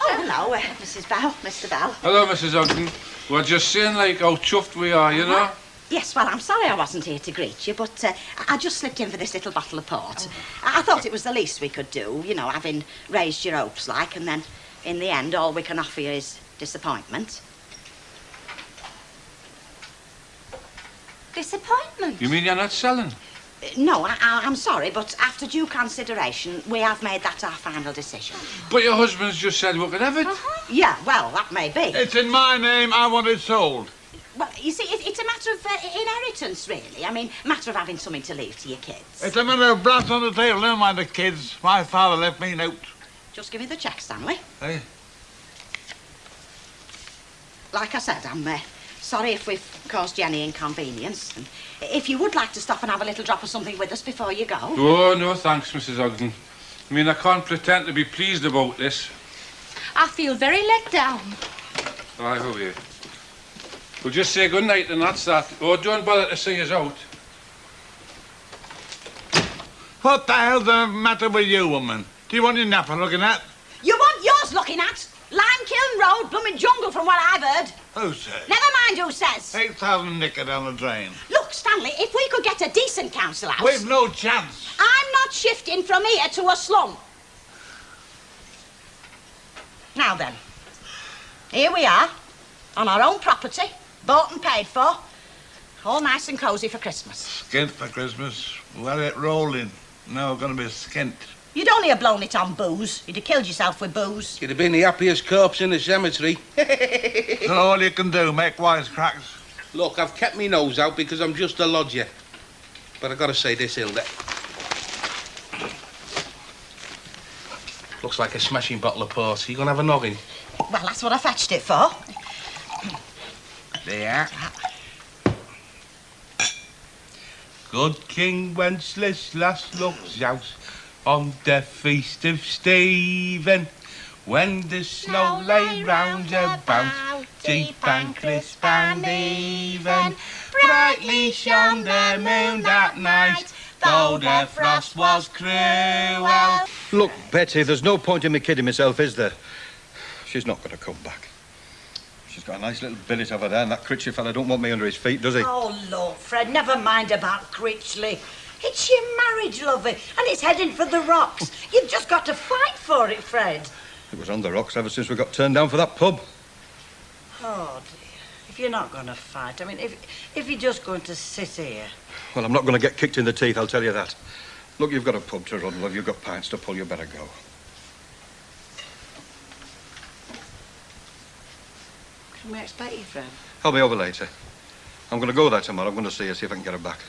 Oh, hello, Mrs. Bell, Mr. Bell. Hello, Mrs. Ogden. We're just saying, like, how chuffed we are, you know? Yes, well, I'm sorry I wasn't here to greet you, but I just slipped in for this little bottle of port. I thought it was the least we could do, you know, having raised your hopes, like, and then, in the end, all we can offer you is disappointment. Disappointment? You mean you're not selling? No, I'm sorry, but after due consideration, we have made that our final decision. But your husband's just said we could have it. Yeah, well, that may be. It's in my name. I want it sold. Well, you see, it's a matter of inheritance, really. I mean, a matter of having something to leave to your kids. It's a matter of brass on the table. Never mind the kids. My father left me note. Just give me the cheque, Stanley. Hey? Like I said, I'm sorry if we've caused you any inconvenience. And if you would like to stop and have a little drop of something with us before you go. Oh, no, thanks, Mrs. Ogden. I mean, I can't pretend to be pleased about this. I feel very let down. I hope you. We'll just say good night and that's that. Oh, don't bother to see us out. What the hell's the matter with you, woman? Do you want your napper looking at? You want yours looking at? Limekiln Road, blooming jungle from what I've heard. Who says? Never mind who says. 8,000 knicker down the drain. Look, Stanley, if we could get a decent council house... We've no chance. I'm not shifting from here to a slum. Now then, here we are, on our own property, bought and paid for, all nice and cosy for Christmas. Skint for Christmas. Well, it rolling. Now we're going to be skint. You'd only have blown it on booze. You'd have killed yourself with booze. You'd have been the happiest corpse in the cemetery. That's all you can do, make wisecracks. Look, I've kept my nose out because I'm just a lodger. But I've got to say this, Hilda. Looks like a smashing bottle of port. Are you going to have a noggin? Well, that's what I fetched it for. There. Good King Wenceslas looks out on the feast of Stephen, when the snow lay round about, deep and crisp and even. Brightly shone the moon that night, though the frost was cruel. Look, Betty, there's no point in me kidding myself, is there? She's not going to come back. She's got a nice little billet over there, and that Critchley fella don't want me under his feet, does he? Oh, Lord, Fred, never mind about Critchley. It's your marriage, lovey, and it's heading for the rocks. You've just got to fight for it, Fred. It was on the rocks ever since we got turned down for that pub. Oh, dear. If you're not going to fight, I mean, if you're just going to sit here... Well, I'm not going to get kicked in the teeth, I'll tell you that. Look, you've got a pub to run, love. You've got pints to pull. You better go. Can we expect you, Fred? I'll be over later. I'm going to go there tomorrow. I'm going to see her, see if I can get her back.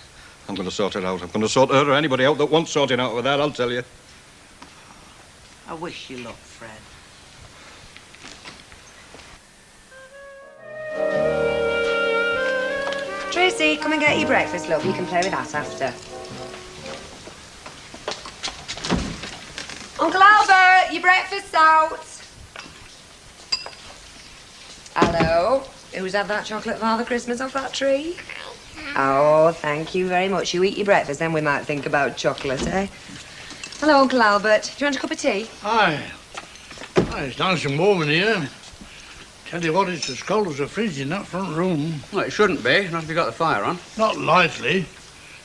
I'm going to sort her out. I'm going to sort her or anybody out that wants sorting out with that, I'll tell you. I wish you luck, Fred. Tracy, come and get your breakfast, love. You can play with that after. Uncle Albert, your breakfast's out. Hello? Who's had that chocolate Father Christmas off that tree? Oh, thank you very much. You eat your breakfast, then we might think about chocolate, eh? Hello, Uncle Albert. Do you want a cup of tea? Aye. Aye, it's nice and warm in here. Tell you what, it's as cold as a fridge in that front room. Well, it shouldn't be, not if you've got the fire on. Not likely.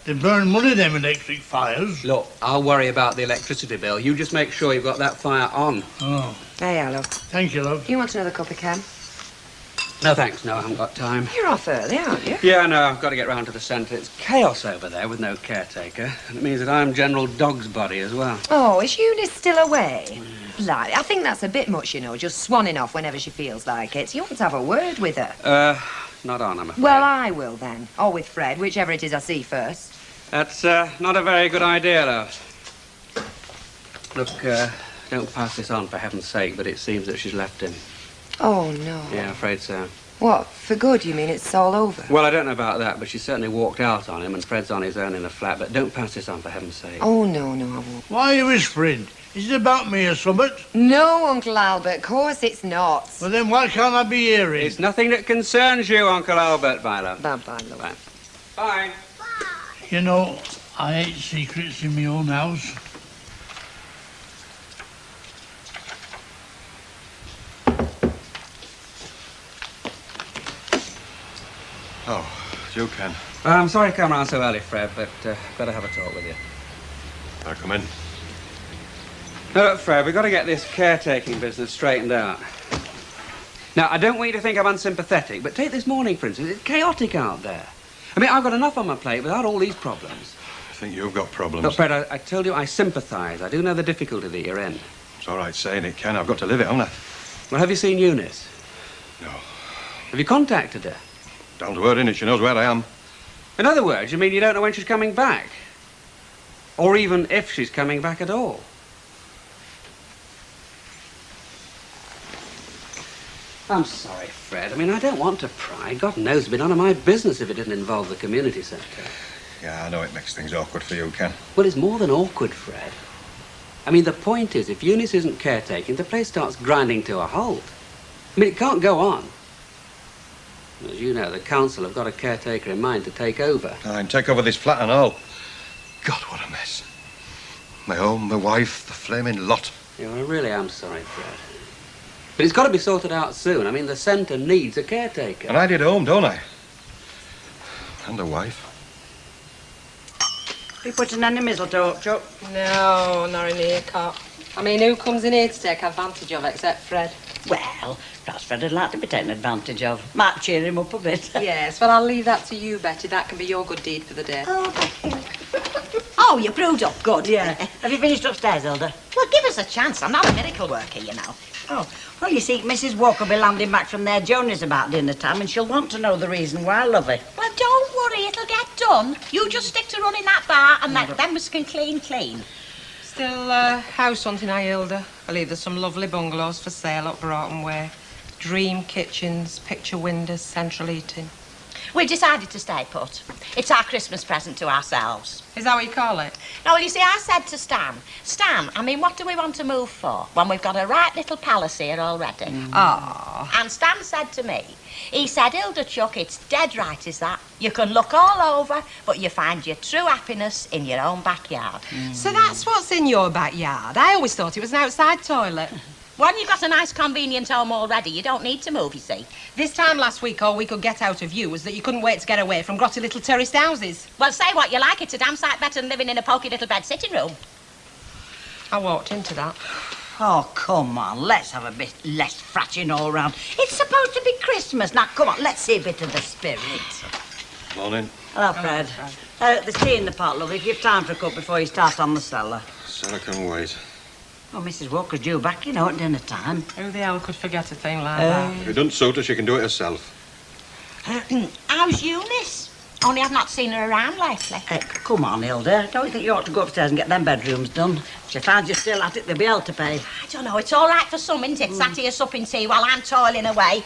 They burn money, them electric fires. Look, I'll worry about the electricity bill. You just make sure you've got that fire on. Oh. There you are, love. Thank you, love. Do you want another cup of Ken? No, thanks. No, I haven't got time. You're off early, aren't you? Yeah, no, I've got to get round to the centre. It's chaos over there with no caretaker. And it means that I'm General Dog's body as well. Oh, is Eunice still away? Like, I think that's a bit much, you know, just swanning off whenever she feels like it. You want to have a word with her. not on, I'm afraid. Well, I will then. Or with Fred, whichever it is I see first. That's not a very good idea, love. Look, don't pass this on for heaven's sake, but it seems that she's left him. Oh, no. Yeah, I'm afraid so. What, for good, you mean? It's all over? Well, I don't know about that, but she certainly walked out on him, and Fred's on his own in a flat. But don't pass this on for heaven's sake. Oh, no, I won't. Why are you whispering? Is it about me or something? No, Uncle Albert, of course it's not. Well, then why can't I be hearing? It's nothing that concerns you, Uncle Albert. Bye, love. Bye-bye, love. Bye. Bye. You know, I hate secrets in my own house. Oh, you can. I'm sorry to come round so early, Fred, but I've got to have a talk with you. I'll come in. Now, look, Fred, we've got to get this caretaking business straightened out. Now, I don't want you to think I'm unsympathetic, but take this morning, for instance. It's chaotic out there. I mean, I've got enough on my plate without all these problems. I think you've got problems. Look, Fred, I told you I sympathise. I do know the difficulty that you're in. It's all right saying it, Ken. I've got to live it, haven't I? Well, have you seen Eunice? No. Have you contacted her? Down to her, innit? She knows where I am. In other words, you mean you don't know when she's coming back? Or even if she's coming back at all? I'm sorry, Fred. I mean, I don't want to pry. God knows it'd be none of my business if it didn't involve the community sector. Yeah, I know it makes things awkward for you, Ken. Well, it's more than awkward, Fred. I mean, the point is, if Eunice isn't caretaking, the place starts grinding to a halt. I mean, it can't go on. As you know, the council have got a caretaker in mind to take over. And take over this flat and all. God, what a mess. My home, my wife, the flaming lot. Yeah, well, I really am sorry, Fred. But it's got to be sorted out soon. I mean, the centre needs a caretaker. And I did home, don't I? And a wife. You putting any mistletoe up, Chuck? No, not in here, Cop. I mean, who comes in here to take advantage of except Fred? Well, perhaps Fred would like to be taken advantage of. Might cheer him up a bit. Yes, well, I'll leave that to you, Betty. That can be your good deed for the day. Oh, you brewed up good. Yeah. Have you finished upstairs, Hilda? Well, give us a chance. I'm not a miracle worker, you know. Oh, well, you see, Mrs. Walker will be landing back from their journeys about dinner time, and she'll want to know the reason why, lovey. Well, don't worry, it'll get done. You just stick to running that bar, and let them can clean. Still house hunting, Hilda. I believe there's some lovely bungalows for sale up Broughton Way. Dream kitchens, picture windows, central heating. We've decided to stay put. It's our Christmas present to ourselves. Is that what you call it? No, well, you see, I said to Stan, I mean, what do we want to move for when we've got a right little palace here already? Ah. And Stan said to me, he said, Hilda Chuck, it's dead right, is that? You can look all over, but you find your true happiness in your own backyard. So that's what's in your backyard? I always thought it was an outside toilet. When you've got a nice convenient home already, you don't need to move, you see. This time last week, all we could get out of you was that you couldn't wait to get away from grotty little terraced houses. Well, say what you like, it's a damn sight better than living in a poky little bed sitting room. I walked into that. Oh, come on, let's have a bit less fratching all round. It's supposed to be Christmas. Now, come on, let's see a bit of the spirit. Morning. Hello, Fred. There's tea in the pot, lovey. Give time for a cup before you start on the cellar. So I can wait. Oh, Mrs. Walker's due back, you know, at dinner time. Who the hell could forget a thing like that? If it doesn't suit her, she can do it herself. How's Eunice? Only I've not seen her around lately. Come on, Hilda. Don't you think you ought to go upstairs and get them bedrooms done? If she finds you still at it, they'll be able to pay. I don't know, it's all right for some, isn't it? Sat here supping tea while I'm toiling away.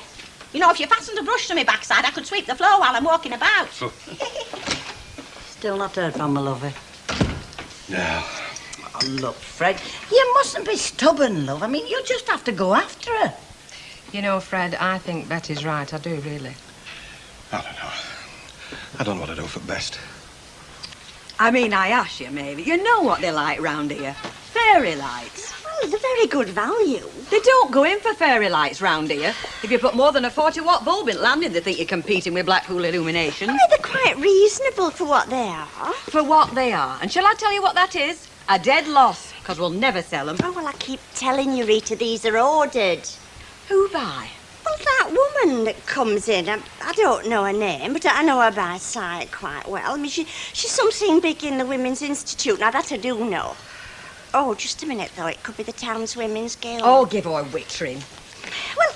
You know, if you fastened a brush to my backside, I could sweep the floor while I'm walking about. Still not heard from her, lovey. No. Oh, look, Fred, you mustn't be stubborn, love. I mean, you'll just have to go after her. You know, Fred, I think Betty's right. I do, really. I don't know. I don't know what to do for best. I mean, I ask you, maybe. You know what they like round here? Fairy lights. Well, they're very good value. They don't go in for fairy lights round here. If you put more than a 40-watt bulb in landing, they think you're competing with Blackpool Illuminations. I mean, they're quite reasonable for what they are. For what they are. And shall I tell you what that is? A dead loss, because we'll never sell them. Oh, well, I keep telling you, Rita, these are ordered. Who by? Well, that woman that comes in, I don't know her name, but I know her by sight quite well. I mean, she's something big in the Women's Institute. Now, that I do know. Oh, just a minute, though. It could be the town's Women's Guild. Oh, give her a wittering. Well,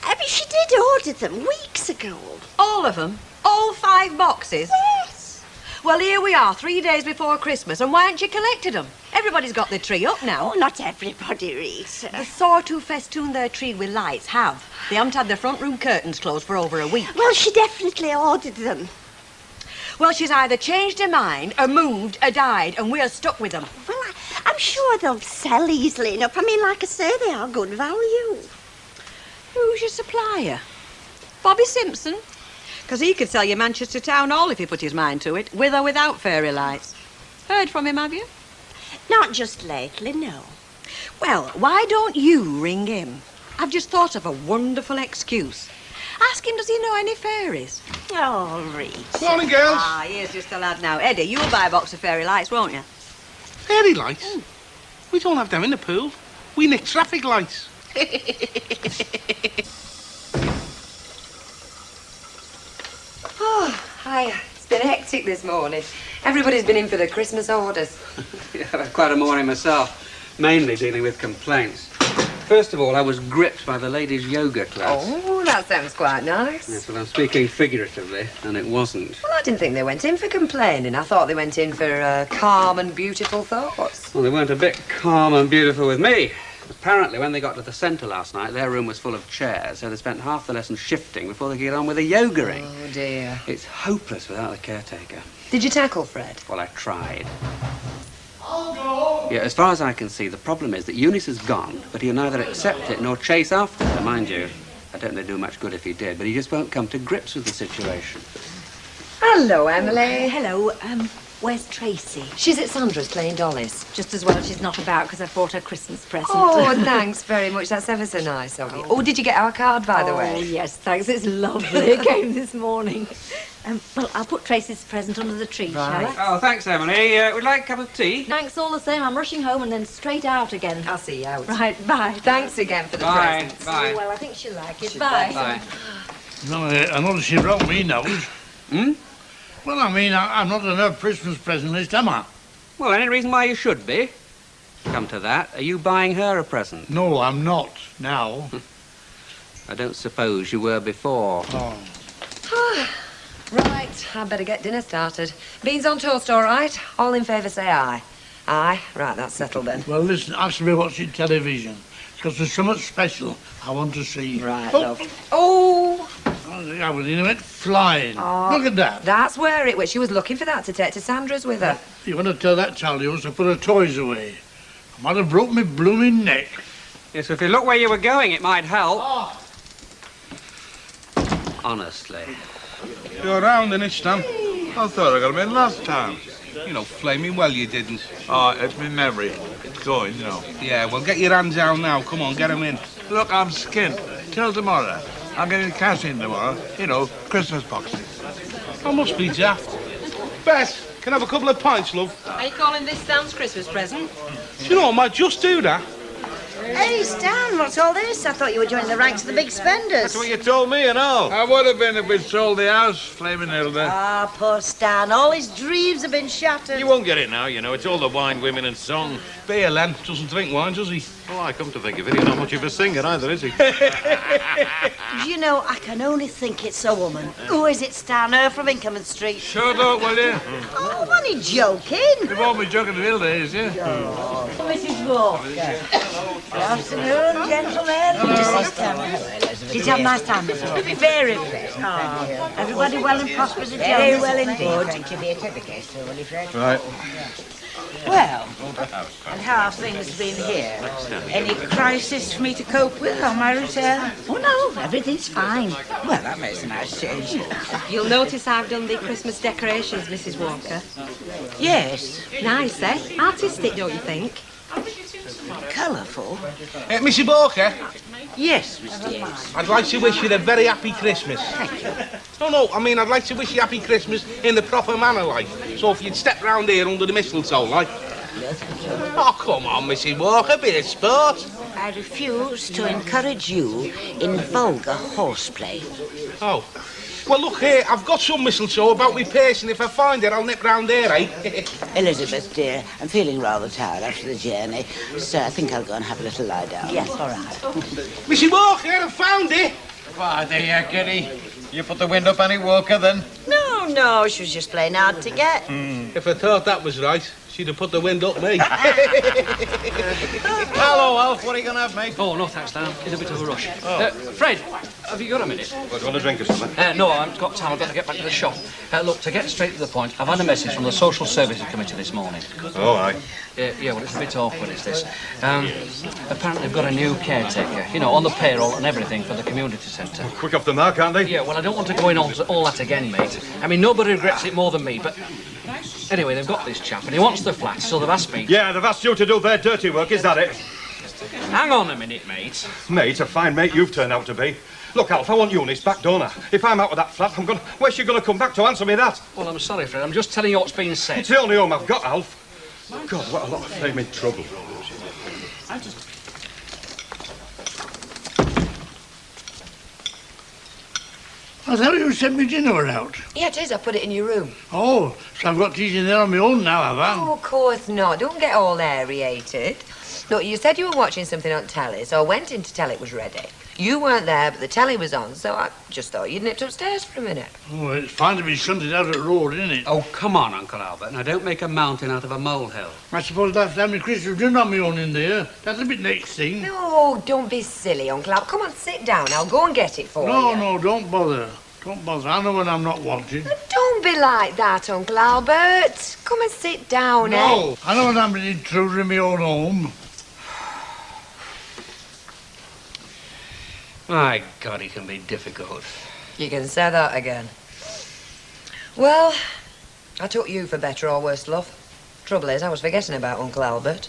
I mean, she did order them weeks ago. All of them? All 5 boxes? Yes. Well, here we are, 3 days before Christmas, and why haven't you collected them? Everybody's got their tree up now. Oh, not everybody, Rita. The sort who festoon their tree with lights have. They haven't had their front room curtains closed for over a week. Well, she definitely ordered them. Well, she's either changed her mind, or moved, or died, and we're stuck with them. Well, I'm sure they'll sell easily enough. I mean, like I say, they are good value. Who's your supplier? Bobby Simpson? Because he could sell you Manchester Town Hall if he put his mind to it, with or without fairy lights. Heard from him, have you? Not just lately, no. Well, why don't you ring him? I've just thought of a wonderful excuse. Ask him, does he know any fairies? Oh, Rita. Morning, girls. Ah, here's just a lad now. Eddie, you'll buy a box of fairy lights, won't you? Fairy lights? We don't have them in the pool. We nick traffic lights. Oh, hi. It's been hectic this morning. Everybody's been in for their Christmas orders. Yeah, I've had quite a morning myself, mainly dealing with complaints. First of all, I was gripped by the ladies' yoga class. Oh, that sounds quite nice. Yes, well, I'm speaking figuratively, and it wasn't. Well, I didn't think they went in for complaining. I thought they went in for calm and beautiful thoughts. Well, they weren't a bit calm and beautiful with me. Apparently, when they got to the centre last night, their room was full of chairs, so they spent half the lesson shifting before they could get on with the yogaing. Oh, dear. It's hopeless without the caretaker. Did you tackle Fred? Well, I tried. Yeah, as far as I can see, the problem is that Eunice has gone, but he'll neither accept it nor chase after her, mind you. I don't think it'd do much good if he did, but he just won't come to grips with the situation. Hello, Emily. Hello. Where's Tracy? She's at Sandra's playing dollies. Just as well she's not about because I bought her Christmas present. Oh, thanks very much. That's ever so nice of you. Oh, did you get our card, by the way? Oh, yes, thanks. It's lovely. It came this morning. Well, I'll put Tracy's present under the tree, shall I? Oh, thanks, Emily. Would you like a cup of tea? Thanks all the same. I'm rushing home and then straight out again. I'll see you out. Right, bye. Thanks again for the Bye. presents. Bye. Oh, well, I think she'll like it. She'll Bye. Bye. No, I know she wrote me nose. Hmm? Well, I mean, I'm not on her Christmas present list, am I? Well, any reason why you should be? Come to that, are you buying her a present? No, I'm not, now. I don't suppose you were before. Oh. Right, I'd better get dinner started. Beans on toast, all right? All in favour, say aye. Aye? Right, that's settled then. Well, listen, I should be watching television, because there's something special I want to see. Right, oh. love. Oh! I was in it flying. Oh, Look at that. That's where it was. She was looking for that to take to Sandra's with her. You want to tell that child he wants to put her toys away? I might have broke my blooming neck. Yes, so if you look where you were going, it might help. Oh. Honestly. You're round in it, Stan. I thought I got him in last time. You know, flaming well you didn't. Oh, it's my memory. It's going, you know. Yeah, well, get your hands out now. Come on, get him in. Look, I'm skint. Till tomorrow. I'm getting cash in tomorrow. You know, Christmas boxes. I must be daft. Bess, can I have a couple of pints, love? Are you calling this Stan's Christmas present? Do you know, I might just do that. Hey, Stan, what's all this? I thought you were joining the ranks of the big spenders. That's what you told me and all. I would have been if we'd sold the house, Flaming Hilda. Ah, poor Stan. All his dreams have been shattered. You won't get it now, you know. It's all the wine, women and song. Beer, Len. Doesn't drink wine, does he? Oh, I come to think of it, he's not much of a singer either, is he? You know, I can only think it's a woman. Who is it, Stan? Her from Inkerman Street. Shut up, will you? Oh, I'm only joking. You won't be joking to Hilda, is you? Mrs. Walker. Good afternoon, gentlemen. Did you have a nice time, Mrs. Walker? Very pleasant. Oh, everybody well and prosperous at Very well indeed. Thank you, dear. Take the case, will you, Fred? Right. Well, and how have things been here? Any crisis for me to cope with on my return? Oh, no, everything's fine. Well, that makes a nice change. You'll notice I've done the Christmas decorations, Mrs. Walker. Yes. Nice, eh? Artistic, don't you think? Colourful? Mrs. Walker? Yes, Mr. Yates. I'd like to wish you a very happy Christmas. Thank you. No, I mean, I'd like to wish you happy Christmas in the proper manner, like. So if you'd step round here under the mistletoe, like. Oh, come on, Mrs. Walker, be a sport. I refuse to encourage you in vulgar horseplay. Oh. Well, look here, I've got some mistletoe about me person. If I find it, I'll nip round there, eh? Elizabeth, dear, I'm feeling rather tired after the journey, so I think I'll go and have a little lie down. Yes, all right. Mrs. Walker, I found it. Why, there you are, Kitty. You put the wind up any Walker, then? No, she was just playing hard to get. If I thought that was right, she'd have put the wind up me. Hello, Alf. What are you going to have, mate? Oh, no, thanks, Dan. In a bit of a rush. Oh. Fred, have you got a minute? What, do you want a drink or something? No, I haven't got time. I've got to get back to the shop. Look, to get straight to the point, I've had a message from the Social Services Committee this morning. Oh, aye. Yeah, well, it's a bit awkward, is this. Apparently they've got a new caretaker, you know, on the payroll and everything for the community centre. Quick off the mark, aren't they? Yeah, well, I don't want to go in on to all that again, mate. I mean, nobody regrets it more than me, but... Anyway, they've got this chap, and he wants the flat, so they've asked me... Yeah, they've asked you to do their dirty work, is that it? Hang on a minute, mate. Mate, a fine mate you've turned out to be. Look, Alf, I want Eunice back, don't I? If I'm out of that flat, where's she going to come back to answer me that? Well, I'm sorry, Fred. I'm just telling you what's been said. It's the only home I've got, Alf. God, what a lot of fame in trouble. I thought you sent me dinner out. Yeah, it is. I put it in your room. Oh, so I've got to eat in there on my own now, have I? Oh, of course not. Don't get all aerated. Look, you said you were watching something on telly, so I went in to tell it was ready. You weren't there, but the telly was on, so I just thought you'd nipped upstairs for a minute. Oh, it's fine to be shunted out at the road, isn't it? Oh, come on, Uncle Albert. Now, don't make a mountain out of a molehill. I suppose that's how many Christmas dinner on my own in there. That's a bit next thing. No, don't be silly, Uncle Albert. Come on, sit down. I'll go and get it for you. No, don't bother. Don't bother. I know when I'm not wanted. Don't be like that, Uncle Albert. Come and sit down, No, I know when I'm an intruder in my own home. My God, he can be difficult. You can say that again. Well, I took you for better or worse, love. Trouble is, I was forgetting about Uncle Albert.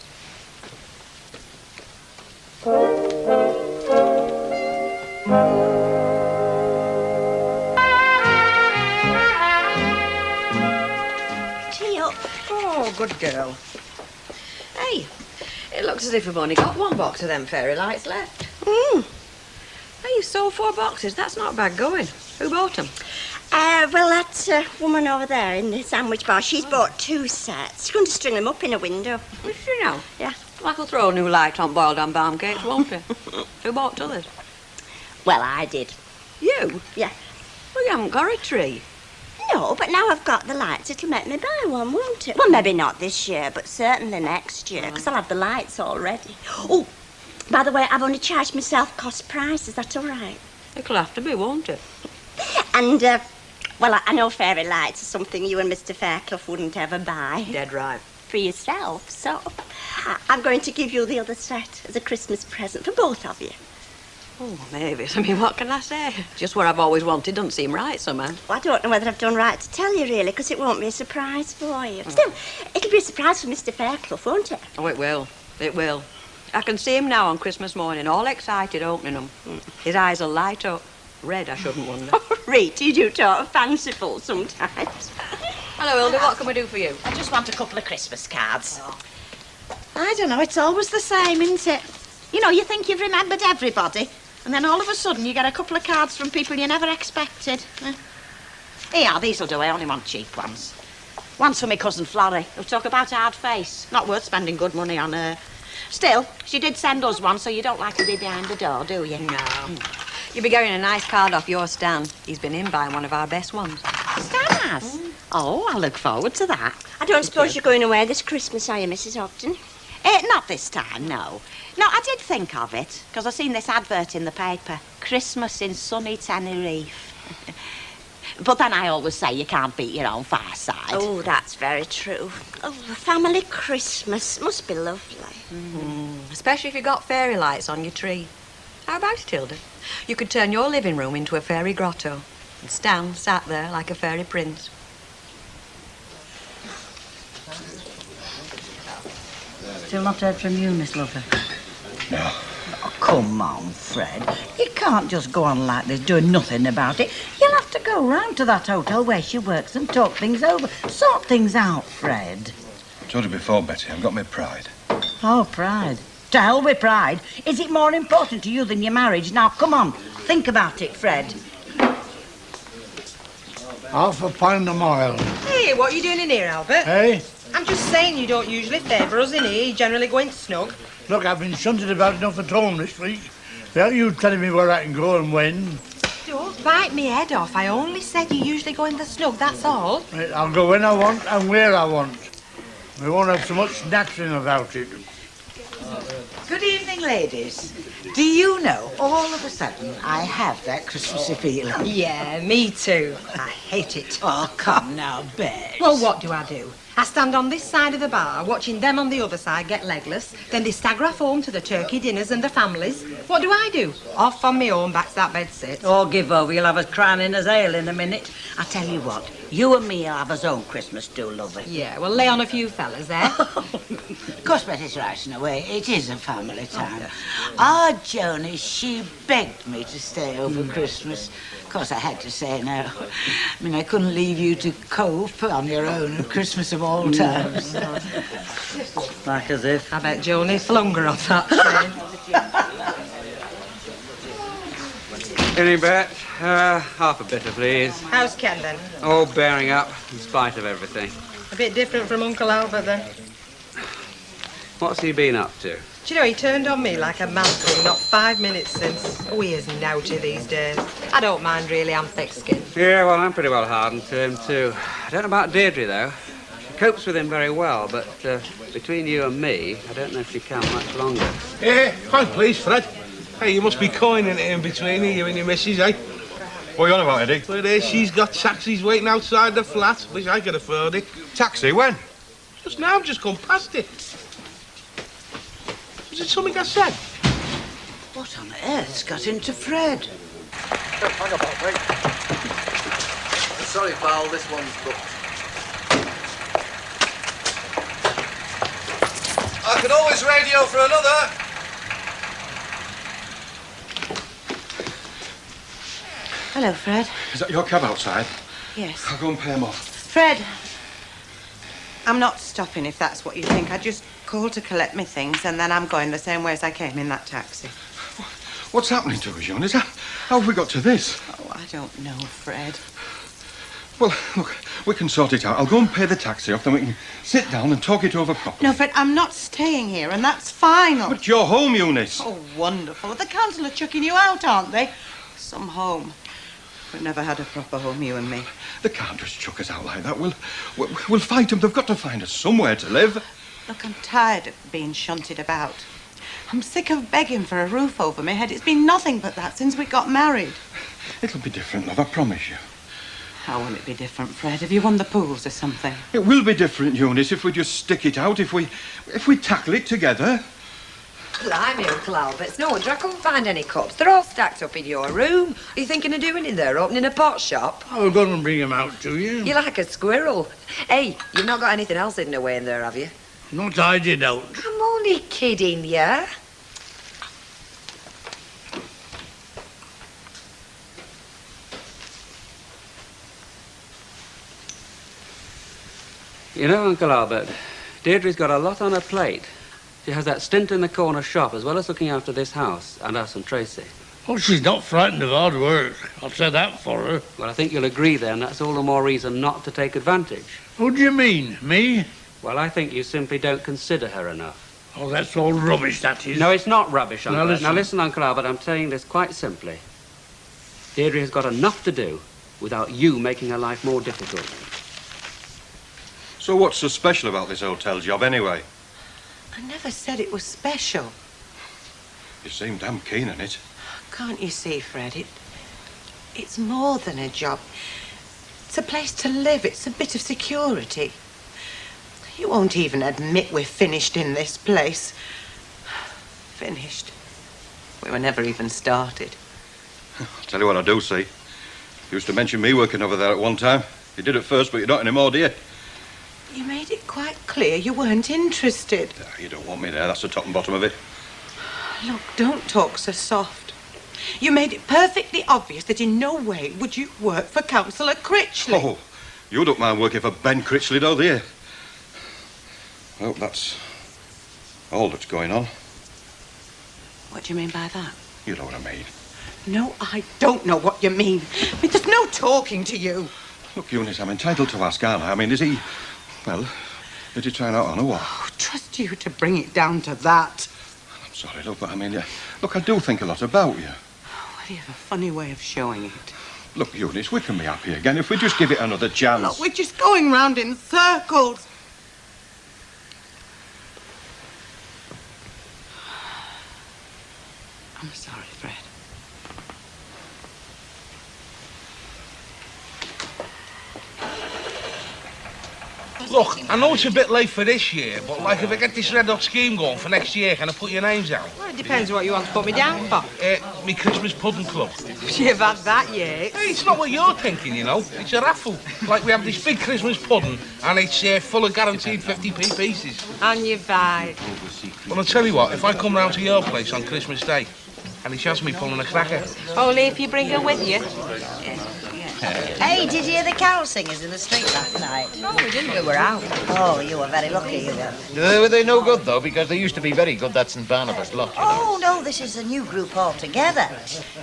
Tea up. Oh, good girl. Hey, it looks as if we've only got one box of them fairy lights left. Hey, you sold 4 boxes. That's not bad going. Who bought them? Well, that woman over there in the sandwich bar, she's bought 2 sets. She's going to string them up in a window. Is she now? Yeah. That'll throw a new light on boiled and balm cakes, won't it? Who bought others? Well, I did. You? Yeah. Well, you haven't got a tree. No, but now I've got the lights, it'll make me buy one, won't it? Well, maybe not this year, but certainly next year, because I'll have the lights already. Oh, by the way, I've only charged myself cost price. Is that all right? It'll have to be, won't it? And, well, I know fairy lights are something you and Mr. Fairclough wouldn't ever buy. Dead right. For yourself, so I'm going to give you the other set as a Christmas present for both of you. Oh, maybe. I mean, what can I say? Just what I've always wanted doesn't seem right somehow. Well, I don't know whether I've done right to tell you, really, because it won't be a surprise for you. Still, it'll be a surprise for Mr. Fairclough, won't it? Oh, it will. It will. I can see him now on Christmas morning, all excited, opening them. His eyes will light up. Red, I shouldn't wonder. Rita, you do talk fanciful sometimes. Hello, Hilda. What can we do for you? I just want a couple of Christmas cards. I don't know, it's always the same, isn't it? You know, you think you've remembered everybody, and then all of a sudden you get a couple of cards from people you never expected. Here, these'll do. I only want cheap ones. One's for my cousin Florrie, who'll talk about a hard face. Not worth spending good money on her. Still, she did send us one, so you don't like to be behind the door, do you? No. You'll be getting a nice card off your Stan. He's been in buying one of our best ones. Stan has? Oh, I look forward to that. I don't suppose you're going away this Christmas, are you, Mrs. Ogden? Not this time, no. No, I did think of it, because I seen this advert in the paper. Christmas in sunny Tenerife. But then I always say you can't beat your own fireside. Oh, that's very true. Oh, a family Christmas must be lovely. Especially if you've got fairy lights on your tree. How about it, Hilda? You could turn your living room into a fairy grotto and Stan sat there like a fairy prince. Still not heard from you, Miss Lover? No. Oh, come on, Fred. You can't just go on like this, doing nothing about it. You'll have to go round to that hotel where she works and talk things over. Sort things out, Fred. I told you before, Betty, I've got my pride. Oh, pride. To hell with pride. Is it more important to you than your marriage? Now, come on. Think about it, Fred. £1/2 a mile. Hey, what are you doing in here, Albert? Hey? I'm just saying you don't usually favour us in here. You generally go in snug. Look, I've been shunted about enough at home this week. Without you telling me where I can go and when. Don't bite me head off. I only said you usually go in the snug, that's all. Right, I'll go when I want and where I want. We won't have so much nattering about it. Good evening, ladies. Do you know, all of a sudden, I have that Christmassy feeling. Yeah, me too. I hate it. Oh, come now, Babes. Well, what do? I stand on this side of the bar, watching them on the other side get legless, then they stagger off home to the turkey dinners and the families. What do? Off on me own, back to that bed sit. Oh, give over. You'll have us crying in us ale in a minute. I tell you what, you and me will have us own Christmas too, lovey. Yeah, well, lay on a few fellas there. Of course, Betty's right in a way. It is a family time. Our Joni, she begged me to stay over Christmas. Of course, I had to say no. I mean, I couldn't leave you to cope on your own at Christmas of all times. Like as if. I bet Joni flung her off that train. Any bet? Half a bitter, please. How's Ken, then? Oh, bearing up, in spite of everything. A bit different from Uncle Albert, then. What's he been up to? Do you know, he turned on me like a mantle not 5 minutes since. Oh, he is naughty these days. I don't mind, really, I'm thick-skinned. Yeah, well, I'm pretty well hardened to him, too. I don't know about Deirdre, though. She copes with him very well, but between you and me, I don't know if she can much longer. Yeah, fine, please, Fred. Hey, you must be coining it in between you and your missus, eh? What are you on about, Eddie? Well, there, she's got taxis waiting outside the flat. Wish I could afford it. Taxi, when? Just now, I've just come past it. Was it something I said? What on earth's got into Fred? Hang about, mate. Sorry, pal, this one's booked. I could always radio for another. Hello, Fred. Is that your cab outside? Yes. I'll go and pay him off. Fred, I'm not stopping if that's what you think. I just called to collect my things and then I'm going the same way as I came in that taxi. What's happening to us, John? How have we got to this? Oh, I don't know, Fred. Well, look, we can sort it out. I'll go and pay the taxi off, then we can sit down and talk it over properly. No, Fred, I'm not staying here and that's final. But you're home, Eunice. Oh, wonderful. The council are chucking you out, aren't they? Some home. We've never had a proper home, you and me. They can't just chuck us out like that. We'll fight them. They've got to find us somewhere to live. Look, I'm tired of being shunted about. I'm sick of begging for a roof over my head. It's been nothing but that since we got married. It'll be different, love, I promise you. How will it be different, Fred? Have you won the pools or something? It will be different, Eunice, if we just stick it out, if we tackle it together. Blimey, Uncle Albert, it's no wonder I couldn't find any cups. They're all stacked up in your room. Are you thinking of doing in there, opening a pot shop? I was going to bring him out to you. You're like a squirrel. Hey, you've not got anything else hidden away in there, have you? Not I did out. I'm only kidding, yeah? You know, Uncle Albert, Deirdre's got a lot on her plate. She has that stint in the corner shop, as well as looking after this house and us and Tracy. Oh, she's not frightened of hard work. I'll say that for her. Well, I think you'll agree then that's all the more reason not to take advantage. What do you mean? Me? Well, I think you simply don't consider her enough. Oh, that's all rubbish, that is. No, it's not rubbish, Uncle. Now listen, Uncle Albert, I'm saying this quite simply. Deirdre has got enough to do without you making her life more difficult. So what's so special about this hotel job, anyway? I never said it was special. You seem damn keen on it. Can't you see, Fred? It's more than a job. It's a place to live. It's a bit of security. You won't even admit we're finished in this place. Finished? We were never even started. I'll tell you what I do see. You used to mention me working over there at one time. You did at first, but you don't anymore, do you? You made it quite clear you weren't interested. You don't want me there. That's the top and bottom of it. Look, don't talk so soft. You made it perfectly obvious that in no way would you work for Councillor Critchley. Oh, you don't mind working for Ben Critchley, though, do you? I hope that's all that's going on. What do you mean by that? You know what I mean. No, I don't know what you mean. I mean, there's no talking to you. Look, Eunice, I'm entitled to ask, aren't I? I mean, is he... Well, did he try out on or what? Oh, trust you to bring it down to that. I'm sorry, look, but I mean, look, I do think a lot about you. Well, You have a funny way of showing it. Look, Eunice, we can be happy again if we just give it another chance. Look, we're just going round in circles. I'm sorry, Fred. Look, I know it's a bit late for this year, but like if I get this red hot scheme going for next year, can I put your names out? Well, it depends what you want to put me down for. Me Christmas pudding club. You've had that yet. Hey, it's not what you're thinking, you know. It's a raffle. Like we have this big Christmas pudding, and it's full of guaranteed 50p pieces. And you buy. Well, I'll tell you what, if I come round to your place on Christmas Day, and he chance me pulling a cracker. Only if you bring her with you. Hey, did you hear the carol singers in the street last night? No, we didn't. We were out. Oh, you were very lucky, you were. Were they no good, though? Because they used to be very good, that St. Barnabas lot, you know. Oh, no, this is a new group altogether.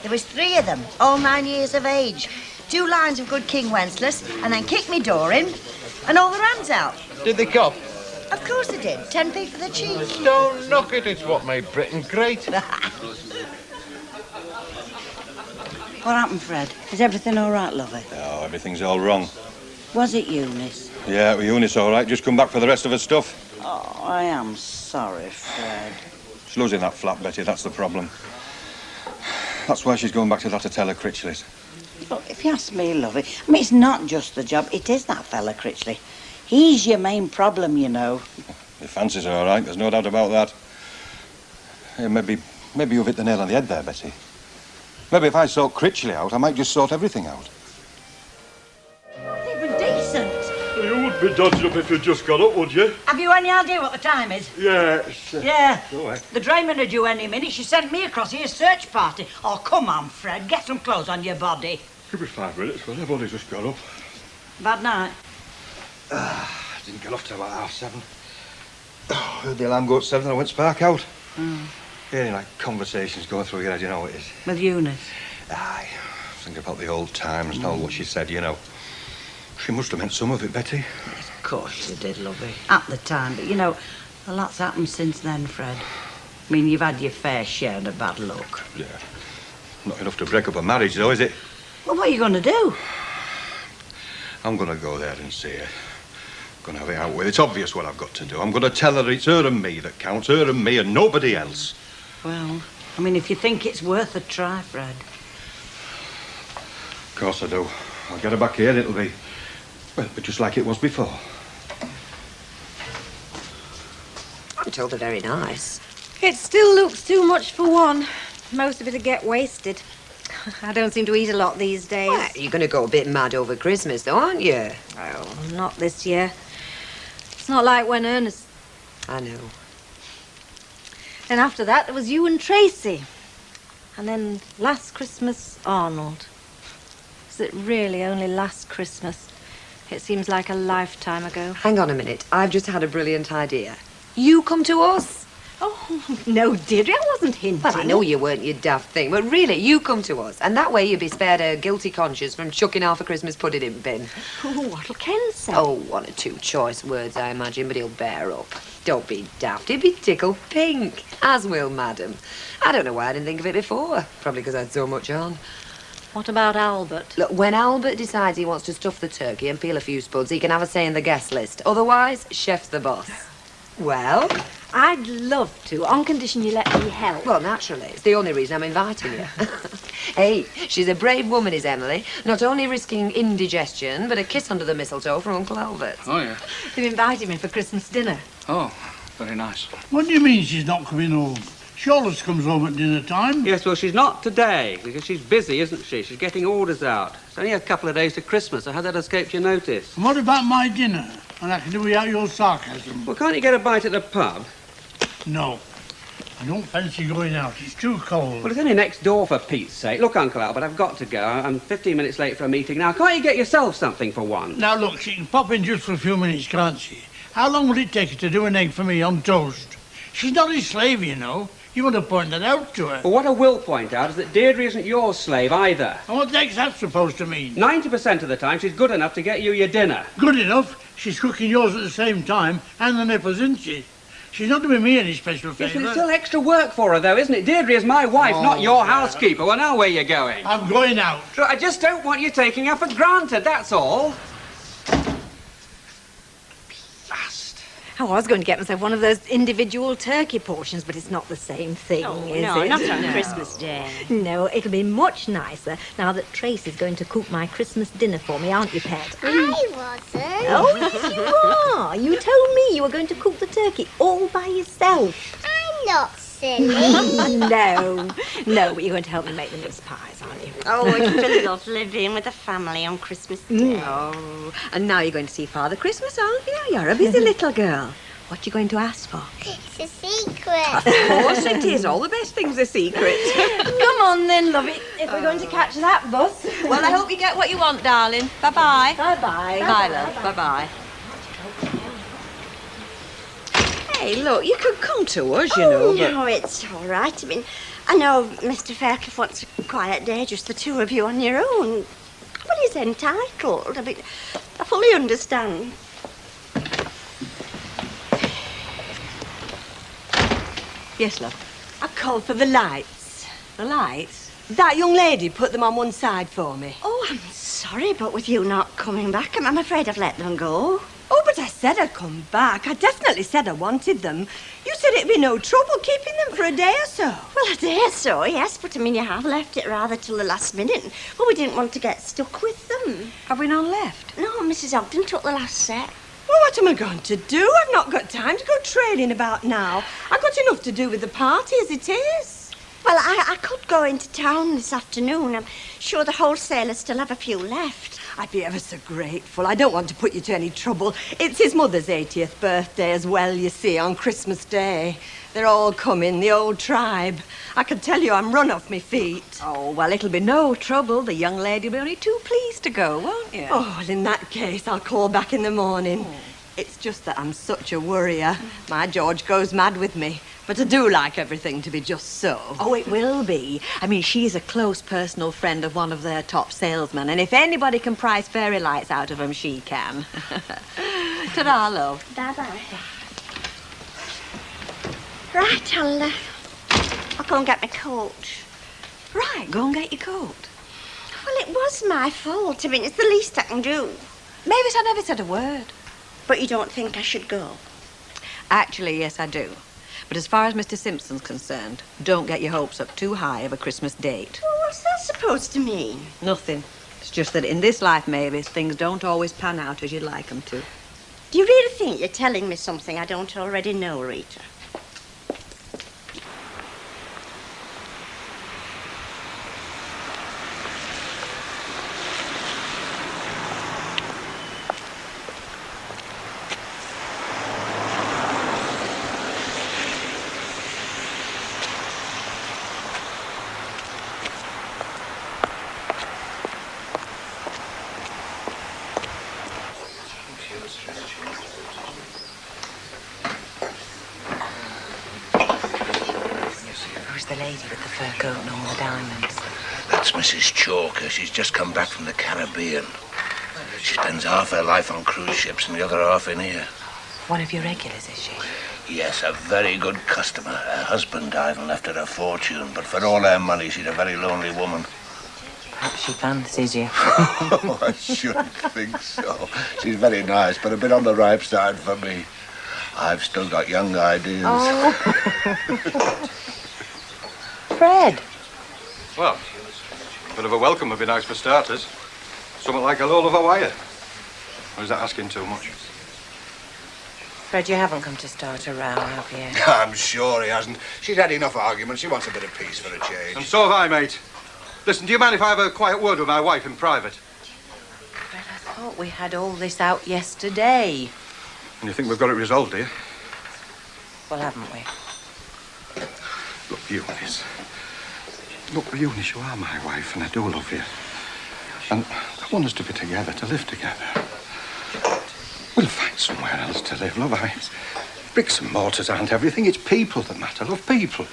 There was 3 of them, all 9 years of age. 2 lines of Good King Wenceslas, and then Kick Me Door in, and all their hands out. Did they cop? Of course they did. 10p for the cheese. Don't knock it, it's what made Britain great. What happened, Fred? Is everything all right, lovey? No, everything's all wrong. Was it Eunice? Yeah, well, Eunice all right. Just come back for the rest of her stuff. Oh, I am sorry, Fred. She's losing that flat, Betty, that's the problem. That's why she's going back to that hotel at Critchley's. Look, if you ask me, lovey, I mean, it's not just the job. It is that fella, Critchley. He's your main problem, you know. Your fancy's all right, there's no doubt about that. Yeah, maybe you've hit the nail on the head there, Betty. Maybe if I sort Critchley out, I might just sort everything out. Even decent. You wouldn't be dodging up if you just got up, would you? Have you any idea what the time is? Yes. Yeah. Go ahead. The drayman are due any minute. She sent me across here, search party. Oh, come on, Fred. Get some clothes on your body. Could be 5 minutes, well, I've only just got up. Bad night. Didn't get off till about 7:30. Oh, heard the alarm go at 7 and I went spark out. Hearing like conversations going through your head, you know what it is. With Eunice? Aye. Think about the old times and all what she said, you know. She must have meant some of it, Betty. Yes, of course she did, lovey. At the time, but you know, a lot's happened since then, Fred. I mean, you've had your fair share of bad luck. Yeah. Not enough to break up a marriage, though, is it? Well, what are you going to do? I'm going to go there and see her. Going to have it out with. It's obvious what I've got to do. I'm going to tell her it's her and me that counts, her and me and nobody else. Well, I mean, if you think it's worth a try, Fred. Of course I do. I'll get her back here and it'll be, well, just like it was before. I'm told they're very nice. It still looks too much for one. Most of it'll get wasted. I don't seem to eat a lot these days. Well, you're going to go a bit mad over Christmas, though, aren't you? Well, not this year. It's not like when Ernest... I know. Then after that, there was you and Tracy. And then last Christmas, Arnold. Is it really only last Christmas? It seems like a lifetime ago. Hang on a minute. I've just had a brilliant idea. You come to us. Oh, no, Deirdre, I wasn't hinting. Well, I know you weren't, you daft thing, but really, you come to us, and that way you'll be spared a guilty conscience from chucking half a Christmas pudding in the bin. Oh, what'll Ken say? Oh, 1 or 2 choice words, I imagine, but he'll bear up. Don't be daft, he'll be tickled pink, as will Madam. I don't know why I didn't think of it before. Probably because I had so much on. What about Albert? Look, when Albert decides he wants to stuff the turkey and peel a few spuds, he can have a say in the guest list. Otherwise, chef's the boss. Well? I'd love to, on condition you let me help. Well, naturally. It's the only reason I'm inviting you. Hey, she's a brave woman, is Emily. Not only risking indigestion, but a kiss under the mistletoe from Uncle Albert. Oh, yeah. They've invited me for Christmas dinner. Oh, very nice. What do you mean she's not coming home? She always comes home at dinner time. Yes, well, she's not today, because she's busy, isn't she? She's getting orders out. It's only a couple of days to Christmas. How that escaped your notice? And what about my dinner? And I can do without your sarcasm. Well, can't you get a bite at the pub? No. I don't fancy going out. It's too cold. Well, it's only next door, for Pete's sake. Look, Uncle Albert, I've got to go. I'm 15 minutes late for a meeting now. Can't you get yourself something for one? Now, look, she can pop in just for a few minutes, can't she? How long will it take her to do an egg for me on toast? She's not his slave, you know. You want to point that out to her. Well, what I will point out is that Deirdre isn't your slave either. And what the heck's that supposed to mean? 90% of the time, she's good enough to get you your dinner. Good enough? She's cooking yours at the same time, and the nippers, isn't she? She's not doing me any special Yes, but favour. it's still extra work for her, though, isn't it? Deirdre's my wife, not your housekeeper. Well, now where you going? I'm going out. Look, I just don't want you taking her for granted, that's all. I was going to get myself one of those individual turkey portions, but it's not the same thing, is no, it? not on Christmas Day. No, it'll be much nicer now that Tracy's going to cook my Christmas dinner for me, aren't you, Pet? I wasn't. Oh, yes, you are. You told me you were going to cook the turkey all by yourself. I'm not silly. No, but you're going to help me make the mince pies, aren't you? Oh, it's been lovely being with the family on Christmas Day. Oh, and now you're going to see Father Christmas, aren't you? You're a busy little girl. What you going to ask for? It's a secret. Of course it is. All the best things are secret. Come on then, love it. If we're going to catch that bus. Well, I hope you get what you want, darling. Bye-bye. Bye-bye. Bye, love. Bye-bye. Hey, look, you could come to us, you know, but... No, it's all right. I mean, I know Mr. Fairclough wants a quiet day, just the two of you on your own. Well, he's entitled. I mean, I fully understand. Yes, love. I called for the lights. The lights? That young lady put them on one side for me. Oh, I'm sorry, but with you not coming back, I'm afraid I've let them go. Oh, but I said I'd come back. I definitely said I wanted them. You said it'd be no trouble keeping them for a day or so. Well, a day or so, yes, but I mean, you have left it rather till the last minute. Well, we didn't want to get stuck with them. Have we none left? No, Mrs. Ogden took the last set. Well, what am I going to do? I've not got time to go trailing about now. I've got enough to do with the party as it is. Well, I could go into town this afternoon. I'm sure the wholesalers still have a few left. I'd be ever so grateful. I don't want to put you to any trouble. It's his mother's 80th birthday as well, you see, on Christmas Day. They're all coming, the old tribe. I can tell you I'm run off my feet. Oh, well, it'll be no trouble. The young lady will be only too pleased to go, won't you? Oh, well, in that case, I'll call back in the morning. It's just that I'm such a worrier. My George goes mad with me. But I do like everything to be just so. Oh, it will be. I mean, she's a close personal friend of one of their top salesmen, and if anybody can price fairy lights out of them, she can. Ta-da, love. Bye-bye. Right, I'll go and get my coat. Right, go and get your coat. Well, it was my fault. I mean, it's the least I can do. Mavis, I never said a word. But you don't think I should go? Actually, yes, I do. But as far as Mr. Simpson's concerned, don't get your hopes up too high of a Christmas date. Well, what's that supposed to mean? Nothing. It's just that in this life, Mavis, things don't always pan out as you'd like them to. Do you really think you're telling me something I don't already know, Rita? Who's the lady with the fur coat and all the diamonds? That's Mrs. Chalker. She's just come back from the Caribbean. She spends half her life on cruise ships and the other half in here. One of your regulars, is she? Yes, a very good customer. Her husband died and left her a fortune, but for all her money, she's a very lonely woman. Perhaps she fancies you. Oh, I shouldn't think so. She's very nice, but a bit on the ripe side for me. I've still got young ideas. Oh. Fred. Well, a bit of a welcome would be nice for starters. Something like a load of Hawaii. Or is that asking too much? Fred, you haven't come to start a row, have you? I'm sure he hasn't. She's had enough arguments. She wants a bit of peace for a change. And so have I, mate. Listen, do you mind if I have a quiet word with my wife in private? Fred, I thought we had all this out yesterday. And you think we've got it resolved, do you? Well, haven't we? Look, Eunice. Look, Eunice, you are my wife, and I do love you. And I want us to be together, to live together. We'll find somewhere else to live, love. I mean, bricks and mortars aren't everything. It's people that matter, love, people.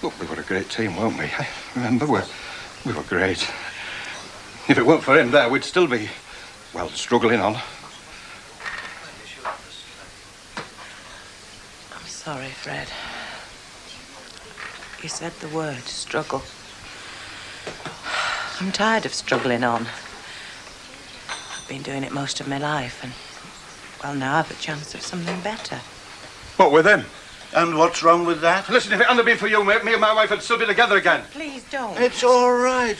Look, we were a great team, weren't we? I remember, we were great. If it weren't for him there, we'd still be, well, struggling on. sorry, Fred. You said the word struggle. I'm tired of struggling on. I've been doing it most of my life, and, well, now I've a chance of something better. What with him? And what's wrong with that? Listen, if it hadn't been for you, mate, me and my wife would still be together again. Please don't. It's all right.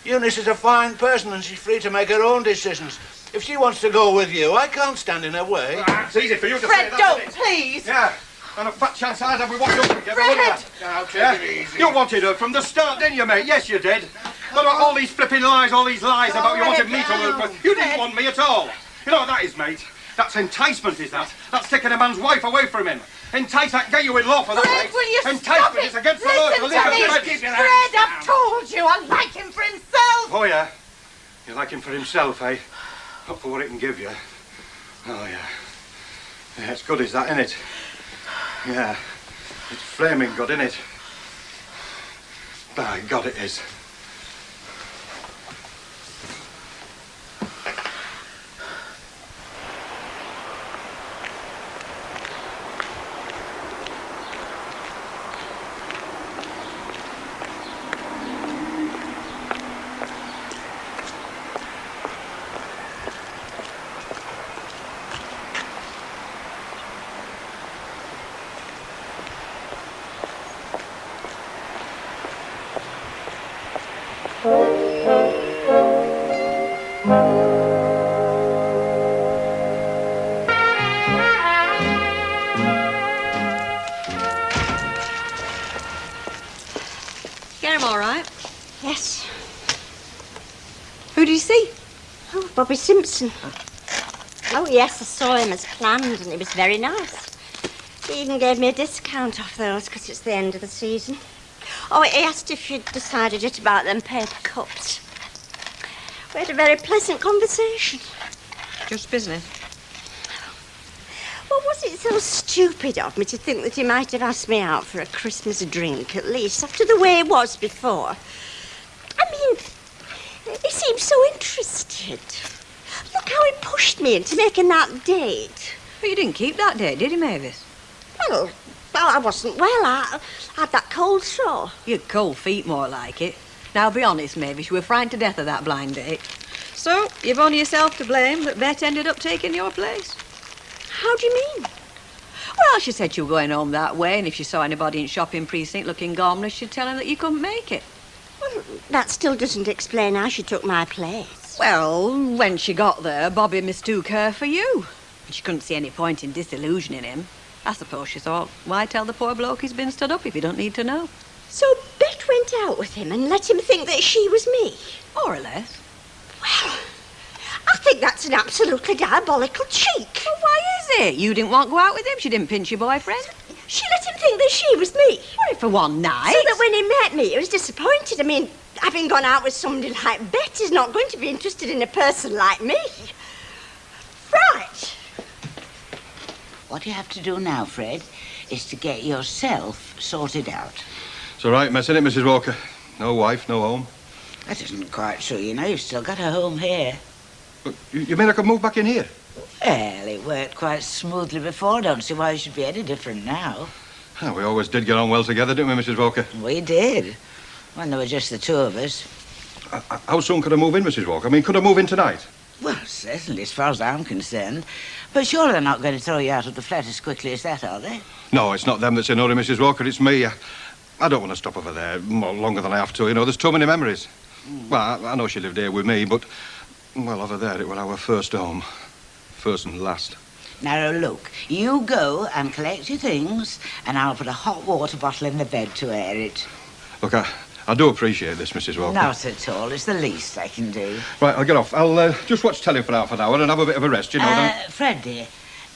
Eunice is a fine person and she's free to make her own decisions. If she wants to go with you, I can't stand in her way. It's easy for you to say Fred, that, don't, isn't it? please. Yeah. And a fat chance I'd have we walked up together, Fred! wouldn't you? Now, take it easy. You wanted her from the start, didn't you, mate? Yes, you did. What about all these flipping lies, all these lies about you wanted me to work with? You didn't want me at all. You know what that is, mate? That's enticement, is that? That's taking a man's wife away from him. Entice that get you in law for that, Fred, mate. will you Enticement stop it? is against the law to Listen live to as me. a Fred, I've told you I like him for himself. Oh, yeah? You like him for himself, eh? Not for what it can give you. Oh, yeah. Yeah, it's good, is that, innit? Yeah. It's flaming good, innit? By God, it is. Get him all right? Yes. Who did you see? Oh, Bobby Simpson. Oh, yes, I saw him as planned, and he was very nice. He even gave me a discount off those, because it's the end of the season. Oh, he asked if you'd decided yet about them paper cups. We had a very pleasant conversation. Just business. Well, was it so stupid of me to think that he might have asked me out for a Christmas drink, at least, after the way he was before? I mean, he seemed so interested. Look how he pushed me into making that date. But you didn't keep that date, did you, Mavis? Well, I wasn't well. I had that cold sore. You had cold feet, more like it. Now, be honest, Mavis, you were frightened to death of that blind date. So, you've only yourself to blame that Bet ended up taking your place. How do you mean? Well, she said you were going home that way, and if she saw anybody in shopping precinct looking gormless, she'd tell him that you couldn't make it. Well, that still doesn't explain how she took my place. Well, when she got there, Bobby mistook her for you. And she couldn't see any point in disillusioning him. I suppose she thought, why tell the poor bloke he's been stood up if you don't need to know? So Bet went out with him and let him think that she was me? More or less. Well, I think that's an absolutely diabolical cheek. Well, why is it? You didn't want to go out with him? She didn't pinch your boyfriend? She let him think that she was me. Well, for one night. So that when he met me, he was disappointed. I mean, having gone out with somebody like Bet is not going to be interested in a person like me. Right. What you have to do now, Fred, is to get yourself sorted out. It's all right, mess, isn't it, Mrs. Walker? No wife, no home. That isn't quite true, you know. You've still got a home here. But you mean I could move back in here? Well, it worked quite smoothly before. I don't see why it should be any different now. Oh, we always did get on well together, didn't we, Mrs. Walker? We did. When there were just the two of us. How soon could I move in, Mrs. Walker? I mean, could I move in tonight? Well, certainly, as far as I'm concerned. But surely they're not going to throw you out of the flat as quickly as that, are they? No, it's not them that's in hurry, Mrs. Walker. It's me. I don't want to stop over there more longer than I have to. You know, there's too many memories. Well, I know she lived here with me, but, well, over there, it was our first home. First and last. Now, look, you go and collect your things, and I'll put a hot water bottle in the bed to air it. Look, I do appreciate this, Mrs. Walker. Not at all. It's the least I can do. Right, I'll get off. I'll just watch telly for half an hour and have a bit of a rest, you know. Fred, dear,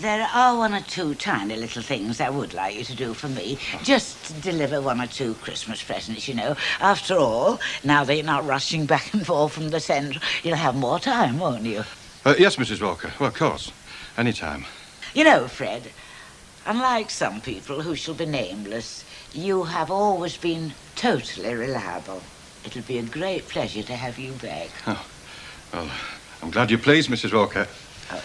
there are one or two tiny little things I would like you to do for me. Just deliver one or two Christmas presents, you know. After all, now that you're not rushing back and forth from the centre, you'll have more time, won't you? Yes, Mrs. Walker. Well, of course. Any time. You know, Fred, unlike some people who shall be nameless, you have always been totally reliable. It'll be a great pleasure to have you back. Oh, well, I'm glad you're pleased, Mrs. Walker. Oh,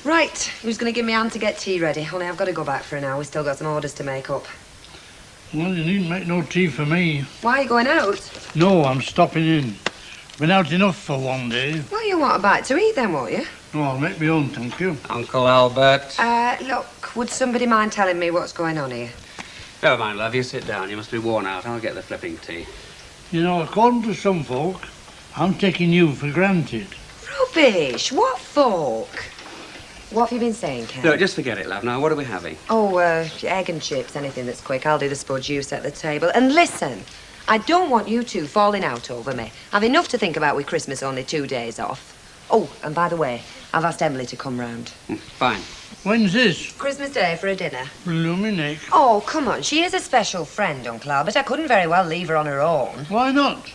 Right, who's going to give me a hand to get tea ready? Only I've got to go back for an hour. We've still got some orders to make up. Well, you needn't make no tea for me. Why are you going out? No, I'm stopping in. Been out enough for one day. Well, you want a bite to eat then, won't you? No, I'll make my own, thank you. Uncle Albert. Look, would somebody mind telling me what's going on here? Never mind, love. You sit down. You must be worn out. I'll get the flipping tea. You know, according to some folk, I'm taking you for granted. Rubbish! What folk? What have you been saying, Ken? No, just forget it, love. Now, what are we having? Oh, egg and chips, anything that's quick. I'll do the spudge, you set the table. And listen, I don't want you two falling out over me. I've enough to think about with Christmas only 2 days off. Oh, and by the way, I've asked Emily to come round. Fine. When's this? Christmas Day for a dinner. Bloomin' heck. Oh, come on. She is a special friend, Uncle Albert. I couldn't very well leave her on her own. Why not?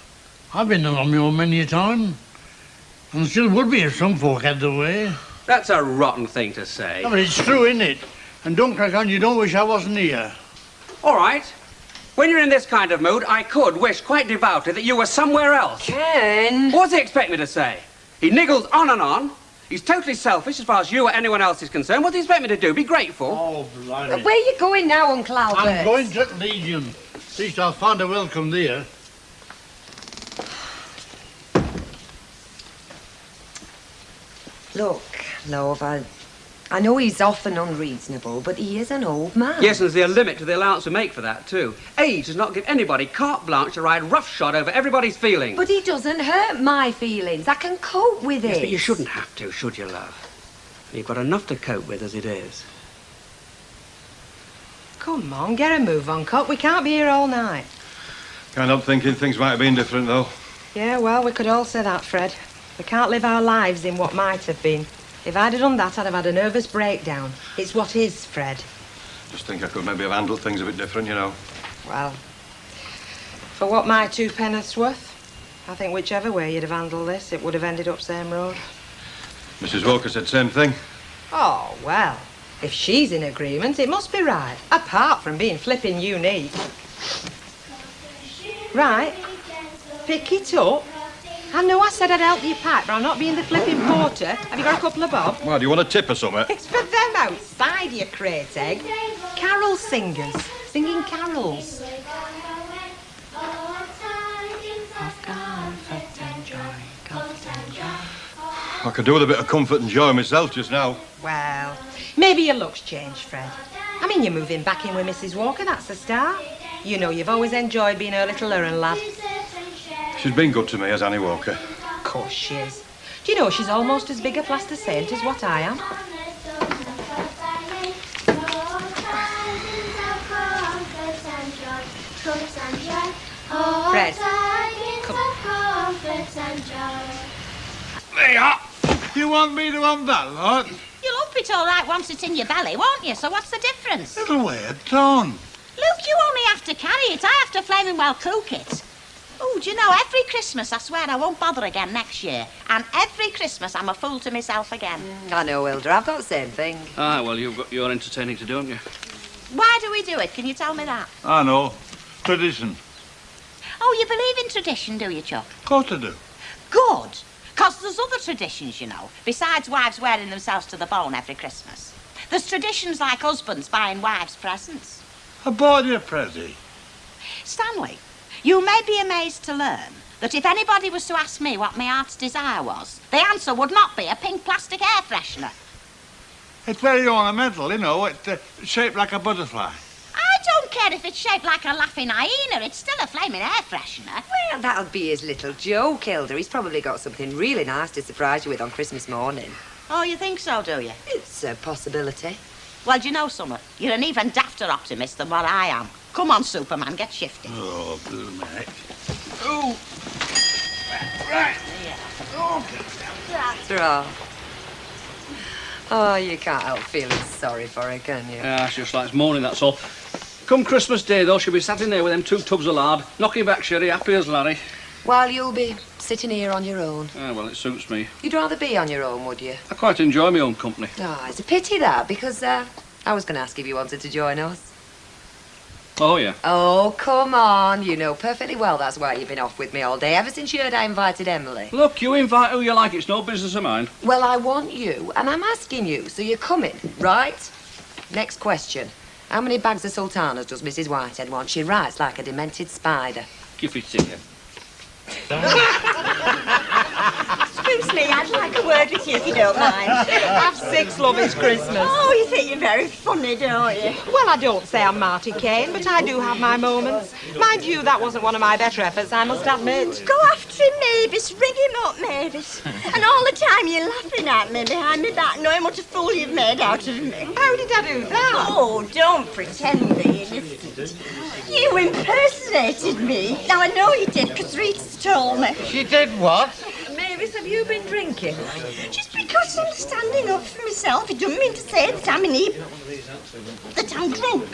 I've been on my own many a time. And still would be if some folk had their way. That's a rotten thing to say. No, but it's true, isn't it? And don't crack on, you don't wish I wasn't here. All right. When you're in this kind of mood, I could wish quite devoutly that you were somewhere else. Ken! What does he expect me to say? He niggles on and on. He's totally selfish as far as you or anyone else is concerned. What does he expect me to do? Be grateful? Oh, blimey. Where are you going now, Uncle Albert? I'm going to Legion. At least I'll find a welcome there. Look, love, I know he's often unreasonable, but he is an old man. Yes, and there's a limit to the allowance we make for that, too. Age does not give anybody carte blanche to ride roughshod over everybody's feelings. But he doesn't hurt my feelings. I can cope with it. Yes, but you shouldn't have to, should you, love? You've got enough to cope with as it is. Come on, get a move on, Cop. We can't be here all night. Can't help thinking things might have been different, though. Yeah, well, we could all say that, Fred. We can't live our lives in what might have been. If I'd have done that, I'd have had a nervous breakdown. It's what is, Fred. Just think I could maybe have handled things a bit different, you know. Well, for what my 2 penn'orth's worth, I think whichever way you'd have handled this, it would have ended up same road. Mrs. Walker said same thing. Oh, well, if she's in agreement, it must be right. Apart from being flipping unique. Right, pick it up. I know I said I'd help you pack, but I'm not being the flipping porter. Have you got a couple of bob? Well, do you want a tip or something? It's for them outside, you crate egg. Carol singers, singing carols. I could do with a bit of comfort and joy myself just now. Well, maybe your luck's changed, Fred. I mean, you're moving back in with Mrs. Walker, that's a start. You know, you've always enjoyed being her little errand lad. She's been good to me, as Annie Walker. Of course she is. Do you know she's almost as big a plaster saint as what I am? Fred, come. There you are. You want me to have that, lot? You'll up it all right once it's in your belly, won't you? So what's the difference? It'll weigh a ton. Luke, you only have to carry it. I have to flaming well cook it. Oh, do you know, every Christmas I swear I won't bother again next year. And every Christmas I'm a fool to myself again. I know, Hilda. I've got the same thing. Ah, well, you've got your entertaining to do, haven't you? Why do we do it? Can you tell me that? I know. Tradition. Oh, you believe in tradition, do you, Chuck? Of course I do. Good. Because there's other traditions, you know, besides wives wearing themselves to the bone every Christmas. There's traditions like husbands buying wives presents. I bought you a present. Stanley, you may be amazed to learn that if anybody was to ask me what my heart's desire was, the answer would not be a pink plastic air freshener. It's very ornamental, you know. It's shaped like a butterfly. I don't care if it's shaped like a laughing hyena. It's still a flaming air freshener. Well, that'll be his little joke, Hilda. He's probably got something really nice to surprise you with on Christmas morning. Oh, you think so, do you? It's a possibility. Well, do you know something? You're an even dafter optimist than what I am. Come on, Superman, get shifty. Oh, blue mate. Oh. Right. That's right. Oh, you can't help feeling sorry for her, can you? Yeah, she just likes moaning, that's all. Come Christmas Day, though, she'll be sat in there with them 2 tubs of lard, knocking back sherry, happy as Larry. While you'll be sitting here on your own. Ah, well, it suits me. You'd rather be on your own, would you? I quite enjoy my own company. Oh, it's a pity that, because I was going to ask if you wanted to join us. Oh, yeah. Oh, come on. You know perfectly well that's why you've been off with me all day, ever since you heard I invited Emily. Look, you invite who you like. It's no business of mine. Well, I want you, and I'm asking you, so you're coming, right? Next question. How many bags of sultanas does Mrs. Whitehead want? She writes like a demented spider. Give it to you. Excuse me, I'd like a word with you if you don't mind. Have 6, love, it's Christmas. Oh, you think you're very funny, don't you? Well, I don't say I'm Marty Kane, but I do have my moments. Mind you, that wasn't one of my better efforts, I must admit. Go after him, Mavis. Ring him up, Mavis. And all the time you're laughing at me behind my back, knowing what a fool you've made out of me. How did I do that? Oh, don't pretend that you listened. You impersonated me. Now, I know you did, because Rita's told me. She did what? Mavis, have you been drinking? Just because I'm standing up for myself, it doesn't mean to say that that I'm drunk.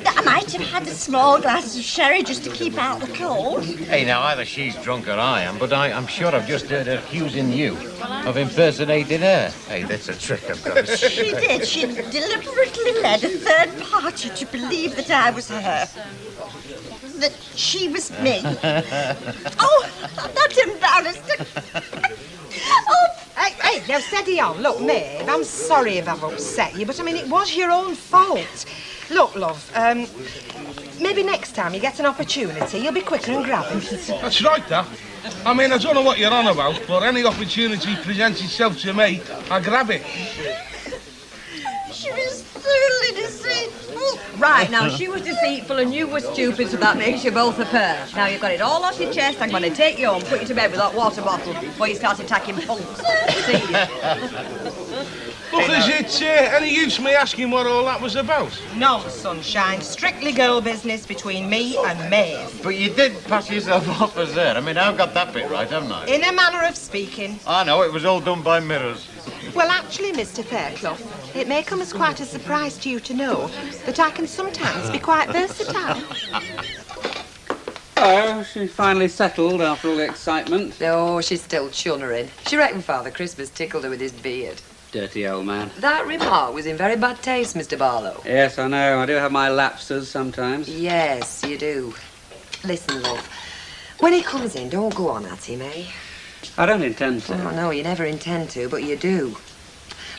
That I might have had a small glass of sherry just to keep out the cold. Hey, now, either she's drunk or I am, but I'm sure I've just heard her accusing you of impersonating her. Hey, that's a trick I've got to say. She did. She deliberately led a third party to believe that I was her. That she was me. Oh, I'm not embarrassed. Oh, Hey, now steady on. Look, Maeve, I'm sorry if I've upset you, but I mean, it was your own fault. Look, love, maybe next time you get an opportunity, you'll be quicker and grab it. That's right, that. I mean, I don't know what you're on about, but any opportunity presents itself to me, I grab it. she was thoroughly deceitful. Right, now, she was deceitful and you were stupid, so that makes you both a pair. Now, you've got it all off your chest. I'm going to take you home, put you to bed with that water bottle before you start attacking punks. See you. Look, is it any use me asking what all that was about? No, sunshine. Strictly girl business between me and Maeve. But you did pass yourself off as her. I mean, I've got that bit right, haven't I? In a manner of speaking. I know, it was all done by mirrors. Well, actually, Mr. Fairclough, it may come as quite a surprise to you to know that I can sometimes be quite versatile. Oh, she's finally settled after all the excitement. No, she's still chunnering. She reckoned Father Christmas tickled her with his beard. Dirty old man. That remark was in very bad taste, Mr. Barlow. Yes, I know. I do have my lapses sometimes. Yes, you do. Listen, love. When he comes in, don't go on at him, eh? I don't intend to. Oh, no, you never intend to, but you do.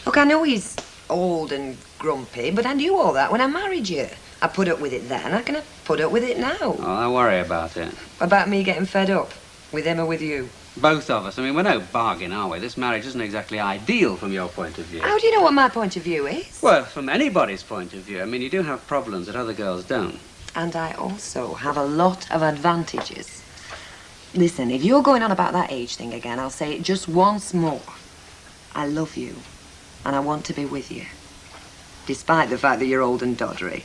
Look, I know he's old and grumpy, but I knew all that when I married you. I put up with it then. I can put up with it now. Oh, don't worry about it. About me getting fed up? With him or with you? Both of us. I mean, we're no bargain, are we? This marriage isn't exactly ideal from your point of view. How do you know what my point of view is? Well, from anybody's point of view. I mean, you do have problems that other girls don't. And I also have a lot of advantages. Listen, if you're going on about that age thing again, I'll say it just once more. I love you, and I want to be with you, despite the fact that you're old and doddery.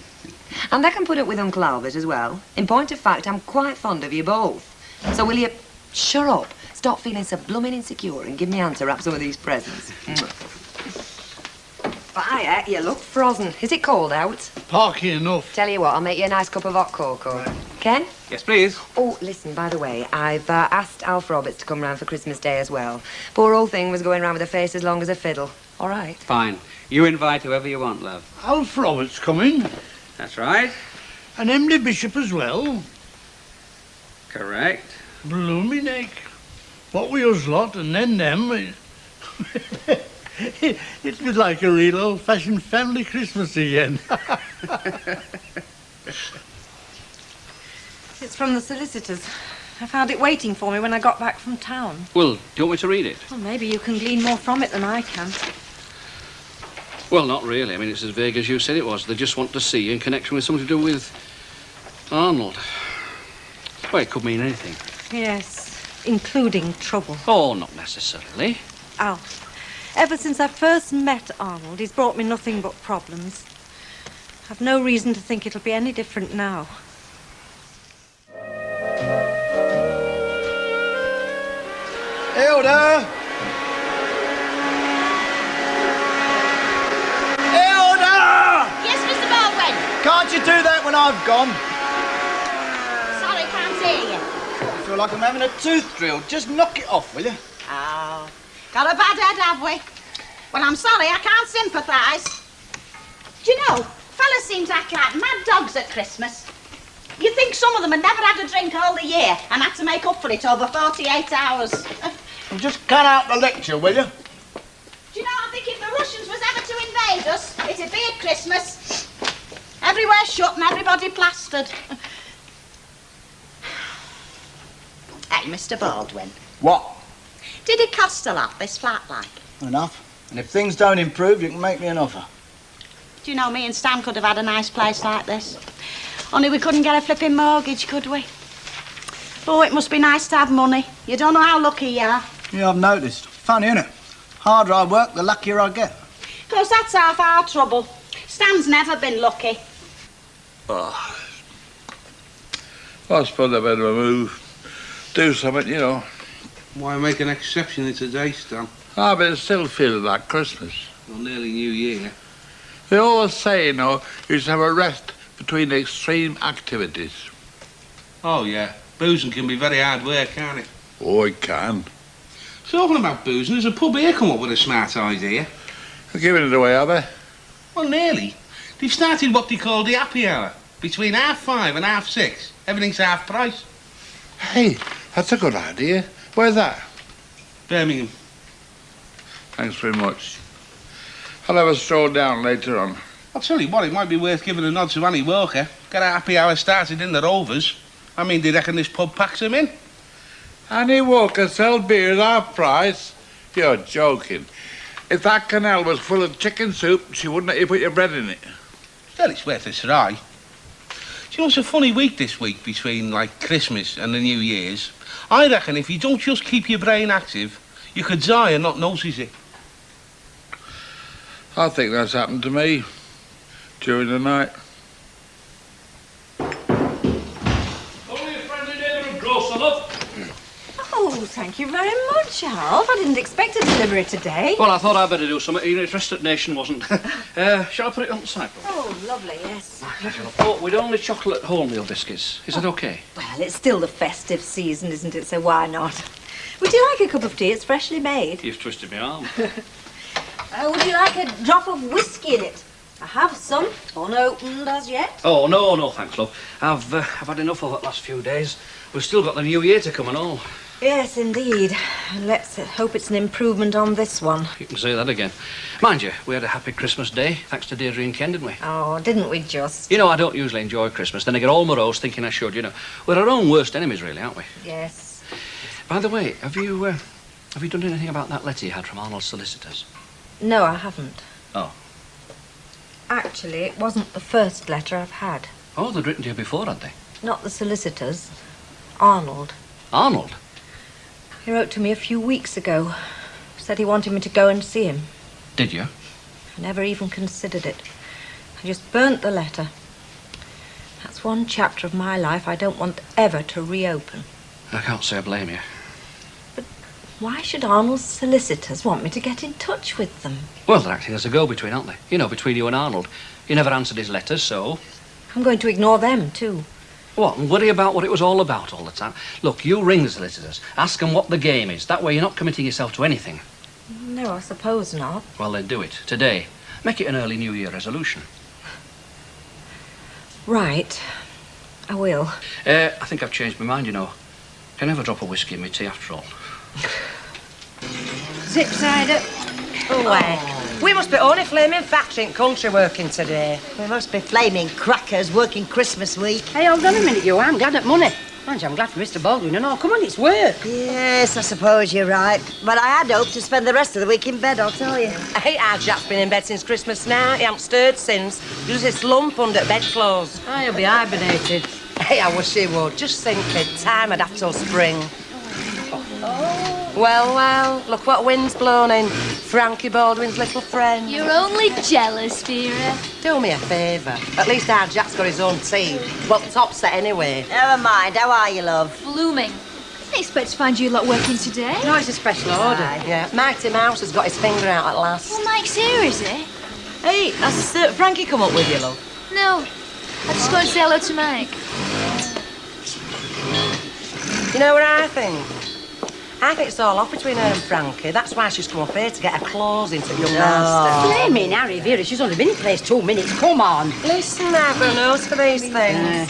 And I can put up with Uncle Albert as well. In point of fact, I'm quite fond of you both. So will you shut up, stop feeling so blooming insecure, and give me a hand to wrap some of these presents? Bye, you look frozen. Is it cold out? Parky enough. Tell you what, I'll make you a nice cup of hot cocoa. Ken? Yes, please. Oh, listen, by the way, I've asked Alf Roberts to come round for Christmas Day as well. Poor old thing was going round with a face as long as a fiddle. All right? Fine. You invite whoever you want, love. Alf Roberts coming. That's right. And Emily Bishop as well. Correct. Blooming egg. What we us lot and then them. It was like a real old-fashioned family Christmas again. It's from the solicitors. I found it waiting for me when I got back from town. Well, do you want me to read it? Well, maybe you can glean more from it than I can. Well, not really. I mean, it's as vague as you said it was. They just want to see you in connection with something to do with Arnold. Well, it could mean anything. Yes, including trouble. Oh, not necessarily. Alf, ever since I first met Arnold, he's brought me nothing but problems. I've no reason to think it'll be any different now. Hilda! Hilda! Yes, Mr. Baldwin. Can't you do that when I've gone? Sorry, can't hear you. I feel like I'm having a tooth drilled. Just knock it off, will you? Oh, got a bad head, have we? Well, I'm sorry, I can't sympathise. Do you know, fellas seem to act like mad dogs at Christmas. You'd think some of them had never had a drink all the year and had to make up for it over 48 hours. Well, just cut out the lecture, will you? Do you know, I think if the Russians was ever to invade us, it'd be at Christmas. Everywhere shut and everybody plastered. Hey, Mr. Baldwin. What? Did it cost a lot, this flat, like? Enough. And if things don't improve, you can make me an offer. Do you know, me and Stan could have had a nice place like this. Only we couldn't get a flipping mortgage, could we? Oh, it must be nice to have money. You don't know how lucky you are. Yeah, I've noticed. Funny, innit? Harder I work, the luckier I get. Of course, that's half our trouble. Stan's never been lucky. Oh. I suppose I better move. Do something, you know. Why make an exception today, Stan? Ah, but it still feels like Christmas. Well, nearly New Year. They always say, you know, you should have a rest between extreme activities. Oh, yeah. Boozing can be very hard work, can't it? Oh, it can. Talking about boozing, there's a pub here come up with a smart idea. They're giving it away, are they? Well, nearly. They've started what they call the happy hour. Between 5:30 and 6:30. Everything's half price. Hey, that's a good idea. Where's that? Birmingham. Thanks very much. I'll have a stroll down later on. I'll tell you what, it might be worth giving a nod to Annie Walker. Get a happy hour started in the Rovers. I mean, they reckon this pub packs them in. Annie Walker sell beer at half price? You're joking. If that canal was full of chicken soup, she wouldn't let you put your bread in it. Well, it's worth a try. Do you know, it's a funny week this week between, like, Christmas and the New Year's. I reckon if you don't just keep your brain active, you could die and not notice it. I think that's happened to me during the night. Only a friendly neighbourhood grocer, love. Oh, thank you very much, Alf. I didn't expect to deliver it today. Well, I thought I'd better do something, even if Rest at Nation wasn't. Shall I put it on the sideboard? Oh, lovely, yes. Oh, with only chocolate wholemeal biscuits. Is that okay? Well, it's still the festive season, isn't it? So why not? Would you like a cup of tea? It's freshly made. You've twisted my arm. Would you like a drop of whiskey in it? I have some, unopened as yet. Oh, no, thanks, love. I've had enough of it last few days. We've still got the New Year to come and all. Yes, indeed. Let's hope it's an improvement on this one. You can say that again. Mind you, we had a happy Christmas day, thanks to Deirdre and Ken, didn't we? Oh, didn't we just? You know, I don't usually enjoy Christmas, then I get all morose thinking I should, you know. We're our own worst enemies, really, aren't we? Yes. By the way, have you done anything about that letter you had from Arnold's solicitors? No, I haven't. Oh. Actually, it wasn't the first letter I've had. Oh, they'd written to you before, had they? Not the solicitors. Arnold. Arnold? He wrote to me a few weeks ago. Said he wanted me to go and see him. Did you? I never even considered it. I just burnt the letter. That's one chapter of my life I don't want ever to reopen. I can't say I blame you. Why should Arnold's solicitors want me to get in touch with them? Well, they're acting as a go-between, aren't they? You know, between you and Arnold. You never answered his letters, so... I'm going to ignore them, too. What, and worry about what it was all about all the time? Look, you ring the solicitors, ask them what the game is. That way you're not committing yourself to anything. No, I suppose not. Well, then do it, today. Make it an early New Year resolution. Right. I will. I think I've changed my mind, you know. Can I have a drop of whiskey in my tea after all? Zip cider. Away. We must be only flaming factory and country working today. We must be flaming crackers working Christmas week. Hey, hold on a minute, you. I'm glad at money. Mind you, I'm glad for Mr. Baldwin and all. Come on, it's work. Yes, I suppose you're right. But I had hoped to spend the rest of the week in bed, I'll tell you. Hey, our Jack's been in bed since Christmas night. He hasn't stirred since. Just this lump under the bedclothes. Oh, he'll be hibernated. Hey, I wish he would. Just think it. Time I'd have till spring. Well, look what wind's blown in. Frankie Baldwin's little friend. You're only jealous, Vera. Do me a favour. At least our Jack's got his own tea. Well, top set anyway. Never mind. How are you, love? Blooming. Didn't expect to find you lot working today. No, it's a special order. Yeah, Mighty Mouse has got his finger out at last. Well, Mike's here, is he? Hey, has Frankie come up with you, love? No. I just going to say hello to Mike. You know what I think? I think it's all off between her and Frankie. That's why she's come up here to get her claws into young master. Flaming Harry, Vera, she's only been in place 2 minutes. Come on. Listen, I've got a nose for these things.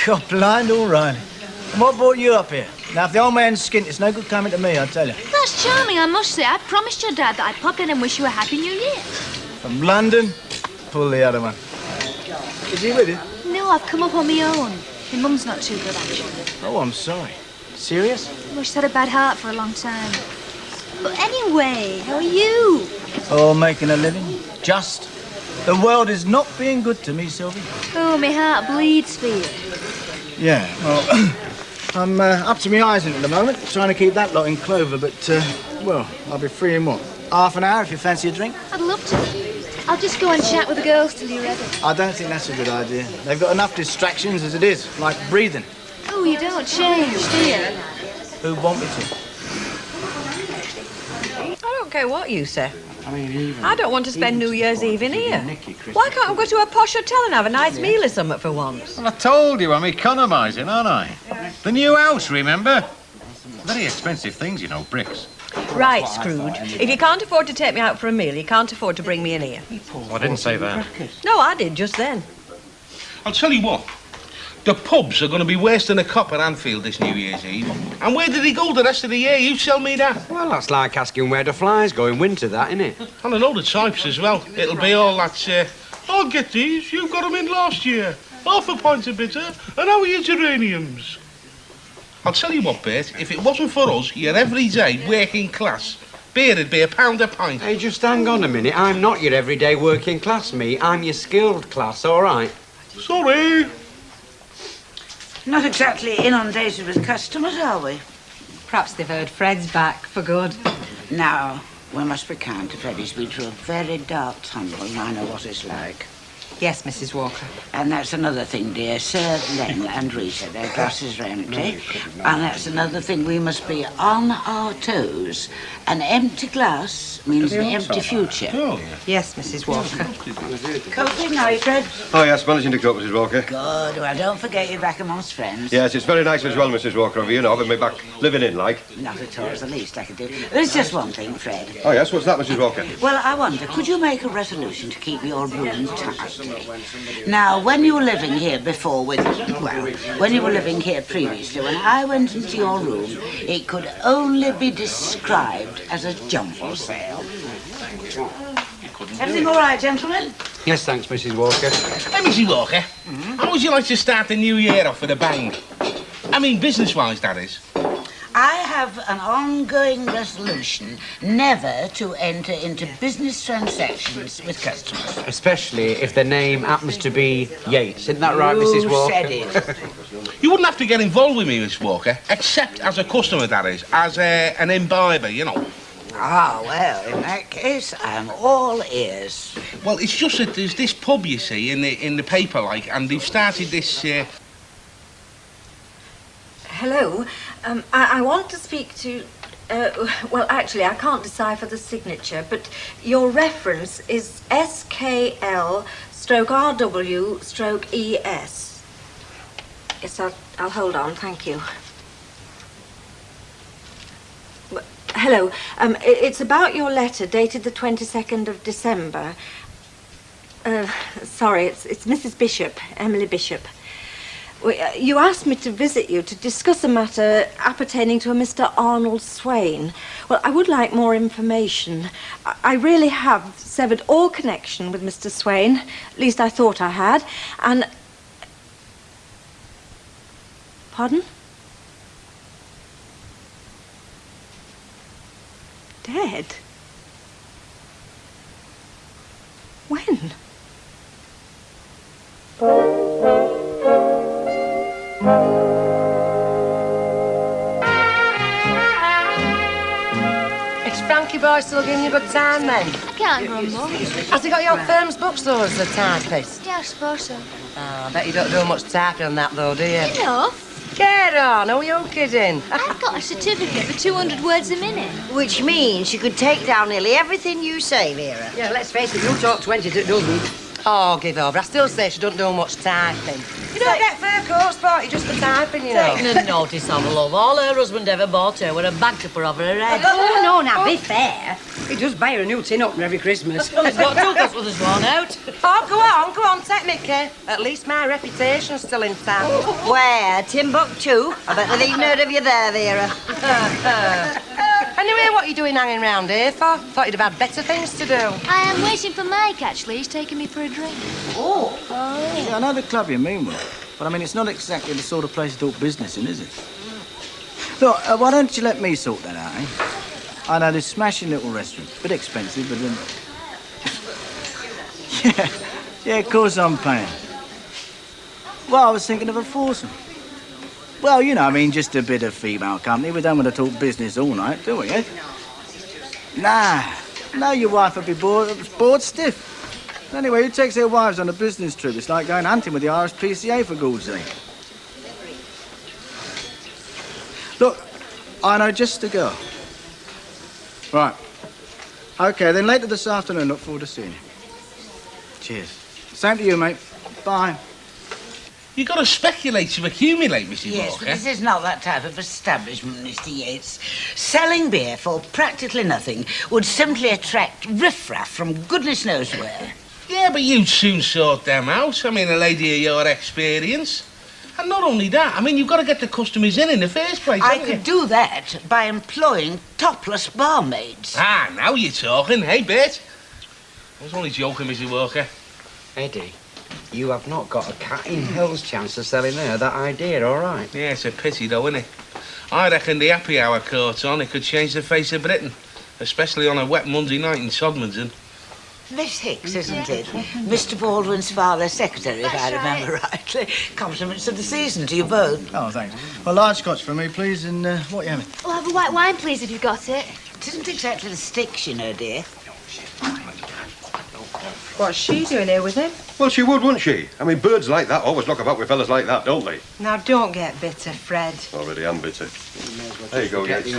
God, blind all right. And what brought you up here? Now, if the old man's skint, it's no good coming to me, I tell you. That's charming, I must say. I promised your dad that I'd pop in and wish you a happy new year. From London? Pull the other one. Is he with you? No, I've come up on my own. My mum's not too good, actually. Oh, I'm sorry. Serious? Well, she's had a bad heart for a long time. But anyway, how are you? Oh, making a living. Just. The world is not being good to me, Sylvie. Oh, my heart bleeds for you. Yeah, well, I'm up to my eyes in it at the moment, trying to keep that lot in clover, but, well, I'll be free in what? Half an hour if you fancy a drink? I'd love to. I'll just go and chat with the girls till you're ready. I don't think that's a good idea. They've got enough distractions as it is, like breathing. Oh, you don't change, do you? Who want me to? I don't care what you say. I don't want to spend New Year's Eve in here. Why can't I go to a posh hotel and have a nice meal or something for once? Well, I told you I'm economising, aren't I? The new house, remember? Very expensive things, you know, bricks. Right, Scrooge. If you can't afford to take me out for a meal, you can't afford to bring me in here. Oh, I didn't say that. No, I did just then. I'll tell you what. The pubs are going to be worse than a cop at Anfield this New Year's Eve. And where did he go the rest of the year? You tell me that. Well, that's like asking where the flies go in winter, that, isn't it? And I know the types as well. It'll be all that, I'll get these, you got them in last year. Half a pint of bitter, and how are your geraniums? I'll tell you what, Bert, if it wasn't for us, your everyday working class, beer'd be £1 a pint. Hey, just hang on a minute. I'm not your everyday working class, me. I'm your skilled class, all right? Sorry. Not exactly inundated with customers, are we? Perhaps they've heard Fred's back for good. Now, we must be kind to Fred. He's been through a very dark tunnel, and I know what it's like. Yes, Mrs. Walker. And that's another thing, dear. Sir Len and Rita, their glasses are empty. And that's another thing, we must be on our toes. An empty glass means an empty future. Oh. Yes, Mrs. Walker. Coping now, Fred? Oh, yes, managing to cope, Mrs. Walker. Good. Well, don't forget you're back amongst friends. Yes, it's very nice as well, Mrs. Walker, of you know, having me back living in, like. Not at all. It's the least I could do. There's just one thing, Fred. Oh, yes, what's that, Mrs. Walker? Well, I wonder, could you make a resolution to keep your room tidy? Now, when you were living here before when you were living here previously, when I went into your room, it could only be described as a jumble sale. Everything all right, gentlemen? Yes, thanks, Mrs. Walker. Hey, Mrs. Walker, how would you like to start the new year off with a bang? I mean, business-wise, that is. I have an ongoing resolution never to enter into business transactions with customers. Especially if the name happens to be Yates. Isn't that right, Mrs. Walker? Said it. You wouldn't have to get involved with me, Miss Walker, except as a customer, that is, as an imbiber, you know. Ah, well, in that case, I'm all ears. Well, it's just that there's this pub, you see, in the paper, like, and they've started this, Hello. I want to speak to... well, actually, I can't decipher the signature, but your reference is SKL/RW/ES. Yes, I'll hold on, thank you. Hello. It's about your letter dated the 22nd of December. Sorry, it's Mrs. Bishop, Emily Bishop. You asked me to visit you to discuss a matter appertaining to a Mr. Arnold Swain. Well, I would like more information. I really have severed all connection with Mr. Swain. At least I thought I had. And... Pardon? Dead? When? Is Frankie boy still giving you a good time then? Can't grumble. Has he got your firm's bookstore as a typist? Yeah, I suppose so. Oh, I bet you don't do much typing on that though, do you? Enough. Get on, who are you kidding? I've got a certificate for 200 words a minute. Which means you could take down nearly everything you say, Vera. Yeah, let's face it, you talk 20, it doesn't. Oh, give over. I still say she doesn't do much typing. You don't get fair course party just for typing, you know. Taking a notice of her, love. All her husband ever bought her were a bag to put over her head. Oh, no, now, be fair. He does buy her a new tin opener every Christmas. He's got two godmothers worn out. Oh, go on, take Mickey. At least my reputation's still intact. Where? Timbuktu? I bet they've even heard of you there, Vera. Anyway, what are you doing hanging round here for? Thought you'd have had better things to do. I am waiting for Mike, actually. He's taking me for a drink. Oh. Yeah, I know the club you mean well, but I mean, it's not exactly the sort of place to talk business in, is it? Look, why don't you let me sort that out, eh? I know this smashing little restaurant. Bit expensive, but then... Yeah, of course I'm paying. Well, I was thinking of a foursome. Well, you know, I mean, just a bit of female company. We don't want to talk business all night, do we, eh? Nah. No, your wife would be bored stiff. Anyway, who takes their wives on a business trip? It's like going hunting with the RSPCA, for God's sake. Look, I know just the girl. Right. OK, then later this afternoon, look forward to seeing you. Cheers. Same to you, mate. Bye. You got to speculate to accumulate, Mrs. Yes, Walker. but this is not that type of establishment, Mr. Yates. Selling beer for practically nothing would simply attract riffraff from goodness knows where. Yeah, but you'd soon sort them out. I mean, a lady of your experience. And not only that, I mean, you've got to get the customers in the first place, I haven't could do that by employing topless barmaids. Ah, now you're talking. Hey, Bet. I was only joking, Mrs. Walker. Eddie, you have not got a cat in hell's chance of selling her that idea, all right? Yeah, it's a pity, though, isn't it? I reckon the happy hour caught on, it could change the face of Britain. Especially on a wet Monday night in Sodmanton. Miss Hicks, isn't it? Mr. Baldwin's father's secretary, if I remember rightly. Compliments of the season to you both. Oh, thanks. Well, large scotch for me, please, and what you having? I'll have a white wine, please, if you've got it. It isn't exactly the sticks, you know, dear. What's she doing here with him? Well, she would, wouldn't she? I mean, birds like that always knock about with fellas like that, don't they? Now, don't get bitter, Fred. Already am bitter. There you go, Yates.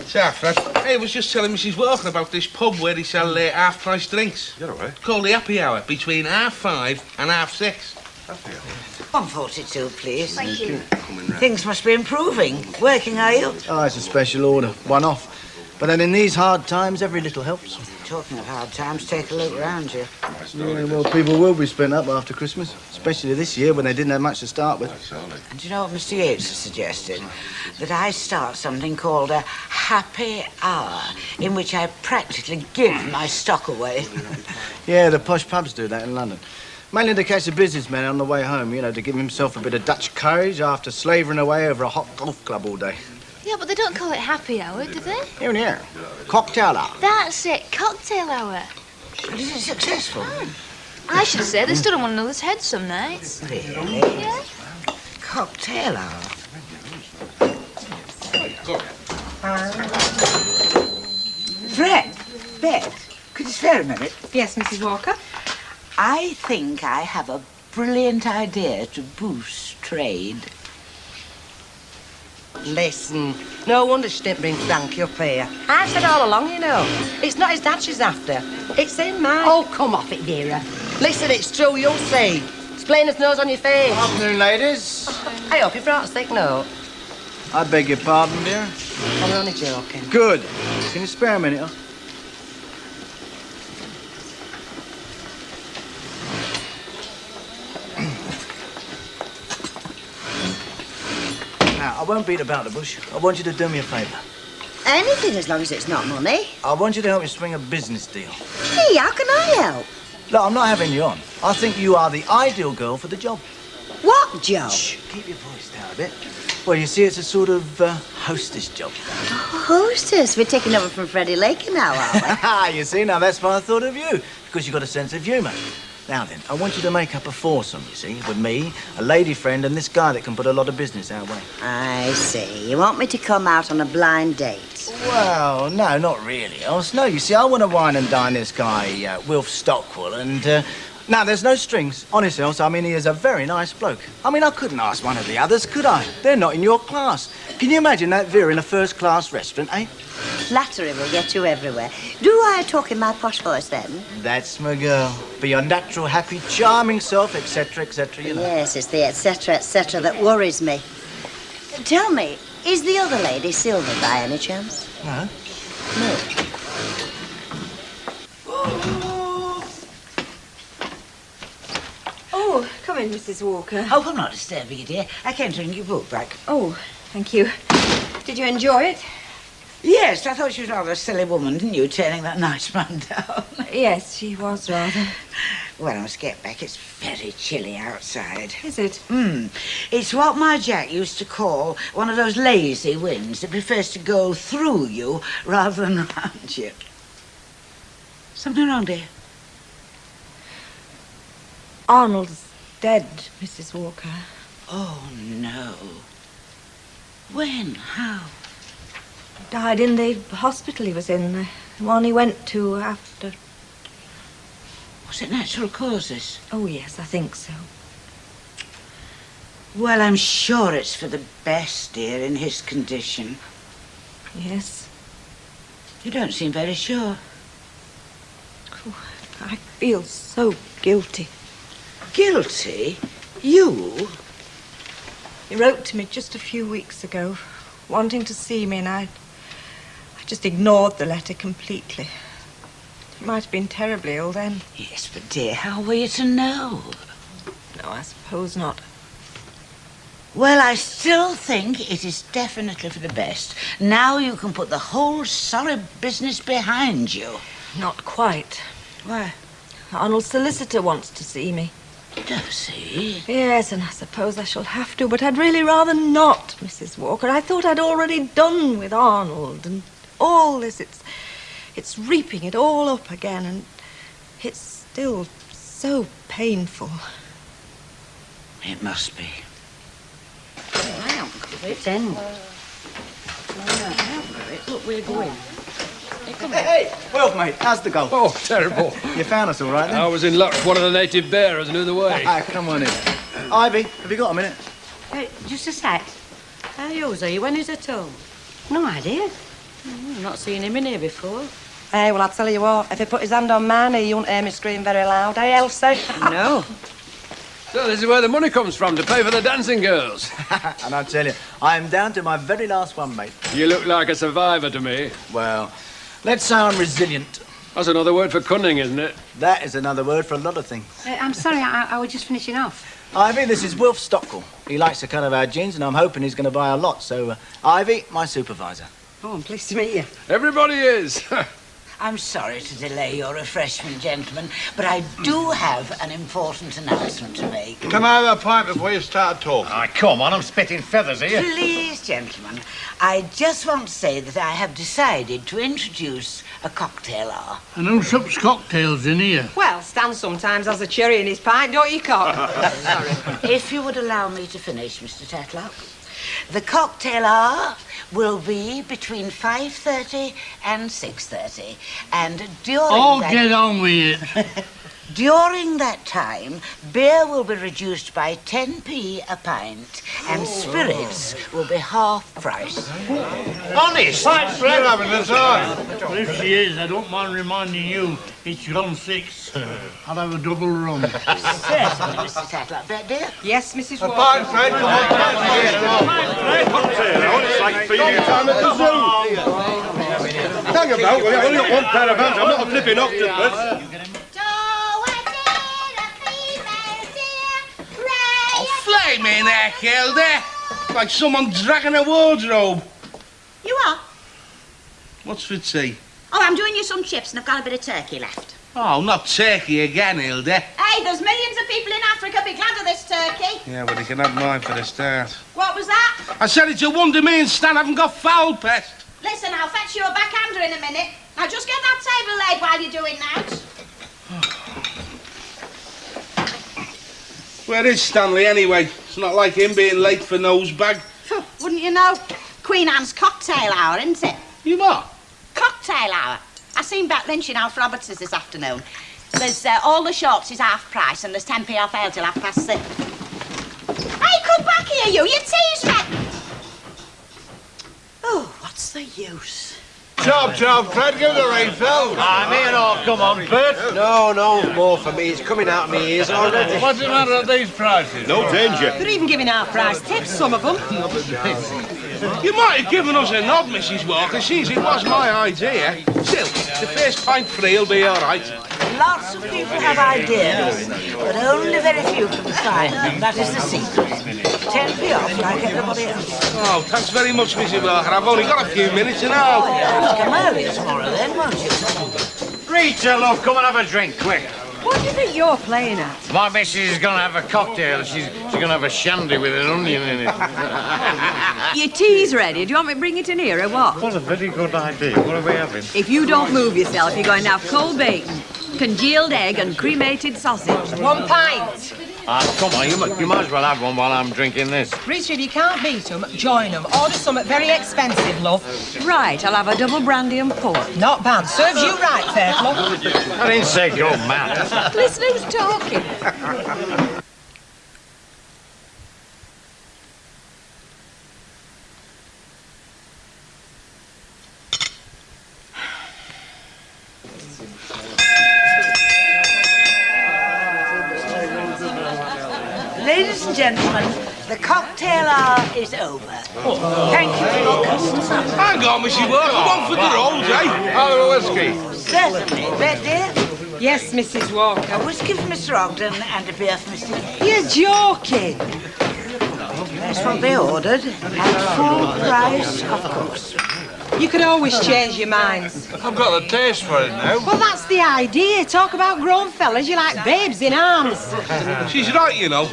Sir, Fred. Hey, I was just telling Mrs. Walker about this pub where they sell half-price drinks. You're all right. It's called the Happy Hour, between 5:30 and 6:30. Happy Hour. 142, please. Thank you. Things must be improving. Working, are you? Oh, it's a special order. One off. But then in these hard times, every little helps. Talking of hard times, take a look round you. Yeah, well, people will be spent up after Christmas, especially this year when they didn't have much to start with. And do you know what Mr. Yates has suggested? That I start something called a happy hour, in which I practically give my stock away. Yeah, the posh pubs do that in London. Mainly to catch a businessman on the way home, you know, to give himself a bit of Dutch courage after slavouring away over a hot golf club all day. Yeah, but they don't call it happy hour, do they? Here and here. Cocktail hour. That's it, cocktail hour. But is it successful? I should say they stood on one another's heads some nights. Really? Yeah. Cocktail hour. Fred, Beth, could you spare a minute? Yes, Mrs. Walker? I think I have a brilliant idea to boost trade. Listen, no wonder she didn't bring Frankie up here. I've said all along, you know. It's not his dad she's after. It's him, man. Oh, come off it, Vera. Listen, it's true, you'll see. It's plain as nose on your face. Afternoon, ladies. I hope you brought a sick note. I beg your pardon, dear. I'm only joking. Good. Can you spare a minute, huh? Now, I won't beat about the bush. I want you to do me a favour. Anything as long as it's not money. I want you to help me swing a business deal. Gee, how can I help? Look, I'm not having you on. I think you are the ideal girl for the job. What job? Shh, keep your voice down a bit. Well, you see, it's a sort of hostess job. Hostess? We're taking over from Freddie Laker now, are we? You see, now that's why I thought of you, because you've got a sense of humour. Now then, I want you to make up a foursome, you see, with me, a lady friend, and this guy that can put a lot of business our way. I see. You want me to come out on a blind date? Well, no, not really, else. No, you see, I want to wine and dine this guy, Wilf Stockwell, and, now, there's no strings. Honest, else, I mean, he is a very nice bloke. I mean, I couldn't ask one of the others, could I? They're not in your class. Can you imagine that Vera in a first-class restaurant, eh? Flattery will get you everywhere. Do I talk in my posh voice then? That's my girl. Be your natural, happy, charming self, etc., etc., you know. Yes, it's the etc. that worries me. Tell me, is the other lady Silver by any chance? Huh? No. Oh, come in, Mrs. Walker. Oh, I'm not disturbing you, dear. I came to bring your book back. Oh, thank you. Did you enjoy it? Yes, I thought she was rather a silly woman, didn't you, turning that nice man down? Yes, she was rather. Well, I must get back. It's very chilly outside. Is it? It's what my Jack used to call one of those lazy winds that prefers to go through you rather than round you. Something wrong, dear? Arnold's dead, Mrs. Walker. Oh, no. When? How? Died in the hospital he was in, the one he went to after. Was it natural causes? Oh, yes, I think so. Well, I'm sure it's for the best, dear, in his condition. Yes. You don't seem very sure. Oh, I feel so guilty. Guilty? You? He wrote to me just a few weeks ago, wanting to see me, and I just ignored the letter completely. It might have been terribly ill then. Yes, but dear, how were you to know? No, I suppose not. Well, I still think it is definitely for the best. Now you can put the whole sorry business behind you. Not quite. Why? Arnold's solicitor wants to see me. Does he? Yes, and I suppose I shall have to, but I'd really rather not, Mrs. Walker. I thought I'd already done with Arnold, and all this, it's reaping it all up again, and it's still so painful. It must be. I haven't got it. 10. No, I haven't got it. Look, we're going. Hey, well, mate, how's the golf? Oh, terrible. You found us all right, then? I was in luck. One of the native bearers knew the way. Come on in. Ivy, have you got a minute? Just a sec. How yours are you? When is it home? No idea. I've not seen him in here before. Hey, well, I'll tell you what. If he put his hand on mine, he wouldn't hear me scream very loud. Hey, Elsie? No. So this is where the money comes from, to pay for the dancing girls. And I tell you, I am down to my very last one, mate. You look like a survivor to me. Well, let's say I'm resilient. That's another word for cunning, isn't it? That is another word for a lot of things. I'm sorry, I was just finishing off. Ivy, this is Wilf Stockwell. He likes the cut of our jeans, and I'm hoping he's going to buy a lot. So, Ivy, my supervisor. Oh, I'm pleased to meet you. Everybody is. I'm sorry to delay your refreshment, gentlemen, but I do have an important announcement to make. Can I have a pint before you start talking? Ah, come on, I'm spitting feathers here. Please, gentlemen, I just want to say that I have decided to introduce a cocktail hour. And who sups cocktails in here? Well, Stan sometimes has a cherry in his pint, don't you, Cock? Sorry. If you would allow me to finish, Mr. Tatlock. The cocktail hour will be between 5:30 and 6:30, and during that... Get on with it. During that time, beer will be reduced by 10p a pint, and spirits will be half price. Honest? Fine, Fred, having this on. Well, if she is, I don't mind reminding you, it's gone 6. I'll have a double rum. Certainly, Mr. Tatlock. That dear? Yes, Mrs. A Walker. pint, Fred, come on. It's like feeding time at the zoo. Hang about, we've only got one pair of hands. I'm not a flipping octopus. Flaming heck, Hilda! Like someone dragging a wardrobe. You are? What's for tea? Oh, I'm doing you some chips and I've got a bit of turkey left. Oh, not turkey again, Hilda. Hey, there's millions of people in Africa be glad of this turkey. Yeah, well, you can have mine for the start. What was that? I said it's a wonder me and Stan haven't got foul pest. Listen, I'll fetch you a backhander in a minute. Now just get that table laid while you're doing that. Where is Stanley, anyway? It's not like him being late for nosebag. Phew, wouldn't you know? Queen Anne's cocktail hour, isn't it? You what? Cocktail hour. I seen Bet Lynch in Alf Roberts' this afternoon. There's all the shops is half price and there's 10p off ale till 6:30. Hey, come back here, you! Your tea's ready! Oh, what's the use? Chop, Fred, give the refill. I'm here, oh, come on, Bert. No, more for me. It's coming out of my ears already. What's the matter at these prices? No danger. They're even giving half price tips, some of them. You might have given us a nod, Mrs. Walker, since it was my idea. Still, the first pint free will be all right. Lots of people have ideas, but only very few can find them. That is the secret. 10p off like everybody else. Oh, thanks very much, Mrs. Walker. I've only got a few minutes now. Oh, yeah. Come early tomorrow then, won't you? Rita, love, come and have a drink, quick. What do you think you're playing at? My missus is going to have a cocktail. She's going to have a shandy with an onion in it. Your tea's ready. Do you want me to bring it in here or what? What a very good idea. What are we having? If you don't move yourself, you're going to have cold bacon, congealed egg and cremated sausage. 1 pint. Come on, you might as well have one while I'm drinking this. Rita, if you can't beat them, join them. Order something very expensive, love. Right, I'll have a double brandy and port. Not bad. Serves you right, Fairclough. I didn't say go mad. Listen who's talking. Ladies and gentlemen, the cocktail hour is over. Thank you for your custom. Hang on, Mrs. Walker. One for the rolls, eh? Have a whiskey. Certainly. Bet, dear? Yes, Mrs. Walker. A whiskey for Mr. Ogden and a beer for Mr. Case. You're joking. That's what they ordered. At full price, of course. You could always change your minds. I've got a taste for it now. Well, that's the idea. Talk about grown fellas. You're like babes in arms. She's right, you know.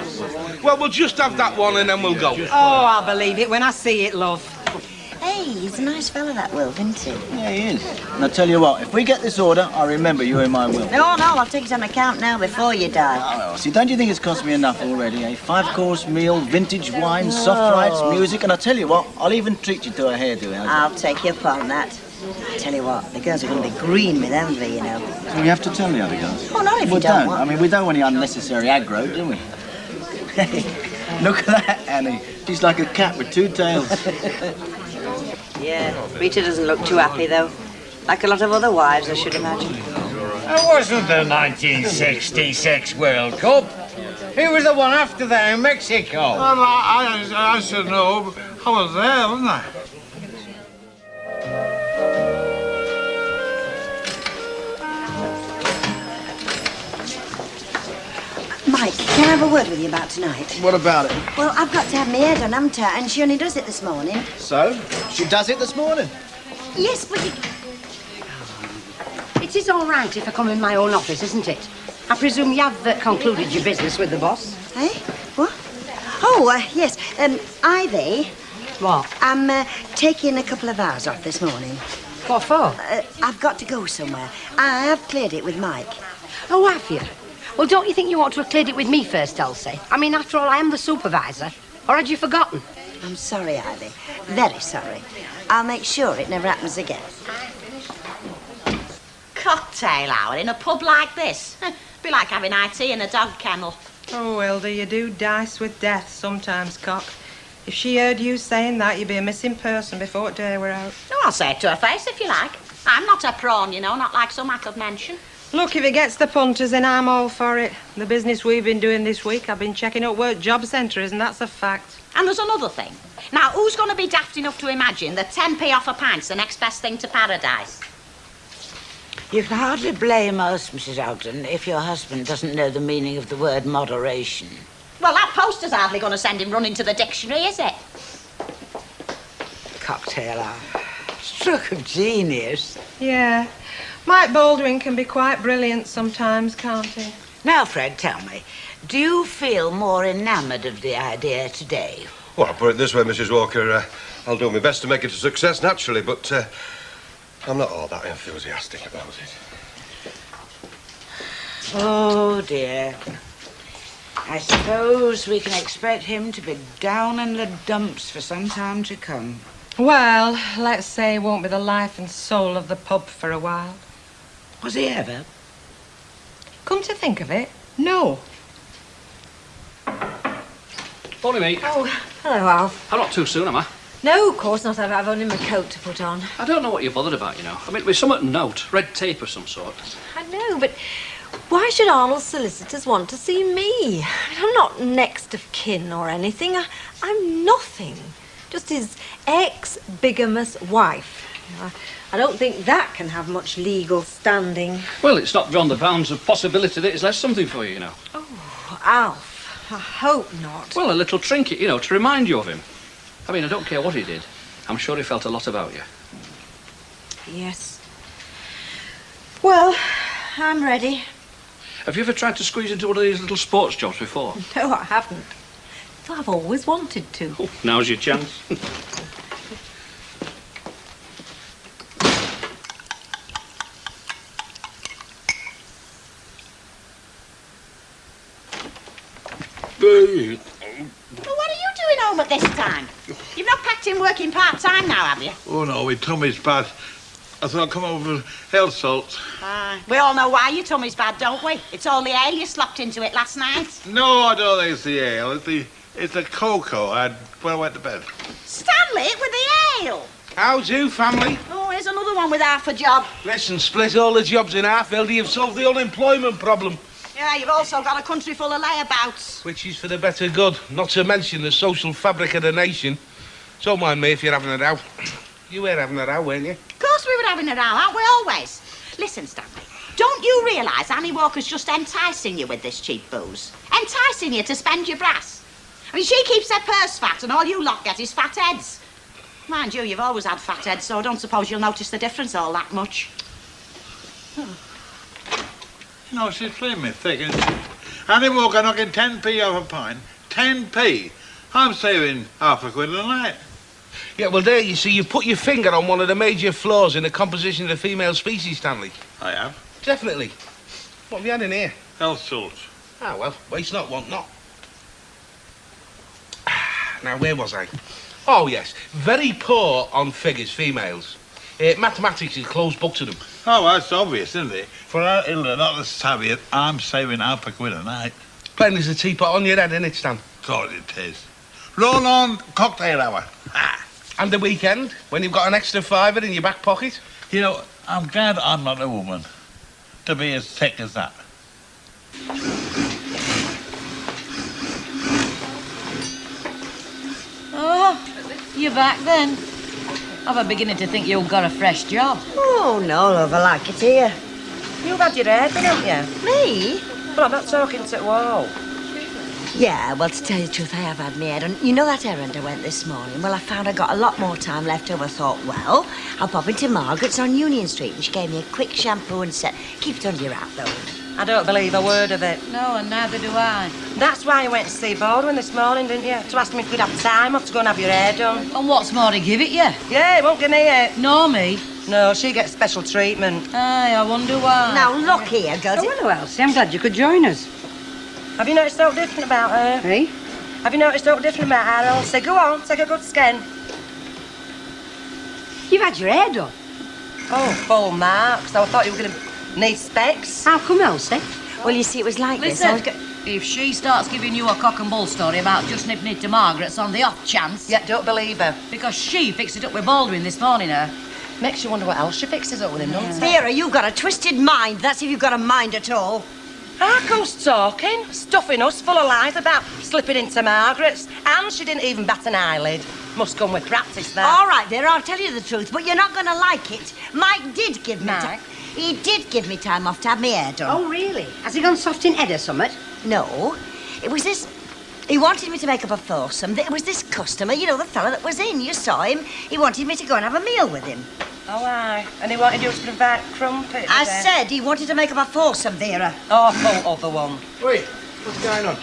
Well, we'll just have that one and then we'll go. Oh, I'll believe it when I see it, love. Hey, he's a nice fella, that Will, isn't he? Yeah, he is. And I tell you what, if we get this order, I'll remember you in my will. No, I'll take it on account now before you die. Oh, well, see, don't you think it's cost me enough already, eh? 5-course meal, vintage wine, soft rides, music, and I tell you what, I'll even treat you to a hairdo. I'll take you up on that. I tell you what, the girls are going to be green with envy, you know. So we have to tell the other girls? Oh, not if we you don't want. I mean, we don't want any unnecessary aggro, do we? Hey, look at that, Annie. She's like a cat with 2 tails. Yeah, Rita doesn't look too happy, though. Like a lot of other wives, I should imagine. It wasn't the 1966 World Cup. Who was the one after that in Mexico? Well, I should know. I was there, wasn't I? Mike, can I have a word with you about tonight? What about it? Well, I've got to have my hair done, haven't I? And she only does it this morning. So? She does it this morning? Yes, but you... It is all right if I come in my own office, isn't it? I presume you have concluded your business with the boss. Eh? What? Oh, yes. Ivy. What? I'm taking a couple of hours off this morning. What for? I've got to go somewhere. I have cleared it with Mike. Oh, have you? Well, don't you think you ought to have cleared it with me first, Elsie? I mean, after all, I am the supervisor. Or had you forgotten? I'm sorry, Ivy. Very sorry. I'll make sure it never happens again. Cocktail hour in a pub like this? Be like having IT in a dog kennel. Oh, Hilda, you do dice with death sometimes, cock. If she heard you saying that, you'd be a missing person before day were out. No, I'll say it to her face if you like. I'm not a prawn, you know, not like some I could mention. Look, if it gets the punters, then I'm all for it. The business we've been doing this week, I've been checking up work job centres, and that's a fact. And there's another thing. Now, who's going to be daft enough to imagine that 10p off a pint's the next best thing to paradise? You can hardly blame us, Mrs. Ogden, if your husband doesn't know the meaning of the word moderation. Well, that poster's hardly going to send him running to the dictionary, is it? Cocktail hour. Stroke of genius. Yeah. Mike Baldwin can be quite brilliant sometimes, can't he? Now, Fred, tell me, do you feel more enamoured of the idea today? Well, I'll put it this way, Mrs. Walker. I'll do my best to make it a success, naturally, but I'm not all that enthusiastic about it. Oh, dear. I suppose we can expect him to be down in the dumps for some time to come. Well, let's say he won't be the life and soul of the pub for a while. Was he ever? Come to think of it, no. Morning, mate. Oh, hello, Alf. I'm not too soon, am I? No, of course not. I've only my coat to put on. I don't know what you're bothered about, you know. I mean, with something to note, red tape of some sort. I know, but why should Arnold's solicitors want to see me? I mean, I'm not next of kin or anything. I'm nothing. Just his ex-bigamous wife. You know, I don't think that can have much legal standing. Well, it's not beyond the bounds of possibility that it's left something for you, you know. Oh, Alf, I hope not. Well, a little trinket, you know, to remind you of him. I mean, I don't care what he did. I'm sure he felt a lot about you. Yes. Well, I'm ready. Have you ever tried to squeeze into one of these little sports jobs before? No, I haven't. Though I've always wanted to. Oh, now's your chance. Well, what are you doing home at this time? You've not packed in working part-time now, have you? Oh, no, my tummy's bad. I thought I'd come over for health salts. We all know why your tummy's bad, don't we? It's all the ale you slopped into it last night. No, I don't think it's the ale. It's the cocoa I had when I went to bed. Stanley, with the ale. How do, family? Oh, here's another one with half a job. Listen, split all the jobs in half, Hildy. You've solved the unemployment problem. Yeah, you've also got a country full of layabouts. Which is for the better good, not to mention the social fabric of the nation. Don't mind me if you're having a row. You were having a row, weren't you? Of course we were having a row, aren't we always? Listen, Stanley, don't you realise Annie Walker's just enticing you with this cheap booze? Enticing you to spend your brass. I mean, she keeps her purse fat and all you lot get is fat heads. Mind you, you've always had fat heads, so I don't suppose you'll notice the difference all that much. You know, she's playing me thick, isn't she? Annie Walker knocking 10p off a pint. 10p? I'm saving half a quid a night. Yeah, well, there, you see, you've put your finger on one of the major flaws in the composition of the female species, Stanley. I have. Definitely. What have you had in here? Health salts. Ah, well, waste not, want not. Now, where was I? Oh, yes. Very poor on figures, females. Mathematics is closed book to them. Oh, that's obvious, isn't it? For our Hilda, not the savvy, I'm saving half a quid a night. Plain as a teapot on your head, innit, Stan? Of course it is. Roll on cocktail hour. And the weekend, when you've got an extra fiver in your back pocket? You know, I'm glad I'm not a woman to be as thick as that. Oh, you're back then. I'm beginning to think you've got a fresh job. Oh, no, love, I like it here. You've had your hair done, haven't you? Me? Well, I'm not talking to wall. Yeah, well, to tell you the truth, I have had my head on. You know that errand I went this morning? Well, I found I got a lot more time left over. I thought, well, I'll pop into Margaret's on Union Street, and she gave me a quick shampoo and set. Keep it under your hat, though. I don't believe a word of it. No, and neither do I. That's why you went to see Baldwin this morning, didn't you? To ask him if we'd have time off to go and have your hair done. And what's more to give it you? Yeah, he won't give me it. Nor me. No, she gets special treatment. Aye, I wonder why. Now, look here, girls. Oh, hello, Elsie. I'm glad you could join us. Have you noticed something different about her? Hey? Have you noticed something different about her, Elsie? Go on, take a good scan. You've had your hair done? Oh, full marks. So I thought you were going to need specs. How come, Elsie? Well, you see, it was like this. Listen, if she starts giving you a cock and bull story about just nipping it to Margaret's on the off chance... Yeah, don't believe her. Because she fixed it up with Baldwin this morning, Makes you wonder what else she fixes up with him, doesn't it? Vera, you've got a twisted mind. That's if you've got a mind at all. Harco's talking, stuffing us full of lies about slipping into Margaret's, and she didn't even bat an eyelid. Must come with practice, that. All right, Vera, I'll tell you the truth, but you're not going to like it. Mike did give me time. He did give me time off to have my hair done. Oh, really? Has he gone soft in head or something? No. It was this... He wanted me to make up a foursome. It was this customer, you know, the fella that was in. You saw him. He wanted me to go and have a meal with him. Oh, aye. And he wanted you to provide crumpets. I said he wanted to make up a foursome, Vera. Awful other one. Wait, what's going on?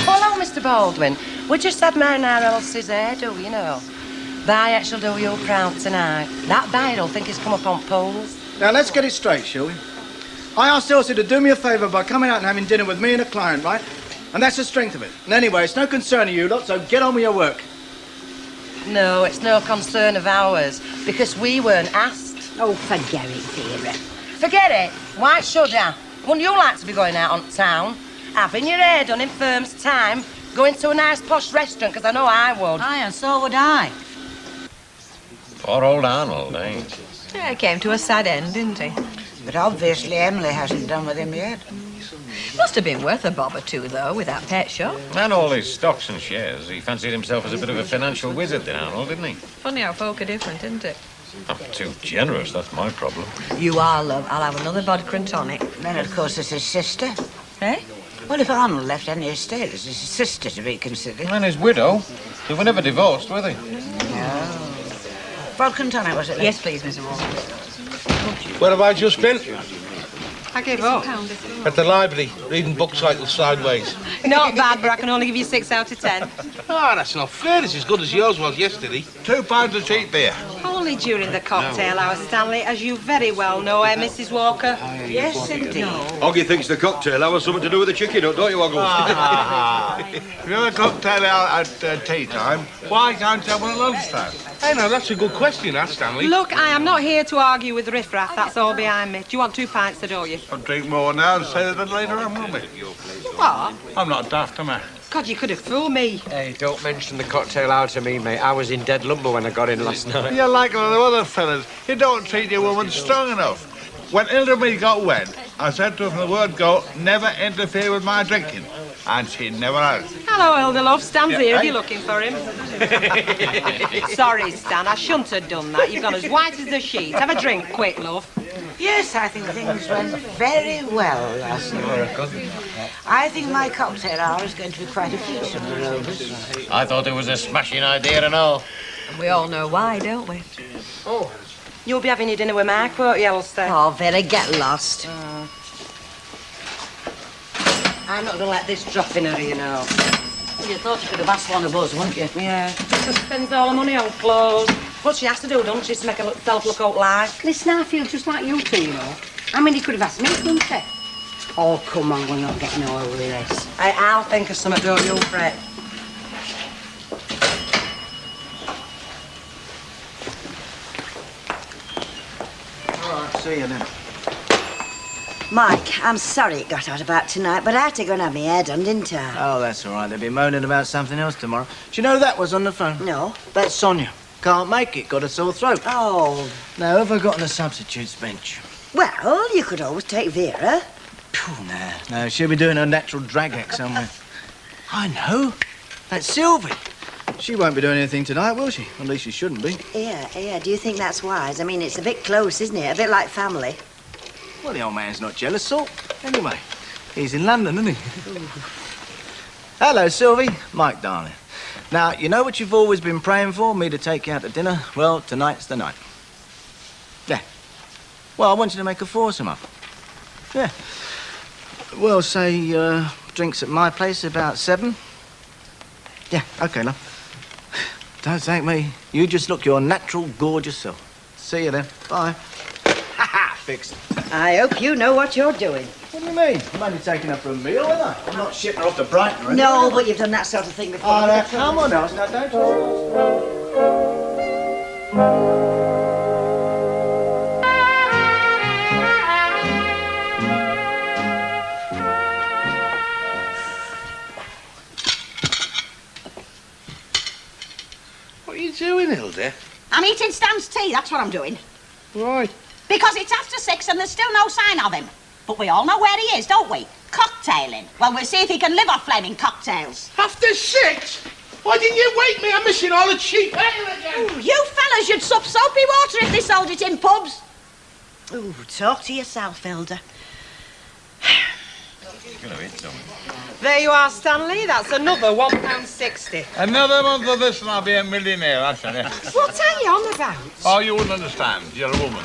Hello, Mr. Baldwin. We just admiring our Elsie's hairdo, you know. By it shall do you proud tonight. That bide'll think he's come up on poles. Now, let's get it straight, shall we? I asked Elsie to do me a favour by coming out and having dinner with me and a client, right? And that's the strength of it. And anyway, it's no concern of you lot, so get on with your work. No, it's no concern of ours, because we weren't asked. Oh, forget it, Vera. Forget it? Why should I? Wouldn't you like to be going out on town, having your hair done in firm's time, going to a nice posh restaurant, because I know I would. Aye, and so would I. Poor old Arnold, eh? Yeah, he came to a sad end, didn't he? But obviously Emily hasn't done with him yet. Must have been worth a bob or two, though, with that pet shop. And all his stocks and shares. He fancied himself as a bit of a financial wizard, then, Arnold, didn't he? Funny how folk are different, isn't it? I'm too generous, that's my problem. You are, love. I'll have another vodka and tonic. Then, of course, there's his sister. Eh? Well, if Arnold left any estate, there's his sister to be considered. And his widow. They were never divorced, were they? No. Vodka and tonic, was it? Yes, please, Mr. Walker. Where have I just been? I gave up. At the library, reading book titles sideways. Not bad, but I can only give you 6 out of 10. Ah, that's not fair. It's as good as yours was yesterday. £2 of cheap beer. Only during the cocktail hour, Stanley, as you very well know, Mrs. Walker? Yes, indeed. Oggy thinks the cocktail hour something to do with the chicken nut, don't you, Oggles? If you're a cocktail out at tea time, why can't you have one at lunchtime? Hey, now, that's a good question, that, Stanley. Look, I am not here to argue with riffraff. That's all behind me. Do you want 2 pints, don't you? I'll drink more now and say that later on, will we? What? I'm not daft, am I? God, you could have fooled me. Hey, don't mention the cocktail hour to me, mate. I was in dead lumber when I got in last night. You're like a lot of other fellas. You don't treat your woman strong enough. When Hilda and me got wed, I said to her from the word go, never interfere with my drinking. And she never has. Hello, Elder Love. Stan's Yeah, here if hey. you're looking for him. Sorry, Stan. I shouldn't have done that. You've gone as white as a sheet. Have a drink, quick, love. Yes, I think things went very well last night. I think my cocktail hour is going to be quite a feature for Rovers. I thought it was a smashing idea and all. And we all know why, don't we? Oh. You'll be having your dinner with Mark, won't you, Elster? Oh, Vera, get lost. I'm not going to let this drop in her, you know. Well, you thought you could have asked one of us, wouldn't you? Yeah. Just spends all her money on clothes. What she has to do, don't she, to make herself look out like? Listen, I feel just like you two, you know. I mean, he could have asked me, couldn't he? Oh, come on, we're not getting over with this. Hey, I'll think of something, don't you, fret. All right, see you then. Mike, I'm sorry it got out about tonight, but I had to go and have my hair done, didn't I? Oh, that's all right. They'll be moaning about something else tomorrow. Do you know who that was on the phone? No. That's Sonia. Can't make it. Got a sore throat. Oh. Now, have I got on a substitutes bench? Well, you could always take Vera. No, she'll be doing her natural drag act somewhere. I know. That's Sylvie. She won't be doing anything tonight, will she? At least she shouldn't be. Yeah. Do you think that's wise? I mean, it's a bit close, isn't it? A bit like family. Well, the old man's not jealous, sort. Anyway, he's in London, isn't he? Hello, Sylvie. Mike, darling. Now, you know what you've always been praying for? Me to take you out to dinner? Well, tonight's the night. Yeah. Well, I want you to make a foursome up. Yeah. Well, say, drinks at my place about 7. Yeah, OK, love. Don't thank me. You just look your natural, gorgeous self. See you then. Bye. Ha-ha! Fixed. I hope you know what you're doing. What do you mean? I'm only taking her for a meal, aren't I? I'm not shipping her off to Brighton or anything. No, but you've done that sort of thing before. Oh, now, come on, Elsa. Now, don't What are you doing, Hilda? I'm eating Stan's tea, that's what I'm doing. Why? Because it's after 6 and there's still no sign of him. But we all know where he is, don't we? Cocktailing. Well, we'll see if he can live off flaming cocktails. After 6? Why didn't you wake me? I'm missing all the cheap ale again. Ooh, you fellas should sup soapy water if they sold it in pubs. Ooh, talk to yourself, Hilda. There you are, Stanley. That's another £1.60. Another month of this and I'll be a millionaire, I tell you. What are you on about? Oh, you wouldn't understand. You're a woman.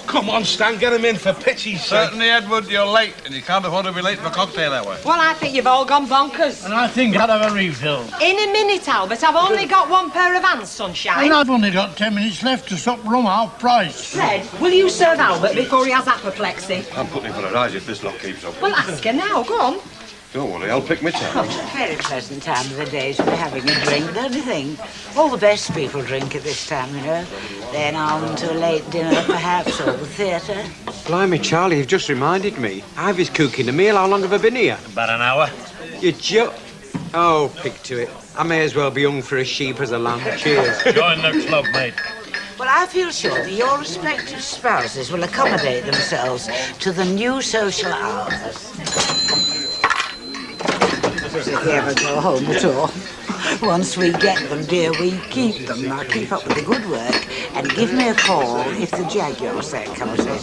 Come on, Stan, get him in for pity's sake. Certainly, Edward, you're late, and you can't afford to be late for cocktail hour. Well, I think you've all gone bonkers. And I think I'll have a refill. In a minute, Albert. I've only got one pair of hands, sunshine. And I've only got 10 minutes left to stop rum half price. Fred, will you serve Albert before he has apoplexy? I'm putting him for a rise if this lot keeps up. Well, ask her now. Go on. Don't worry, I'll pick my time. Very pleasant time of the day to be having a drink, don't you think? All the best people drink at this time, you know. Then on to a late dinner, perhaps, or the theatre. Blimey, Charlie, you've just reminded me. Ivy's cooking the meal. How long have I been here? About an hour. You Oh, pick to it. I may as well be hung for a sheep as a lamb. Cheers. Join the club, mate. Well, I feel sure that your respective spouses will accommodate themselves to the new social hours. If they ever go home at all. Once we get them, dear, we keep them. Now keep up with the good work and give me a call if the Jaguar set comes in.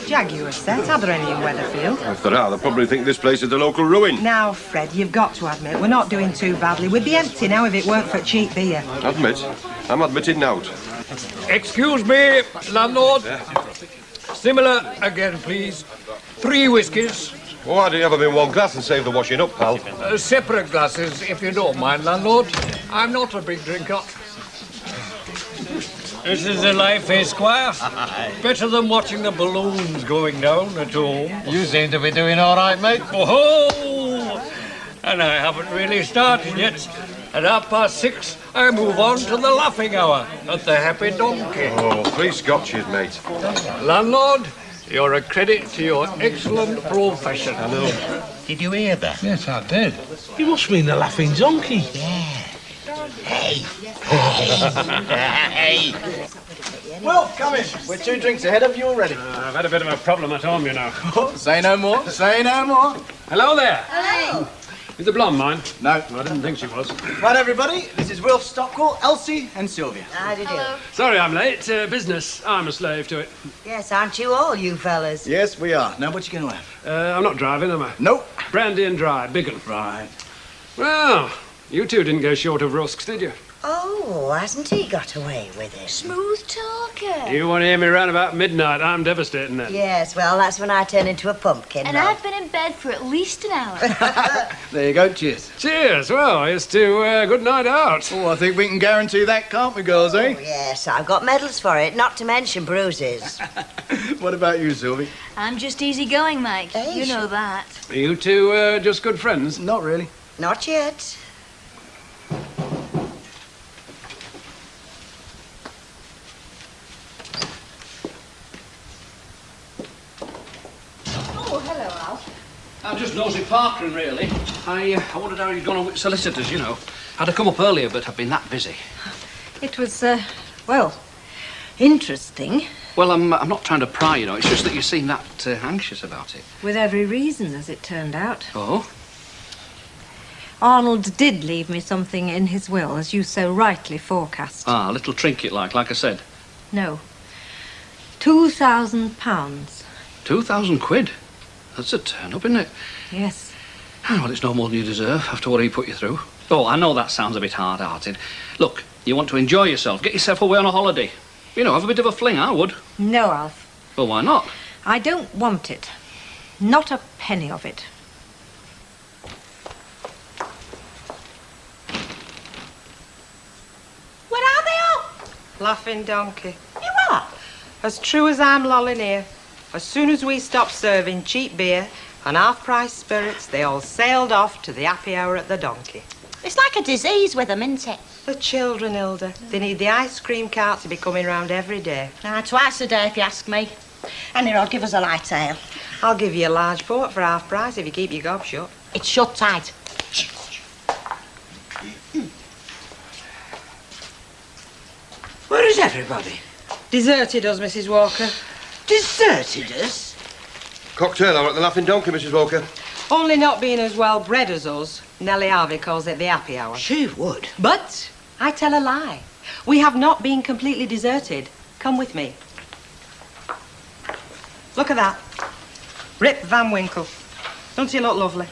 Jaguar set? Are there any in Weatherfield? If there are, they'll probably think this place is the local ruin. Now, Fred, you've got to admit, we're not doing too badly. We'd be empty now if it weren't for cheap beer. Admit? I'm admitting now. Excuse me, landlord. Similar again, please. 3 whiskies. Why do you have them in one glass and save the washing up, pal? Separate glasses, if you don't mind, landlord. I'm not a big drinker. This is the life, Esquire. Better than watching the balloons going down at home. You seem to be doing all right, mate. Oh, and I haven't really started yet. At 6:30, I move on to the laughing hour at the Happy Donkey. Oh, 3 scotches, mate. Landlord, you're a credit to your excellent profession. Hello. Did you hear that? Yes, I did. You must mean the Laughing Donkey. Yeah. Hey. Hey. Well, come in. We're 2 drinks ahead of you already. I've had a bit of a problem at home, you know. Say no more. Say no more. Hello there. Hello. Is the blonde mine? No. I didn't think she was. Right, everybody. This is Wilf Stockwell, Elsie and Sylvia. How do you do? Sorry I'm late. Business. I'm a slave to it. Yes, aren't you all, you fellas? Yes, we are. Now, what you going to have? I'm not driving, am I? Nope. Brandy and dry, big 'un. Right. Well, you two didn't go short of rusks, did you? Oh, hasn't he got away with it? Smooth talker. You want to hear me round about midnight? I'm devastating then. Yes, well, that's when I turn into a pumpkin. And Rob. I've been in bed for at least an hour. There you go. Cheers. Cheers. Well, here's to good night out. Oh, I think we can guarantee that, can't we, girls, eh? Oh, yes, I've got medals for it, not to mention bruises. What about you, Sylvie? I'm just easygoing, Mike. Hey, You know that. Are you two just good friends? Not really. Not yet. Oh, hello, Alf. I'm just nosy Parkering, really. I wondered how you'd gone on with solicitors, you know. I'd have come up earlier, but I've been that busy. It was, well, interesting. Well, I'm not trying to pry, you know. It's just that you seem that anxious about it. With every reason, as it turned out. Oh? Arnold did leave me something in his will, as you so rightly forecast. Ah, a little trinket like I said. No. £2,000. 2,000 quid? That's a turn-up, isn't it? Yes. Well, it's no more than you deserve after what he put you through. Oh, I know that sounds a bit hard-hearted. Look, you want to enjoy yourself. Get yourself away on a holiday. You know, have a bit of a fling, I would. No, Alf. Well, why not? I don't want it. Not a penny of it. Where are they all? Laughing Donkey. You are? As true as I'm lolling here. As soon as we stopped serving cheap beer and half-price spirits, they all sailed off to the happy hour at the Donkey. It's like a disease with them, isn't it? The children, Hilda. They need the ice cream cart to be coming round every day. Twice a day, if you ask me. And I'll give us a light ale. I'll give you a large port for half price if you keep your gob shut. It's shut tight. Where is everybody? Deserted us, Mrs. Walker. Deserted us? Cocktail hour at the Laughing Donkey, Mrs. Walker. Only not being as well bred as us, Nellie Harvey calls it the happy hour. She would. But I tell a lie. We have not been completely deserted. Come with me. Look at that. Rip Van Winkle. Don't he look lovely?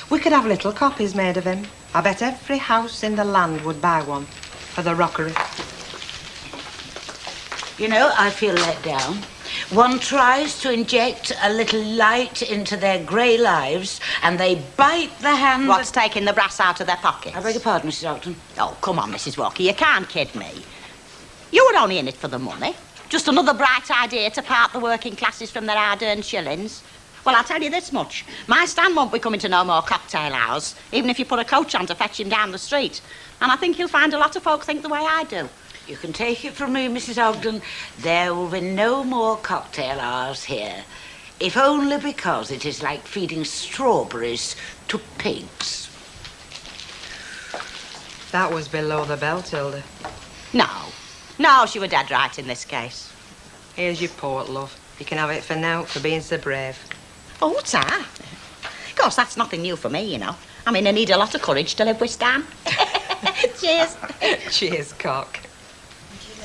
We could have little copies made of him. I bet every house in the land would buy one for the rockery. You know, I feel let down. One tries to inject a little light into their grey lives, and they bite the hand. What's taking the brass out of their pockets? I beg your pardon, Mrs. Ogden. Oh, come on, Mrs. Walker, you can't kid me. You were only in it for the money. Just another bright idea to part the working classes from their hard-earned shillings. Well, I'll tell you this much. My Stan won't be coming to no more cocktail hours, even if you put a coach on to fetch him down the street. And I think you'll find a lot of folk think the way I do. You can take it from me, Mrs. Ogden, there will be no more cocktail hours here. If only because it is like feeding strawberries to pigs. That was below the belt, Hilda. No. No, she were dead right in this case. Here's your port, love. You can have it for now, for being so brave. Oh, what's that? Of course, that's nothing new for me, you know. I mean, I need a lot of courage to live with Stan. Cheers. Cheers, cock.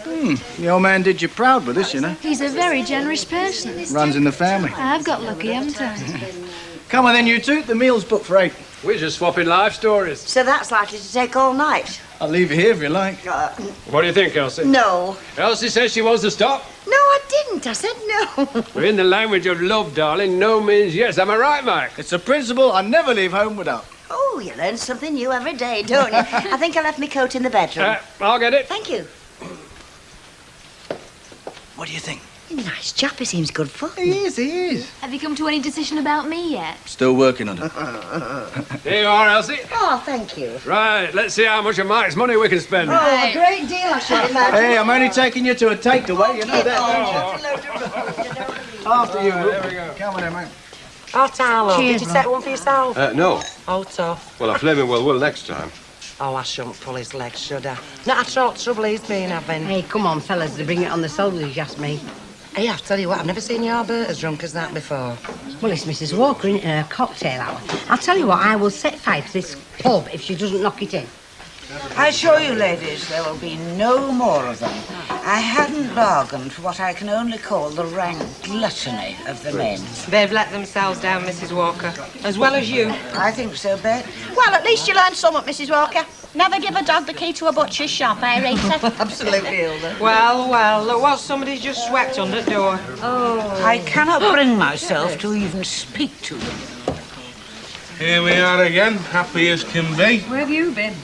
The old man did you proud with this, you know. He's a very generous person. Runs in the family. I've got lucky, haven't I? Come on then, you two. The meal's booked for 8. We're just swapping life stories. So that's likely to take all night. I'll leave you here if you like. What do you think, Elsie? No. Elsie says she wants to stop. No, I didn't. I said no. We're in the language of love, darling. No means yes. Am I right, Mike? It's a principle I never leave home without. Oh, you learn something new every day, don't you? I think I left my coat in the bedroom. I'll get it. Thank you. What do you think? Nice chap. He seems good fun. He is. Have you come to any decision about me yet? Still working on it. Here you are, Elsie. Oh, thank you. Right, let's see how much of Mike's money we can spend. Oh, a great deal, I should imagine. Hey, I'm only taking you to a takeaway, you know that, don't you? After you. There we go. Come on then, mate. Oh, Tarlo, Cheers, did you set one for yourself? No. Oh, tough. Well, I flaming well will next time. Oh, I shouldn't pull his legs, should I? Not at all trouble he's been having. Hey, come on, fellas, to bring it on the shoulders, you asked me. Hey, I'll tell you what, I've never seen your Bert as drunk as that before. Well, it's Mrs. Walker in her cocktail hour. I'll tell you what, I will set fire to this pub if she doesn't knock it in. I assure you, ladies, there will be no more of them. I hadn't bargained for what I can only call the rank gluttony of the men. They've let themselves down, Mrs. Walker, as well as you. I think so, Bet. Well, at least you learned something, Mrs. Walker. Never give a dog the key to a butcher's shop, eh, Rita? Absolutely, Hilda. Well, look what somebody's just swept under the door. Oh. I cannot bring myself to even speak to them. Here we are again, happy as can be. Where have you been?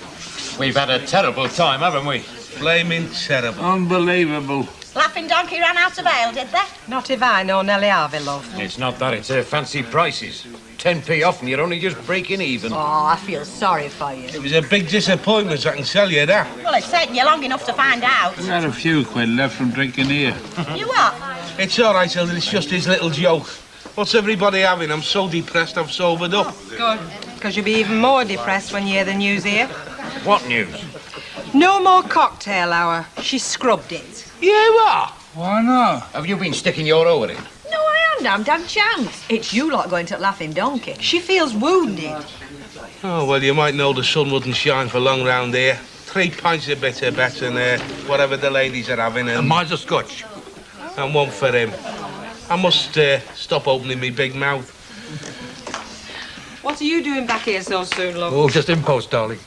We've had a terrible time, haven't we? Flaming terrible. Unbelievable. Laughing Donkey ran out of ale, did they? Not if I know Nellie Harvey, love. It's not that, it's fancy prices. 10p off and you're only just breaking even. Oh, I feel sorry for you. It was a big disappointment, I can tell you that. Well, it's taken you long enough to find out. We had a few quid left from drinking here. You what? It's all right, Hilda, it's just his little joke. What's everybody having? I'm so depressed I've sobered up. Good, because you'll be even more depressed when you hear the news here. What news? No more cocktail hour. She scrubbed it. Yeah, what? Why not? Have you been sticking your oar in? No, I haven't had a chance. It's you lot going to Laughing Donkey. She feels wounded. Oh, well, you might know the sun wouldn't shine for long round here. 3 pints of bitter better than whatever the ladies are having. And mine's a scotch. And one for him. I must stop opening me big mouth. What are you doing back here so soon, love? Oh, just impulse, darling.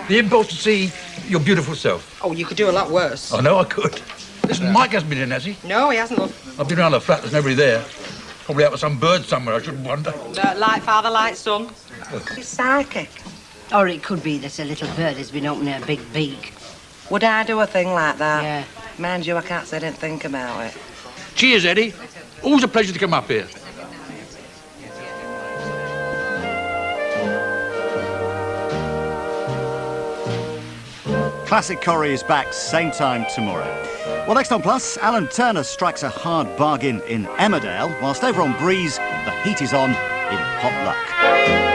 The impulse to see your beautiful self. Oh, you could do a lot worse. I know I could. Listen, Mike hasn't been in, has he? No, he hasn't, love. I've been around the flat, there's nobody there. Probably out with some bird somewhere, I shouldn't wonder. Like father, like son. He's psychic. Or it could be that a little bird has been opening a big beak. Would I do a thing like that? Yeah. Mind you, I can't say I didn't think about it. Cheers, Eddie. Always a pleasure to come up here. Classic Corrie is back same time tomorrow. Well, next on Plus, Alan Turner strikes a hard bargain in Emmerdale, whilst over on Breeze, the heat is on in Pot Luck.